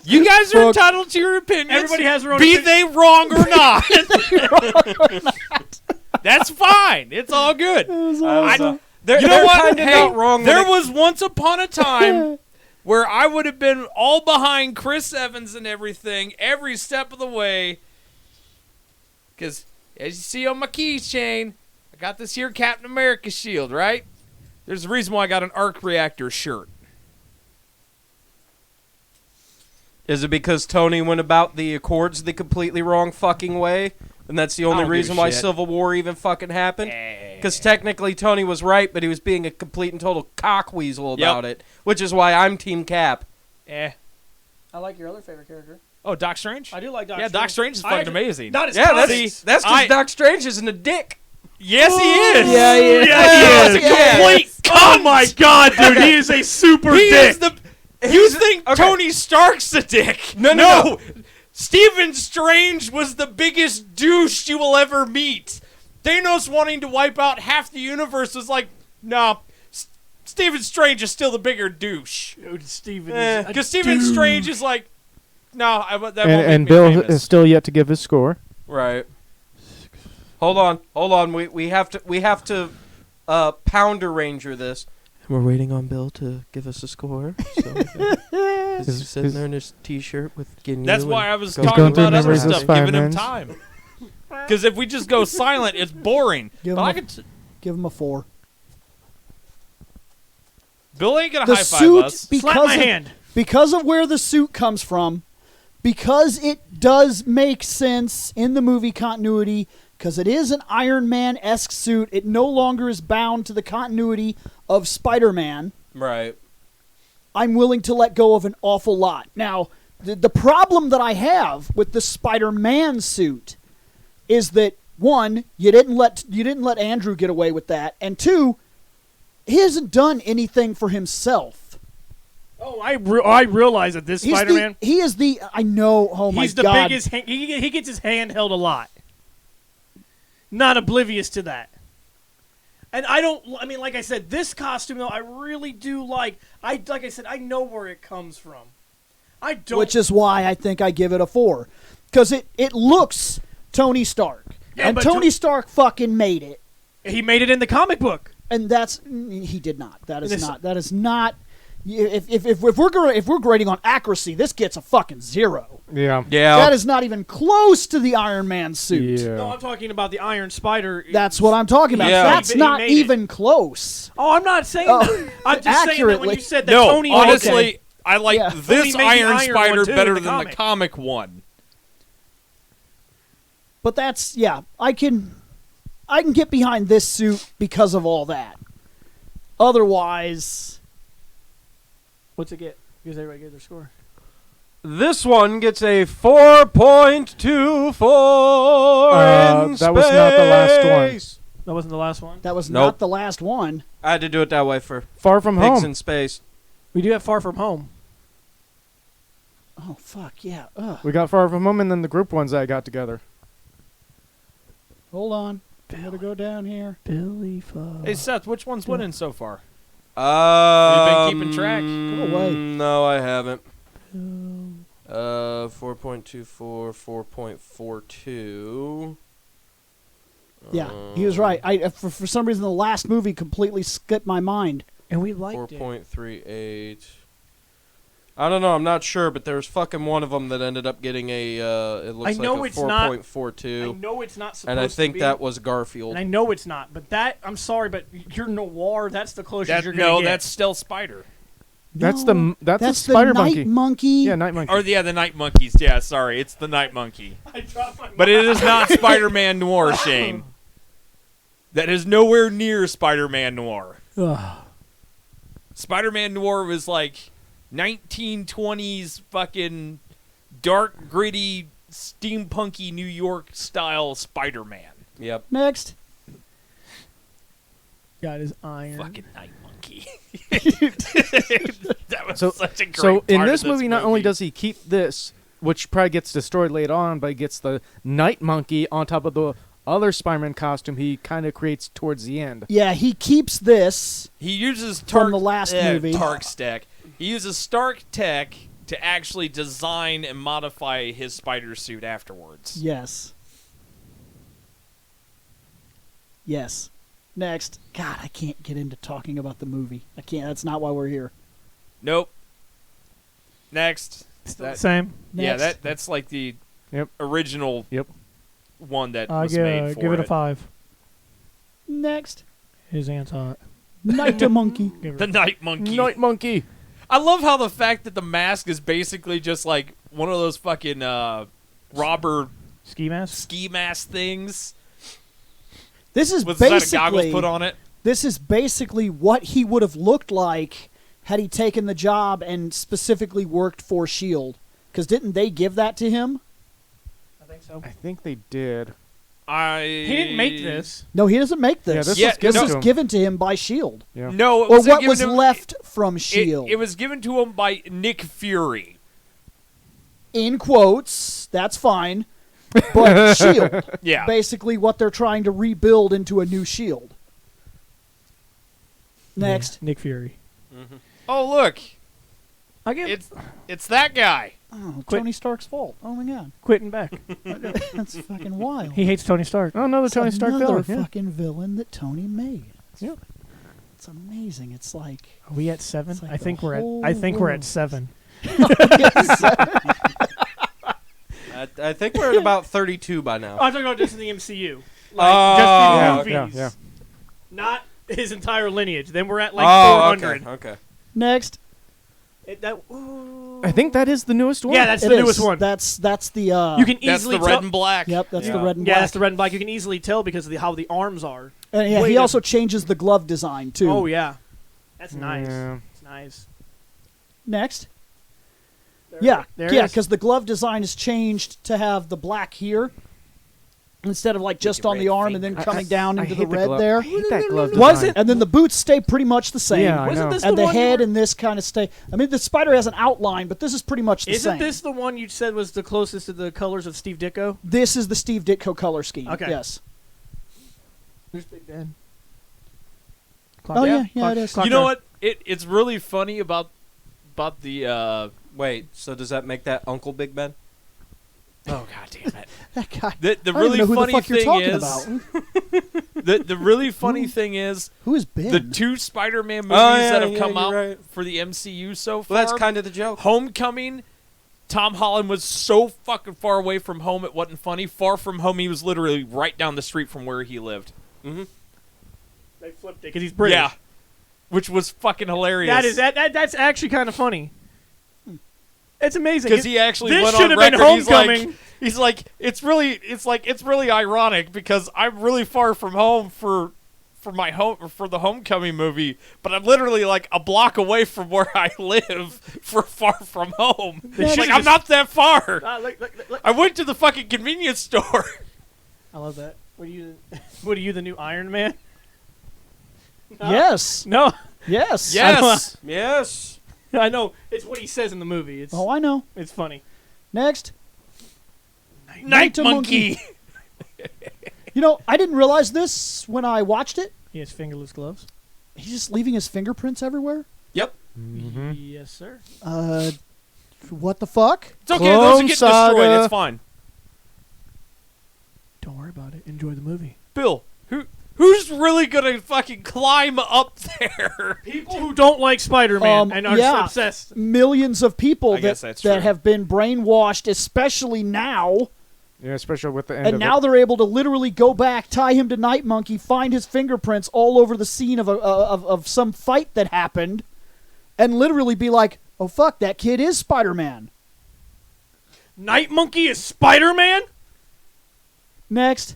You guys are Fuck. entitled to your opinions. Everybody has their own Be opinion. they wrong or not. That's fine. It's all good. They're, You know they're what? kinda Hey, not wrong. there when it- was once upon a time where I would have been all behind Chris Evans and everything every step of the way. Because, as you see on my keychain, I got this here Captain America shield, right? There's a reason why I got an arc reactor shirt. Is it because Tony went about the Accords the completely wrong fucking way? And that's the only don't give reason a why shit. Civil War even fucking happened? Because technically Tony was right, but he was being a complete and total cockweasel about it. Which is why I'm Team Cap. Eh. I like your other favorite character. Oh, Doc Strange? I do like Doc Yeah, Strange. Doc Strange is I fucking actually- amazing. Not as Yeah, comics. that's because Doc Strange isn't a dick. Yes, he is. Yeah, he is. Yeah, he is. A complete Oh my god, dude, he is a super He dick. is the. You think Tony Stark's a dick? No. Stephen Strange was the biggest douche you will ever meet. Thanos wanting to wipe out half the universe was like, no. Stephen Strange is still the bigger douche. Dude, Steven is a Because Stephen dude. Strange is like, no, that won't make And me Bill famous. is still yet to give his score. Right. Hold on. We have to Pounder Ranger this. We're waiting on Bill to give us a score. So he's sitting there in his T-shirt with Ginyu. That's why I was going talking through about other memories of stuff, giving him Spider-Mans. time. Because if we just go silent, it's boring. Give But him I a- could Give him a 4. Bill ain't gonna The high five suit, us. Slap my hand. because of where the suit comes from, because it does make sense in the movie continuity, because it is an Iron Man-esque suit, it no longer is bound to the continuity of Spider-Man. Right. I'm willing to let go of an awful lot. Now, the problem that I have with the Spider-Man suit is that, one, you didn't let Andrew get away with that, and two, he hasn't done anything for himself. Oh, I realize that this Spider-Man, He is the. I know. Oh my he's the God. biggest. He gets his hand held a lot. Not oblivious to that. And I don't. I mean, like I said, this costume though, I really do like. Like I said, I know where it comes from. I don't. Which is why I think I give it a 4, because it looks Tony Stark, Yeah, and but Tony Stark fucking made it, he made it in the comic book. and he did not. That is This- not. That is not. If we're grading on accuracy, this gets a fucking 0. Yeah. Yeah. That is not even close to the Iron Man suit. Yeah. No, I'm talking about the Iron Spider. That's what I'm talking about. Yeah. That's He not made even close. Oh, I'm not saying Oh, that. I'm just saying that when you said that No, Tony honestly, Okay. I like Yeah. this Tony made the Iron Iron Spider one, too, better in the than the comic. comic one. But that's I can get behind this suit because of all that. Otherwise, What's it get? Because everybody gave their score. This one gets a 4.24 in that was not the last one. space. That wasn't the last one. that was Nope. not the last one. I had to do it that way for Far From pigs Home. in space. We do have Far From Home. Oh fuck yeah! Ugh. We got Far From Home and then the group ones that I got together. Hold on, I gotta go down here. Billy Fuck. Hey, Seth, which one's winning so far? Have you been keeping track? Go away. No, I haven't. 4.24, 4.42. Yeah, he was right. For some reason the last movie completely skipped my mind. And we liked it. 4.38. I don't know. I'm not sure, but there's fucking one of them that ended up getting a. It looks I know like a it's not- 4.42. I know it's not supposed And I think to be. that was Garfield. And I know it's not, but that I'm sorry, but you're noir. That's the closest That, you're gonna no, get. that's Stealth Spider. That's No, the that's Spider the Monkey. Night Monkey. Yeah, Night Monkey. Or the Night Monkeys. Yeah, sorry, it's the Night Monkey. I dropped my. But it is not Spider-Man Noir, Shane. That is nowhere near Spider-Man Noir. Spider-Man Noir was like 1920s fucking dark, gritty, steampunky New York style Spider-Man. Yep. Next. Got his iron. Fucking Night Monkey. That was such a great So in part this of movie, not only does he keep this, which probably gets destroyed later on, but he gets the Night Monkey on top of the other Spider-Man costume he kind of creates towards the end. Yeah, he keeps this. He uses From the last movie. Stark Tech. He uses Stark Tech to actually design and modify his spider suit afterwards. Yes. Yes. Next. God, I can't get into talking about the movie. I can't. That's not why we're here. Nope. Next. Still the same. Yeah, Next. that's like the Yep. original Yep. one that I was made for give it it. a 5. Next. His aunt's hot. Night Monkey. Give it The Night Monkey. Night Monkey. I love how the fact that the mask is basically just like one of those fucking robber ski mask. ski mask things This is with a set of goggles basically put on it. this is basically what he would have looked like had he taken the job and specifically worked for Shield. Because didn't they give that to him? I think so. I think they did. He didn't make this. No, he doesn't make this. Yeah, this Yeah, was given This to was him. given to him by Shield, Yeah. No, it or wasn't what given was to him- left from Shield. It was given to him by Nick Fury. In quotes, that's fine. But Shield, Yeah. basically what they're trying to rebuild into a new Shield. Next. Nick Fury. Oh look, I give it's that guy. Oh, Quit. Tony Stark's fault. Oh my god, Quentin Beck. that's fucking wild. He hates Tony Stark. Oh, another It's Tony Stark another villain. Yeah. fucking villain that Tony made. Yep. It's amazing. It's like Are we at 7? It's like I think the we're at. whole I think we're world. at 7. I think we're at about 32 by now. I'm talking about just in the MCU. Oh, Just the yeah, movies. yeah. Not his entire lineage. Then we're at like Oh, 400. okay. next. I think that is the newest one. Yeah, that's It the is. newest one. That's the You can That's easily the red tell. and black. Yep, that's the Yeah. red and Yeah, black. that's the red and black. You can easily tell because of how the arms are. And yeah, Wait, he the- also changes the glove design too. Oh yeah, that's nice. Yeah. It's nice. Next. There- Yeah, there it yeah, is. because the glove design is changed to have the black here instead of like just your on the red arm and then fingers. coming down I into the hate red glove. there. I hate that glove Was design. it- And then the boots stay pretty much the same. Yeah, I Wasn't know. this And the the one you head were- and this kind of stay. I mean, the spider has an outline, but this is pretty much the Isn't same. this the one you said was the closest to the colors of Steve Ditko? This is the Steve Ditko color scheme. Okay. Yes. Who's Big Ben? Oh yeah, yeah, it is. You know what? It's really funny about the Wait, so does that make that Uncle Big Ben? Oh god damn it! That guy. The I don't really even know who funny the fuck you're thing talking is about. the really funny thing is Who is Ben? the 2 Spider-Man movies yeah, that have yeah, come you're out right. for the MCU so far. Well, that's kind of the joke. Homecoming. Tom Holland was so fucking far away from home it wasn't funny. Far From Home, he was literally right down the street from where he lived. Mm-hmm. They flipped it because he's British. Yeah, which was fucking hilarious. That's actually kind of funny. It's amazing Because he actually this went should on have been record. Homecoming. He's like, it's really ironic because I'm really far from home for the Homecoming movie, but I'm literally like a block away from where I live for Far From Home. Like, I'm not that far. Look. I went to the fucking convenience store. I love that. What are you, the new Iron Man? Yes. No. Yes. Yes. Yes. I know. It's what he says in the movie. It's Oh, I know. it's funny. Next. Night Monkey. Monkey. You know, I didn't realize this when I watched it. He has fingerless gloves. He's just leaving his fingerprints everywhere. Yep. Yes, sir. What the fuck? It's okay. Those are Clone getting destroyed. Saga. It's fine. Don't worry about it. Enjoy the movie. Bill, who's really gonna fucking climb up there? People who don't like Spider-Man and are yeah. obsessed. Millions of people I guess that's that true. have been brainwashed, especially now. Yeah, especially with the end And of now it. they're able to literally go back, tie him to Night Monkey, find his fingerprints all over the scene of some fight that happened, and literally be like, "Oh fuck, that kid is Spider-Man." Night Monkey is Spider-Man? Next.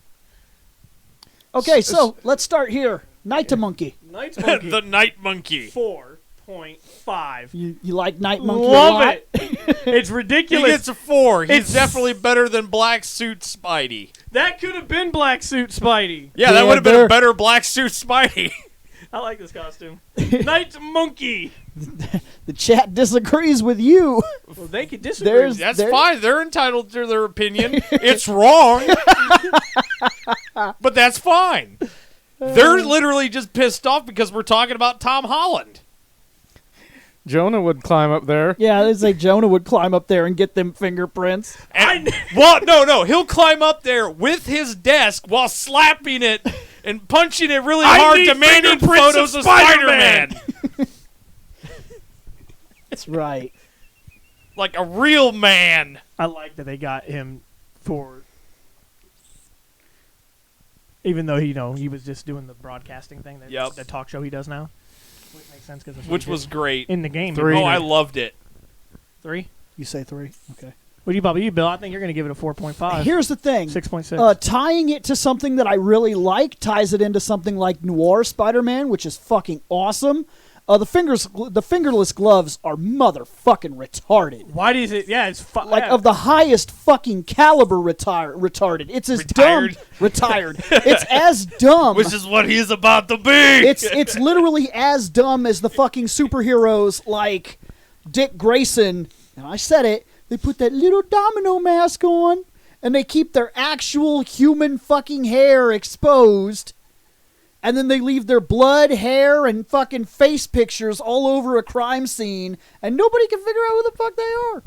Okay, so let's start here. Night Monkey. Night Monkey. The Night Monkey. 4.5. You like Night Monkey a Love lot? it. It's He ridiculous. gets a 4. He's It's- definitely better than Black Suit Spidey. That could have been Black Suit Spidey. Yeah, that Yeah, would have been they're- a better Black Suit Spidey. I like this costume. Night Monkey. The chat disagrees with you. Well, they could disagree. There's- That's There- fine. They're entitled to their opinion. It's wrong. But that's fine. They're literally just pissed off because we're talking about Tom Holland. Jonah would climb up there. Yeah, it's like Jonah would climb up there and get them fingerprints. And, well, no. He'll climb up there with his desk while slapping it and punching it really I hard, need demanding fingerprints photos of of Spider-Man. That's right. Like a real man. I like that they got him for... Even though, he was just doing the broadcasting thing, Yep. the talk show he does now. Which makes sense because Which was great. in the game. 3. Oh, I loved it. 3? You say 3. Okay. What about you, Bill? I think you're going to give it a 4.5. Here's the thing. 6.6. Tying it to something that I really like ties it into something like Noir Spider-Man, which is fucking awesome. The fingerless gloves are motherfucking retarded. Why does it... Yeah, it's... Like, of the highest fucking caliber retarded. It's as Retired? dumb... Retired. It's as dumb... Which is what he's about to be. It's literally as dumb as the fucking superheroes like Dick Grayson. And I said it. They put that little domino mask on, and they keep their actual human fucking hair exposed, and then they leave their blood, hair, and fucking face pictures all over a crime scene, and nobody can figure out who the fuck they are.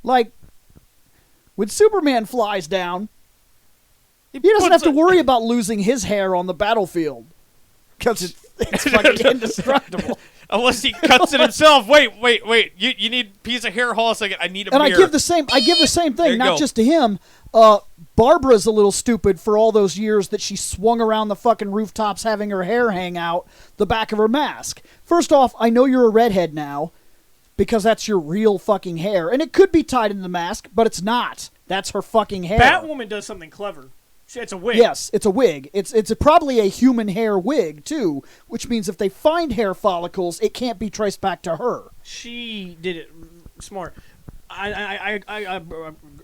Like, when Superman flies down, he doesn't have to worry about losing his hair on the battlefield. Because it's fucking indestructible. Unless he cuts it himself. Wait. You need a piece of hair. Hold on a second. I need a And mirror. I give the same There thing, you not go. just to him. Barbara's a little stupid for all those years that she swung around the fucking rooftops having her hair hang out the back of her mask. First off, I know you're a redhead now because that's your real fucking hair. And it could be tied in the mask, but it's not. That's her fucking hair. Batwoman does something clever. It's a wig. Yes, it's a wig. It's probably a human hair wig, too, which means if they find hair follicles, it can't be traced back to her. She did it smart. I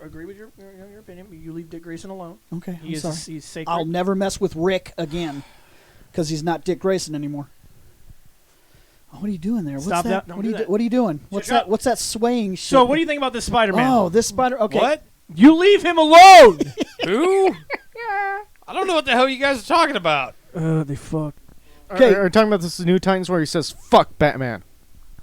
agree with your opinion. You leave Dick Grayson alone. Okay, I'm He's sorry. sacred. I'll never mess with Rick again because he's not Dick Grayson anymore. Oh, what are you doing there? What's Stop that? that. Don't What do are you that. What are you doing? What's that? up. What's that swaying shit? So, what do you think about this Spider-Man? Oh, this spider. Okay. What? You leave him alone. Who? I don't know what the hell you guys are talking about. They fuck. Okay. Are you talking about this New Titans where he says, fuck Batman?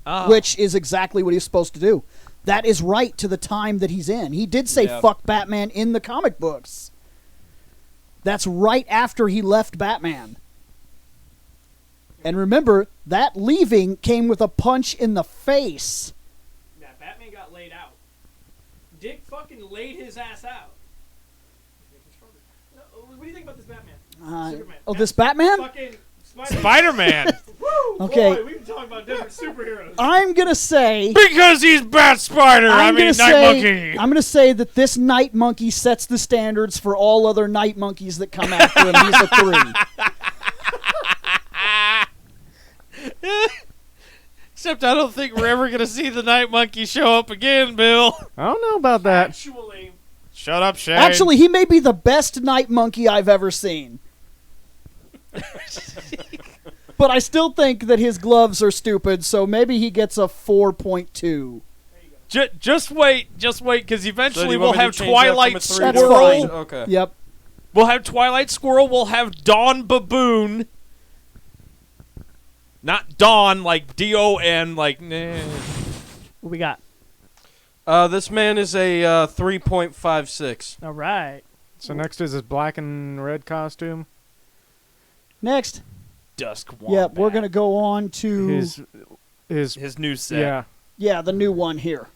Oh. Which is exactly what he's supposed to do. that is right to the time that he's in. He did say fuck Batman in the comic books. That's right after he left Batman. And remember, that leaving came with a punch in the face. Yeah, Batman got laid out. Dick fucking laid his ass out. What do you think about this Batman? Superman. Oh, this Batman? Fucking Spider-Man. Woo! Okay. Boy, we can talk about different superheroes. I'm going to say... Because he's Bat Spider. Night Monkey. I'm going to say that this Night Monkey sets the standards for all other Night Monkeys that come after him. He's a 3. Except I don't think we're ever going to see the Night Monkey show up again, Bill. I don't know about that. Actually, Shut up, Shane. Actually, he may be the best Night Monkey I've ever seen. But I still think that his gloves are stupid, so maybe he gets a 4.2. Just wait, because eventually we'll have That's Twilight fine. Squirrel. Okay. Yep. We'll have Twilight Squirrel. We'll have Dawn Baboon. Not Dawn, like D-O-N, like, nah. what we got? This man is a 3.56. All right. So next is his black and red costume. Next. Dusk Wombat. Yep, we're going to go on to... His new set. yeah. Yeah, the new one here.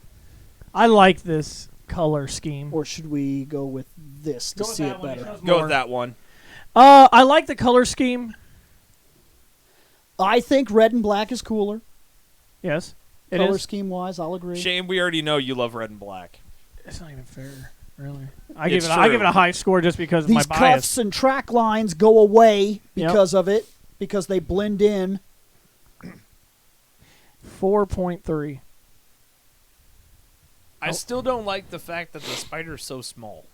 I like this color scheme. Or should we go with this to Go with see that it one, better? it shows Go more. with that one. I like the color scheme. I think red and black is cooler. Yes, it Color is. scheme wise, I'll agree. Shane, we already know you love red and black. It's not even fair, really. I It's give it true. a high score just because of These my bias. cuffs and track lines go away Yep. because of it, because they blend in. 4.3. I still don't like the fact that the spider's so small.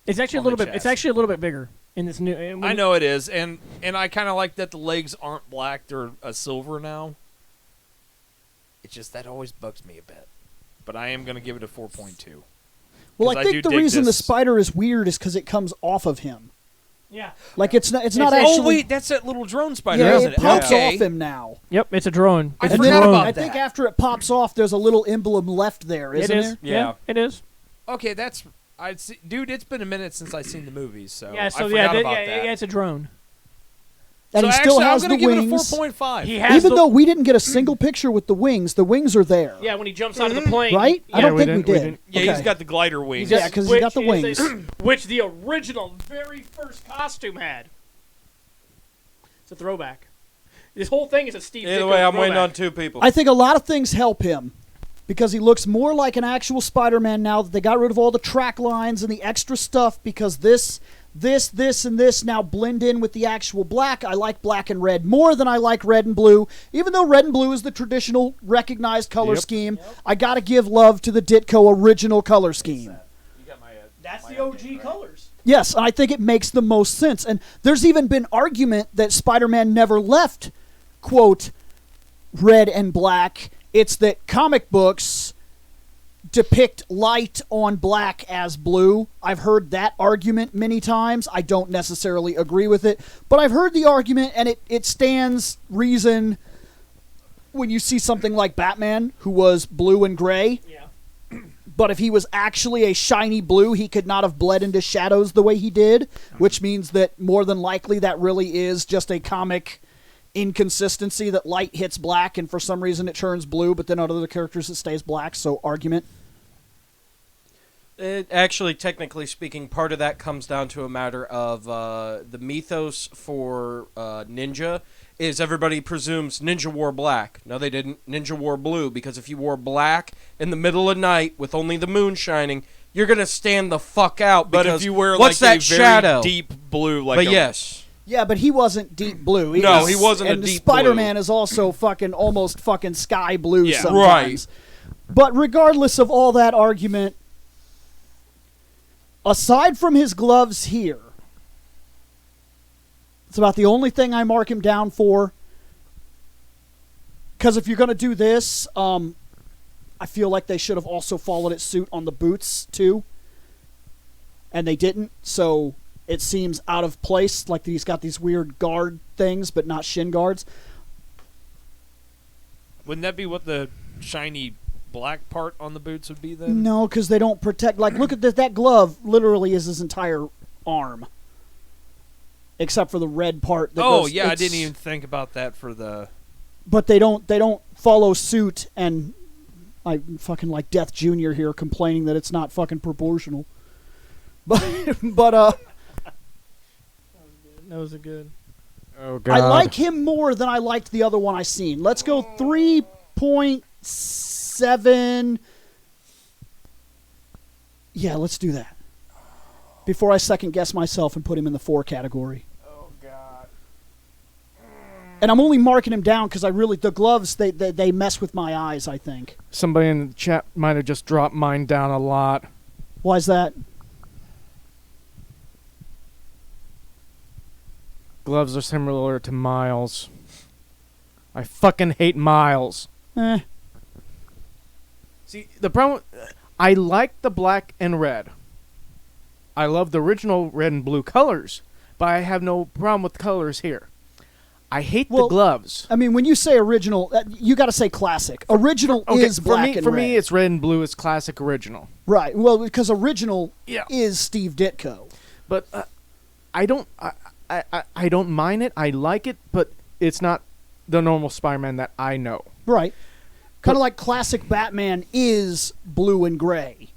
It's actually a On little the bit. It's chest. actually a little bit bigger in this new. I know it is, and I kind of like that the legs aren't black; they're a silver now. It's just that always bugs me a bit, but I am going to give it a 4.2. Well, 'Cause I I do think the dig reason the this. spider is weird is because it comes off of him. Yeah. Like it's not It's actually. Oh wait, that's that little drone spider, yeah, isn't it it? pops Okay. off him now. Yep. It's a drone. I It's a forgot drone. about I that. think after it pops off, there's a little emblem left there, It isn't is. there? Yeah. It is. Okay, that's dude. It's been a minute since I've seen the movies, so Yeah. So I yeah, forgot about that. yeah, it's a drone. And so he actually, still has I'm the gonna give wings. it a 4.5. He has Even the, though we didn't get a single picture with the wings are there. yeah, when he jumps out of the plane, Right? I Yeah, don't we think we didn't- we did. didn't. Yeah, Okay. he's got the glider wings. Yeah, 'cause he's got the which wings. which the original, very first costume had. It's a throwback. This whole thing is a Steve. Either Ditko way, I'm waiting throwback. on two people. I think a lot of things help him because he looks more like an actual Spider-Man now that they got rid of all the track lines and the extra stuff because this, and this now blend in with the actual black. I like black and red more than I like red and blue. Even though red and blue is the traditional recognized color scheme, I got to give love to the Ditko original color scheme. That's the OG colors. Yes, I think it makes the most sense. And there's even been argument that Spider-Man never left, quote, red and black. It's that comic books depict light on black as blue. I've heard that argument many times. I don't necessarily agree with it, but I've heard the argument, and it stands reason when you see something like Batman, who was blue and gray. Yeah. But if he was actually a shiny blue, he could not have bled into shadows the way he did, which means that more than likely that really is just a comic inconsistency that light hits black and for some reason it turns blue, but then on other characters it stays black, so argument. Actually, technically speaking, part of that comes down to a matter of the mythos for Ninja is everybody presumes Ninja wore black. No, they didn't. Ninja wore blue because if you wore black in the middle of night with only the moon shining, you're going to stand the fuck out. But because if you wear what's like that a very shadow? deep blue, like But a, yes. Yeah, but he wasn't deep blue. No, he wasn't a and deep Spider-Man is also fucking almost fucking sky blue Yeah. sometimes. But regardless of all that argument, aside from his gloves here, it's about the only thing I mark him down for. Because if you're going to do this, I feel like they should have also followed it suit on the boots, too. And they didn't, so it seems out of place, like he's got these weird guard things, but not shin guards. Wouldn't that be what the shiny black part on the boots would be then? No, because they don't protect. Like, look at that glove. Literally, is his entire arm, except for the red part. That goes, I didn't even think about that for the. But they don't follow suit, and I fucking like Death Jr. here complaining that it's not fucking proportional. But Those are good. Oh God. I like him more than I liked the other one I seen. Let's go 3.7. Yeah, let's do that. Before I second guess myself and put him in the 4 category. Oh God. And I'm only marking him down because the gloves they mess with my eyes, I think. Somebody in the chat might have just dropped mine down a lot. Why's that? Gloves are similar to Miles. I fucking hate Miles. See, the problem, I like the black and red. I love the original red and blue colors, but I have no problem with the colors here. I hate the gloves. I mean, when you say original, you got to say classic. Original is black and red. For me, it's red and blue. It's classic original. Right. Well, because original is Steve Ditko. But I don't mind it. I like it, but it's not the normal Spider-Man that I know. Right. Kind of like classic Batman is blue and gray.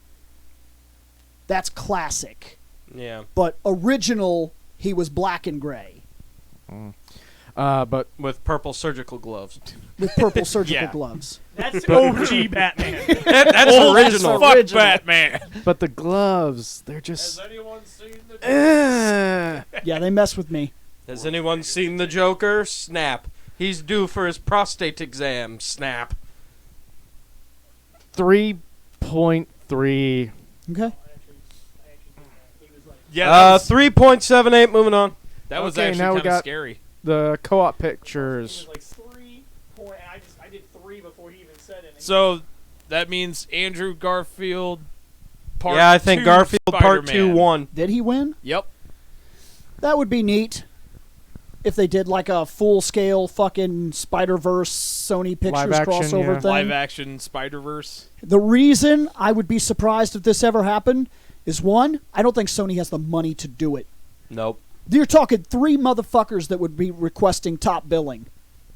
That's classic. Yeah. But original, he was black and gray. But with purple surgical gloves. With purple surgical gloves. That's OG Batman. That's original. Fuck Batman. But the gloves, they're just. Has anyone seen the? Yeah, they mess with me. Has anyone seen the Joker? Snap. He's due for his prostate exam. Snap. 3.3. Okay. Yeah. 3.78. Moving on. That was Okay, actually now we kind of got- scary. The co-op pictures. Like 3 point. I did 3 before he even said it. So that means Andrew Garfield. Part Yeah, I think 2 Garfield Part 2 Spider-Man. won. Did he win? Yep. That would be neat. If they did like a full-scale fucking Spider-Verse Sony Pictures Live action, crossover yeah. thing. Live action Spider-Verse. The reason I would be surprised if this ever happened is, one, I don't think Sony has the money to do it. Nope. You're talking 3 motherfuckers that would be requesting top billing.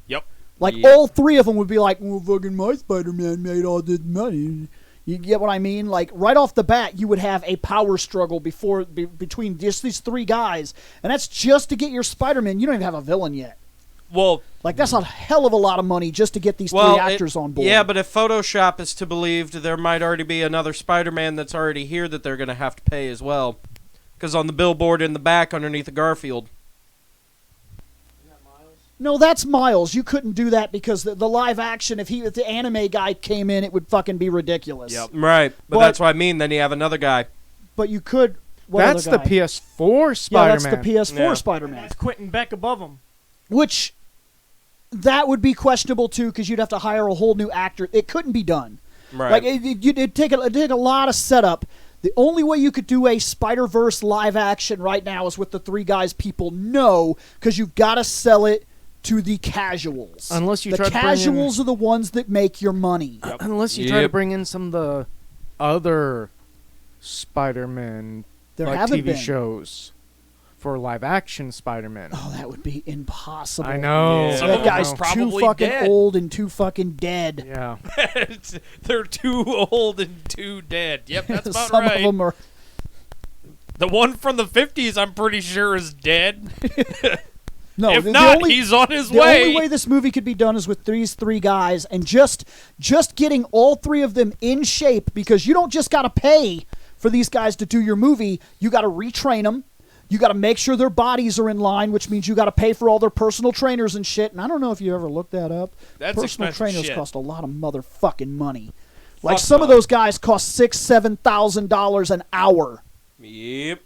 Yep. Like, Yeah. all 3 of them would be like, well, fucking my Spider-Man made all this money. You get what I mean? Like, right off the bat, you would have a power struggle between just these 3 guys. And that's just to get your Spider-Man. You don't even have a villain yet. Well, Like, that's a hell of a lot of money just to get these 3 actors on board. Yeah, but if Photoshop is to believed, there might already be another Spider-Man that's already here that they're going to have to pay as well. Because on the billboard in the back underneath the Garfield. No, that's Miles. You couldn't do that because the live action, if the anime guy came in, it would fucking be ridiculous. Yep. Right, but that's what I mean. Then you have another guy. But you could. That's the PS4 Spider-Man. Yeah, that's the PS4 Yeah. Spider-Man. That's Quentin Beck above him. Which, that would be questionable too because you'd have to hire a whole new actor. It couldn't be done. Right. Like it'd take a lot of setup. The only way you could do a Spider-Verse live action right now is with the 3 guys people know, because you've got to sell it to the casuals. Unless you the try to bring in- casuals are the ones that make your money. Unless you try to bring in some of the other Spider-Man There like haven't TV been. shows for live-action Spider-Man. Oh, that would be impossible. I know. Yeah. Some That of them guy's are too probably fucking dead. old and too fucking dead. Yeah. they're too old and too dead. Yep, that's about Some right. of them are. The one from the 50s, I'm pretty sure, is dead. No, if the not, only, he's on his the way. only way this movie could be done is with these 3 guys and just getting all 3 of them in shape, because you don't just got to pay for these guys to do your movie. You got to retrain them. You got to make sure their bodies are in line, which means you got to pay for all their personal trainers and shit. And I don't know if you ever looked that up. That's Personal expensive trainers shit. cost a lot of motherfucking money. Like, Fuck some of no. those guys cost $6,000-7,000 an hour, Yep.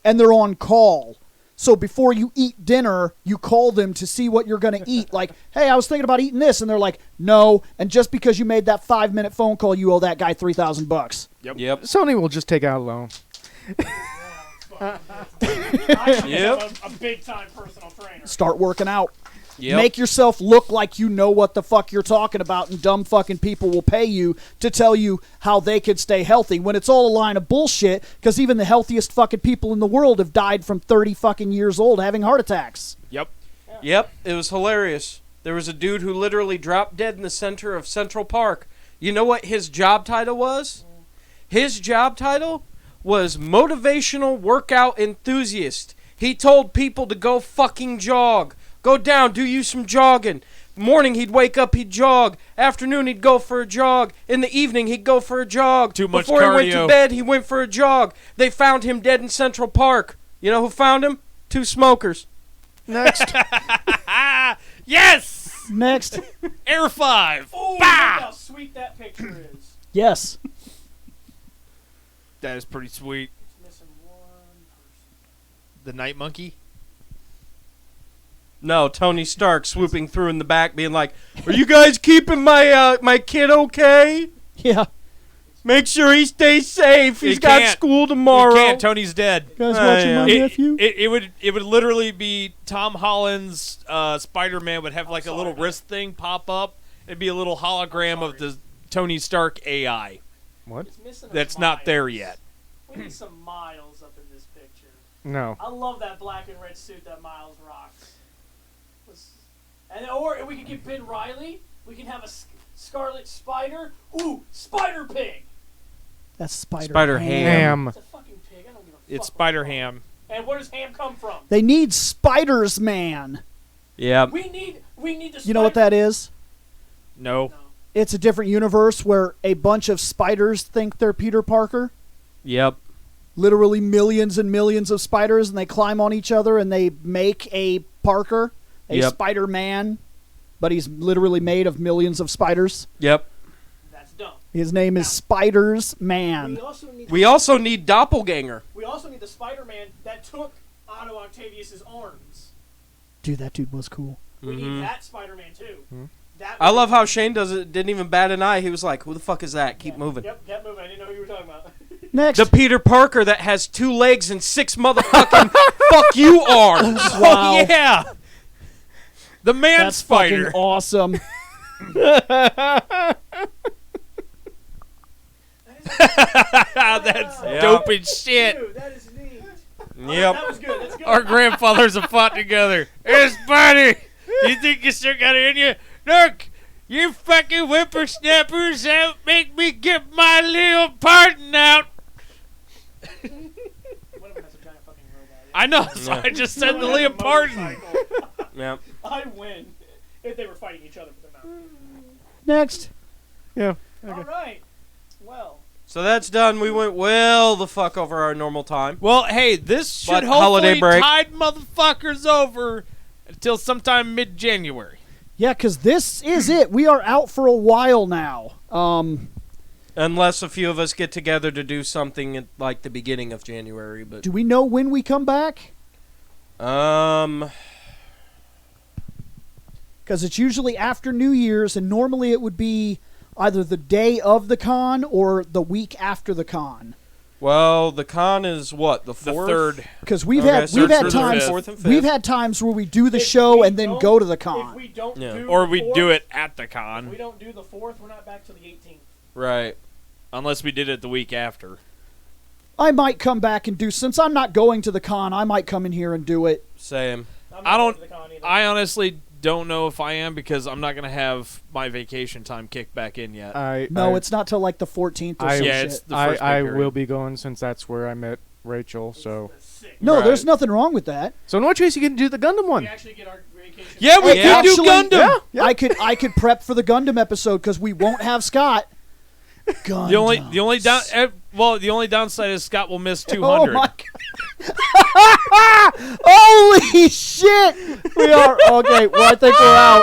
and they're on call. So before you eat dinner, you call them to see what you're going to eat. Like, hey, I was thinking about eating this, and they're like, no. And just because you made that 5-minute phone call, you owe that guy $3,000. Yep. Sony will just take out a loan. I Yep. have a big time personal trainer. Start working out. Make yourself look like you know what the fuck you're talking about, and dumb fucking people will pay you to tell you how they could stay healthy when it's all a line of bullshit, because even the healthiest fucking people in the world have died from 30 fucking years old having heart attacks. Yep. Yep, it was hilarious. There was a dude who literally dropped dead in the center of Central Park. You know what his job title was? His job title was motivational workout enthusiast. He told people to go fucking jog. Go down, do you some jogging. Morning he'd wake up, he'd jog. Afternoon he'd go for a jog. In the evening he'd go for a jog. Too much Before cardio. he went to bed, he went for a jog. They found him dead in Central Park. You know who found him? 2 smokers. Next. Yes! Next. Air 5. Oh, look how sweet that picture is. Yes. That is pretty sweet. It's missing one person. The night monkey. No, Tony Stark swooping through in the back being like, are you guys keeping my kid okay? Yeah. Make sure he stays safe. He's got school tomorrow. You can't. Tony's dead. You guys watching my nephew? It would literally be Tom Holland's Spider-Man would have like a little wrist thing pop up. It'd be a little hologram of the Tony Stark AI. What? It's missing a That's not there yet. We need some Miles up in this picture. No. I love that black and red suit that Miles rocks. Or we could get Ben Reilly. We can have a Scarlet Spider. Ooh, Spider Pig. That's Spider Ham. It's a fucking pig. I don't give a fuck. It's Spider Ham. And where does Ham come from? They need Spiders, man. Yeah. We need the. You know what that is? No. It's a different universe where a bunch of spiders think they're Peter Parker. Yep. Literally millions and millions of spiders, and they climb on each other, and they make a Parker, a Spider-Man, but he's literally made of millions of spiders. Yep. That's dumb. His name is Spiders Man. We also need Doppelganger. We also need the Spider-Man that took Otto Octavius's arms. Dude, that dude was cool. We need that Spider-Man too. I love how Shane didn't even bat an eye. He was like, who the fuck is that? Keep moving. Yep, kept moving. I didn't know who you were talking about. Next. The Peter Parker that has 2 legs and 6 motherfucking fuck you arms. Wow. Oh, yeah. The man That's spider. fucking awesome. That's dope as shit. Dude, that is neat. Yep. That was good. That's good. Our grandfathers have fought together. Hey, Spidey, you think you still got it in you? Look, you fucking whippersnappers that make me get my little pardon out. One of them has a giant fucking robot. I know, so I just said the Liam Pardon. Yep. I win if they were fighting each other with their mouth. Next. Yeah. All right. Well. So that's done. We went well the fuck over our normal time. Well, hey, this should But hopefully holiday break. tide motherfuckers over until sometime mid-January. Yeah, because this is it. We are out for a while now. Unless a few of us get together to do something at like the beginning of January, but Do we know when we come back? um Because it's usually after New Year's, and normally it would be either the day of the con or the week after the con. well, the con is what, the 4th? The third. Because we've Okay, had so we've it's had for the times 4th and 5th. we've had times where we do the If show we and then don't- go to the If con. we don't Yeah. do Or the we 4th, do it at the if con, we don't do the 4th, we're not back till the 18th. Right. unless we did it the week after. I might come back and do, since I'm not going to the con, I might come in here and do it. Same. I'm I not don't- going to the con either. I honestly don't know if I am because I'm not going to have my vacation time kicked back in yet. No, it's not till like the 14th or I- some yeah, shit. it's the first I pay period. will be going since that's where I met Rachel. So That's sick. No, Right. there's nothing wrong with that. in what case you can do the Gundam We one. actually get our vacation. Yeah, we Hey, could do actually, Gundam. Yeah. I could prep for the Gundam episode because we won't have Scott. Gundam. The only downside is Scott will miss Oh 200. my god! Holy shit! We are okay. Well, I think we're out.